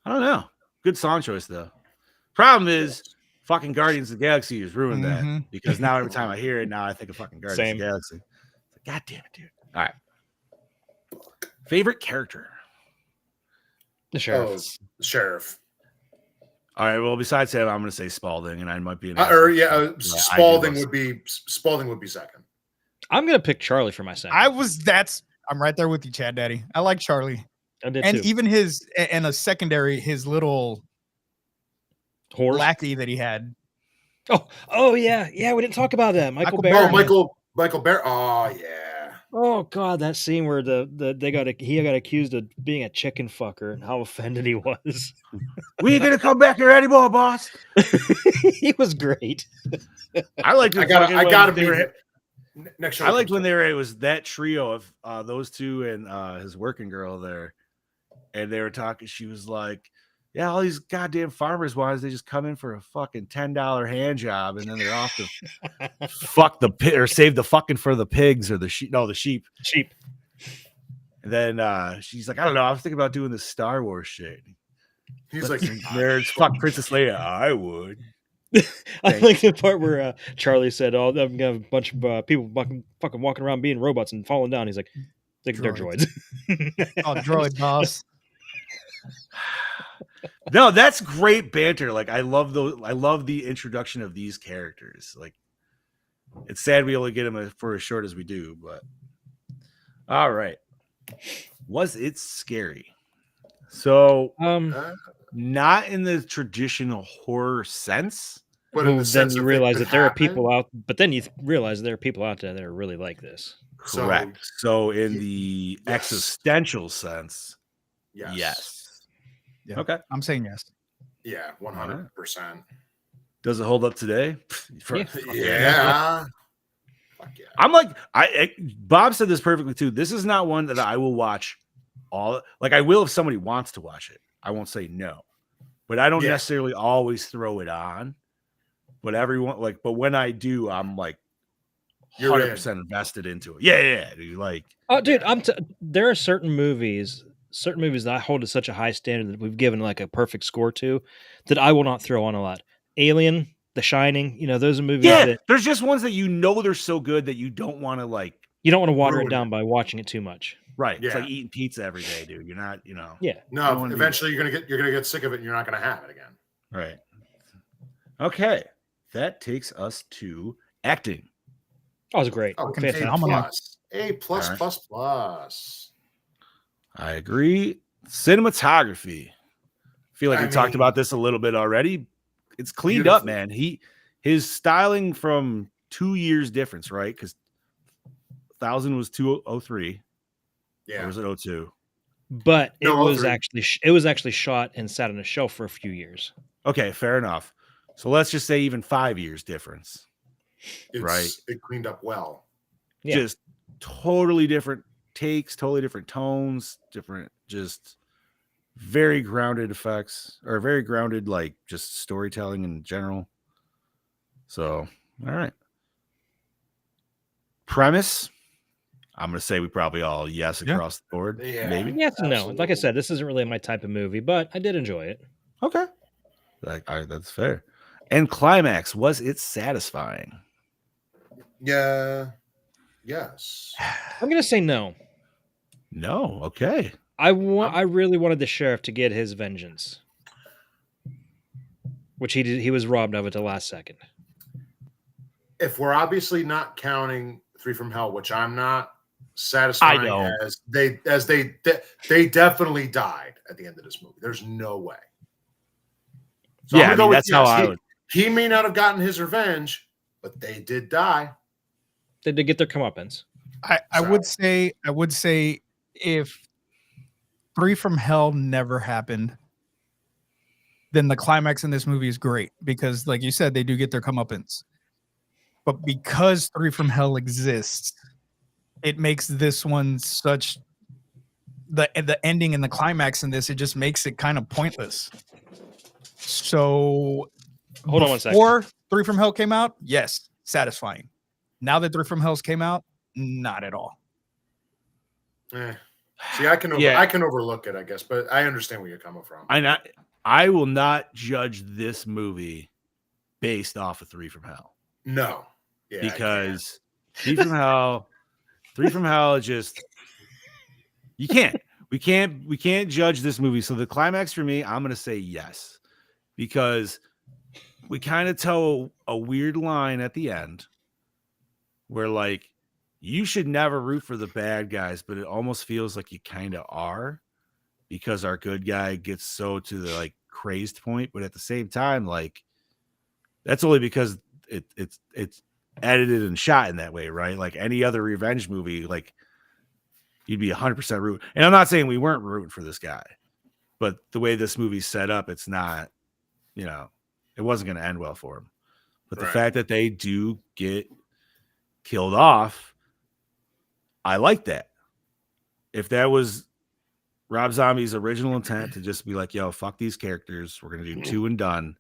I don't know. Good song choice though. Problem is, fucking Guardians of the Galaxy has ruined that because now every time I hear it, now I think of fucking Guardians Same. of the Galaxy. God damn it, dude. All right. Favorite character. The sheriff. Oh, sheriff. All right. Well, besides him, I'm going to say Spalding, and I might be an Spalding would be second. I'm gonna pick Charlie for my second. I'm right there with you, Chad Daddy. I like Charlie. I did And too. even and a secondary, his little Horse. lackey that he had. Oh yeah. We didn't talk about that. Michael Michael Barron. Oh, Michael Bear. Oh yeah. Oh god, that scene where he got accused of being a chicken fucker and how offended he was. We ain't gonna come back here anymore, boss. He was great. I like. I gotta be next show. I liked when it was that trio of those two and his working girl there, and they were talking. She was like, "Yeah, all these goddamn farmers' wives, they just come in for a fucking $10 hand job, and then they're off to fuck the pig or save the fucking for the pigs or the sheep. No, the sheep. Sheep. And then she's like, I don't know. I was thinking about doing the Star Wars shit. He's like, nerds, fuck Princess Leia. I would. I like the part where Charlie said, "Oh, I'm gonna have a bunch of people fucking walking around being robots and falling down." He's like, "They're droids." Oh, droid boss. No, that's great banter. Like I love the introduction of these characters. Like it's sad we only get them for as short as we do, but all right. Was it scary? So not in the traditional horror sense. But in the then sense you of realize it that there are happened. people out. But then you realize there are people out there that are really like this. Correct. So in the existential sense, yes. Yeah. Okay. I'm saying yes. Yeah, 100%. Does it hold up today? Yeah. Yeah. Fuck yeah. I'm like, Bob said this perfectly too. This is not one that I will watch all. Like I will if somebody wants to watch it. I won't say no, but I don't Yeah. necessarily always throw it on. But everyone but when I do, I'm like You're 100% invested into it. Yeah, dude. Like, Oh, dude, there are certain movies that I hold to such a high standard that we've given like a perfect score to that I will not throw on a lot. Alien, The Shining, those are movies that there's just ones that they're so good that you don't want to like. you don't want to water it ruin down by watching it too much. Right. It's Yeah. like eating pizza every day, dude. You're not, Yeah. you No, don't wanna do eventually you're gonna get sick of it and you're not gonna have it again. Right. Okay. That takes us to acting. That was great. Oh, Fantastic. A plus All right. plus plus. I agree. Cinematography. I feel like we talked about this a little bit already. It's cleaned up, man. His styling from 2 years difference, right? Because 1000 was 203. Yeah. Or was it 02? But it No, was 03. actually shot and sat on a shelf for a few years. Okay, fair enough. So let's just say even 5 years difference. It cleaned up well. Yeah. Just totally different takes, totally different tones, different, just very grounded effects, or very grounded, like just storytelling in general. So, all right. Premise. I'm gonna say we probably all yes across the board. Yeah. Maybe. Yes and no. Like I Absolutely. said, this isn't really my type of movie, but I did enjoy it. Okay. That's fair. And climax, was it satisfying? Yeah. Yes. I'm gonna say no. No. Okay. I really wanted the sheriff to get his vengeance, which he did. He was robbed of at the last second. If we're obviously not counting Three from Hell, which I'm not, satisfying as they definitely died at the end of this movie. There's no way. So yeah, that's how I would. He may not have gotten his revenge, but they did die. They did get their comeuppance. I would say if Three from Hell never happened, then the climax in this movie is great because, like you said, they do get their comeuppance. But because Three from Hell exists, it makes this one such the ending and the climax in this. It just makes it kind of pointless. So, Hold on one second. Before Three from Hell came out, yes, satisfying. Now that Three from Hell's came out, not at all. See, I can overlook it, I guess, but I understand where you're coming from. I will not judge this movie based off of Three from Hell. No. Yeah, because Three from Hell is just you can't. We can't judge this movie. So the climax for me, I'm gonna say yes. Because we kind of toe a weird line at the end where like you should never root for the bad guys, but it almost feels like you kind of are because our good guy gets so to the like crazed point, but at the same time, like that's only because it's edited and shot in that way, right? Like any other revenge movie, like you'd be 100% root. And I'm not saying we weren't rooting for this guy, but the way this movie's set up, it's not, it wasn't going to end well for him. But the fact that they do get killed off, I like that. If that was Rob Zombie's original intent to just be like, yo, fuck these characters, we're going to do 2 and done,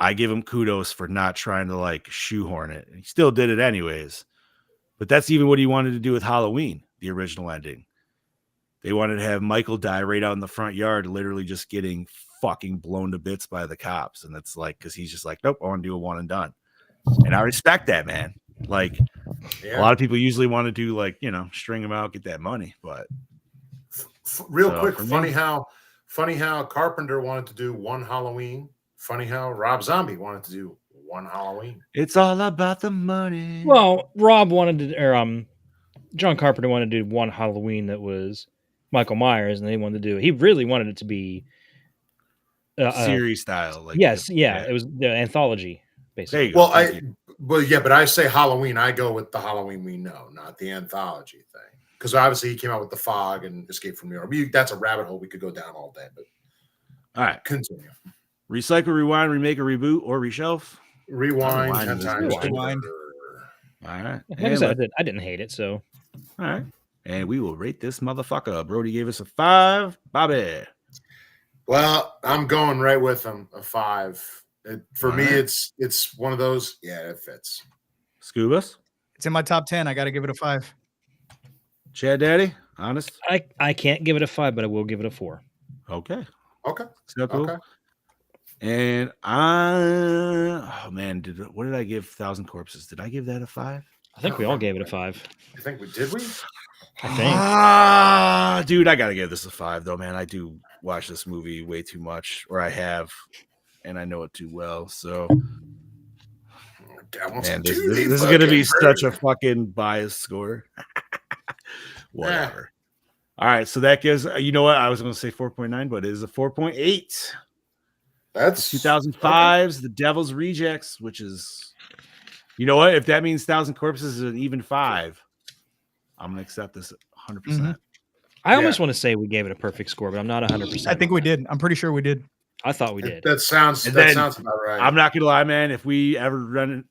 I give him kudos for not trying to like shoehorn it. He still did it anyways. But that's even what he wanted to do with Halloween, the original ending. They wanted to have Michael die right out in the front yard, literally just getting fucking blown to bits by the cops. And it's like, because he's just like, nope, I want to do a 1 and done. And I respect that, man. Like, a lot of people usually want to do like, string them out, get that money. But real quick, funny how Carpenter wanted to do 1 Halloween. Funny how Rob Zombie wanted to do 1 Halloween. It's all about the money. Well, Rob wanted to, or John Carpenter wanted to do 1 Halloween that was Michael Myers, and he really wanted it to be series style. Like it was the anthology, basically. There you go. But I say Halloween. I go with the Halloween we know, not the anthology thing. Because obviously he came out with The Fog and Escape from New York. That's a rabbit hole we could go down all day. But all right, continue. Recycle, rewind, remake, or reboot, or reshelf. Rewind Rewind 10 is times. Rewind. All right. Like I And said, I didn't hate it. So all right. And we will rate this motherfucker. Brody gave us a 5. Bobby. Well, I'm going right with him. A 5. For me, Alright. it's one of those. Yeah, it fits. Scubas. It's in my top 10. I got to give it a 5. Chad Daddy. Honest. I can't give it a 5, but I will give it a 4. Okay. Okay. Still cool. Okay. And what did I give 1,000 Corpses? Did I give that a 5? I think we all gave it a 5. I think we did. We. I think. Dude, I gotta give this a 5 though, man. I do watch this movie way too much, or I have, and I know it too well. So, man, this is gonna be such a fucking biased score. Whatever. All right, so that gives you know what I was gonna say 4.9, but it is a 4.8. That's 2005's The Devil's Rejects, which is, you know what? If that means 1,000 Corpses is an even 5, I'm gonna accept this 100%. Mm-hmm. I almost want to say we gave it a perfect score, but I'm not 100%. I think we did. I'm pretty sure we did. I thought we did. That sounds about right. I'm not gonna lie, man. If we ever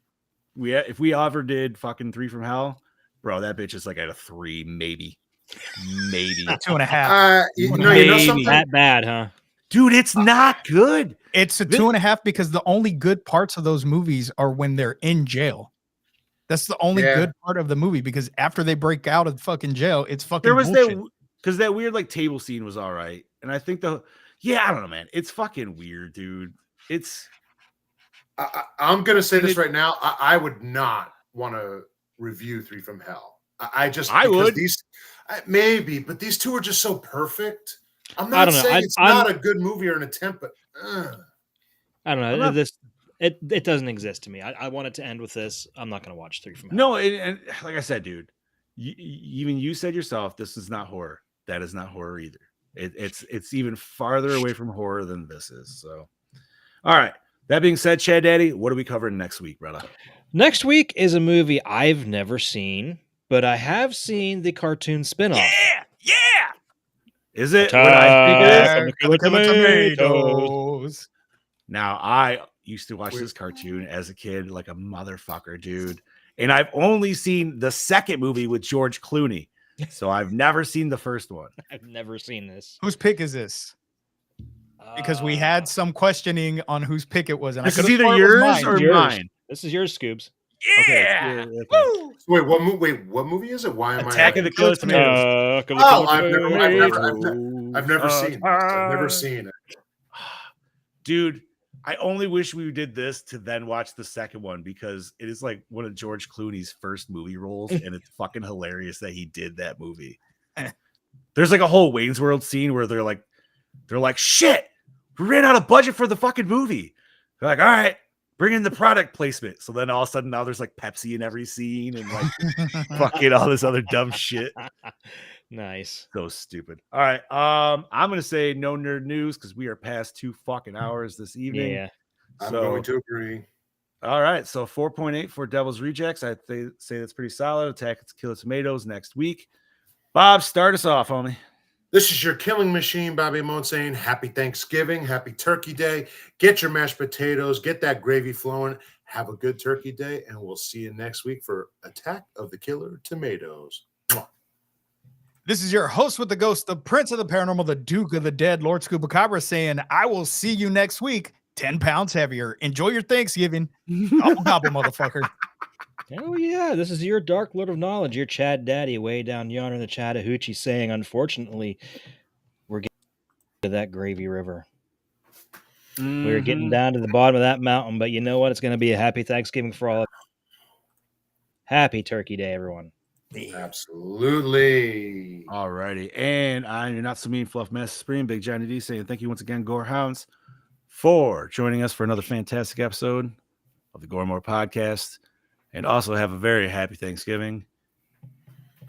did fucking 3 from Hell, bro, that bitch is like at a 3, maybe 2.5. You know something? That bad, huh? Dude, it's not good. It's a 2.5 because the only good parts of those movies are when they're in jail. That's the only good part of the movie, because after they break out of fucking jail, it's fucking there was bullshit. because that weird like table scene was all right, and I think I don't know, man. It's fucking weird, dude. It's. I'm gonna say this right now. I would not want to review 3 from Hell. I would. Maybe, but these two are just so perfect. I'm not saying it's not a good movie or an attempt, but I don't know. It doesn't exist to me. I want it to end with this. I'm not going to watch 3 from Hell. No, and like I said, dude, even you said yourself, this is not horror. That is not horror either. It's even farther away from horror than this is. So, all right. That being said, Chad Daddy, what are we covering next week, brother? Next week is a movie I've never seen, but I have seen the cartoon spinoff. Yeah. Is it what I think it is? Tomatoes. Now, I used to watch this cartoon as a kid like a motherfucker, dude. And I've only seen the second movie with George Clooney. So I've never seen the first one. I've never seen this. Whose pick is this? Because we had some questioning on whose pick it was. And this is either yours or mine. This is yours, Scoobs. Yeah. Okay. Wait, what movie is it? Why am Attack of the Killer Tomatoes. I've never seen it. I've never seen it. Dude, I only wish we did this to then watch the second one, because it is like one of George Clooney's first movie roles, and it's fucking hilarious that he did that movie. There's like a whole Wayne's World scene where they're like, shit, we ran out of budget for the fucking movie. They're like, all right, bring in the product placement. So then all of a sudden now there's like Pepsi in every scene and like fucking all this other dumb shit. Nice. So stupid. All right. I'm gonna say no nerd news because we are past 2 fucking hours this evening. Yeah. I'm going to agree. All right. So 4.8 for Devil's Rejects. I'd say that's pretty solid. Attack of the Killer Tomatoes next week. Bob, start us off, homie. This is your killing machine, Bobby Moan, saying happy Thanksgiving, happy Turkey Day. Get your mashed potatoes, get that gravy flowing. Have a good Turkey Day, and we'll see you next week for Attack of the Killer Tomatoes. Mwah. This is your host with the ghost, the prince of the paranormal, the duke of the dead, Lord Scoobacabra, saying, I will see you next week, 10 pounds heavier. Enjoy your Thanksgiving. Gobble, gobble, motherfucker. Oh, yeah. This is your Dark Lord of Knowledge, your Chad Daddy way down yonder in the Chattahoochee, saying, unfortunately, we're getting to that gravy river. We're getting down to the bottom of that mountain, but you know what? It's going to be a happy Thanksgiving for all of you. Happy Turkey Day, everyone. Absolutely. All righty. And I'm your not so mean fluff mess Spring, Big Johnny D, saying thank you once again, Gore Hounds, for joining us for another fantastic episode of the Gore More Podcast. And also have a very happy Thanksgiving.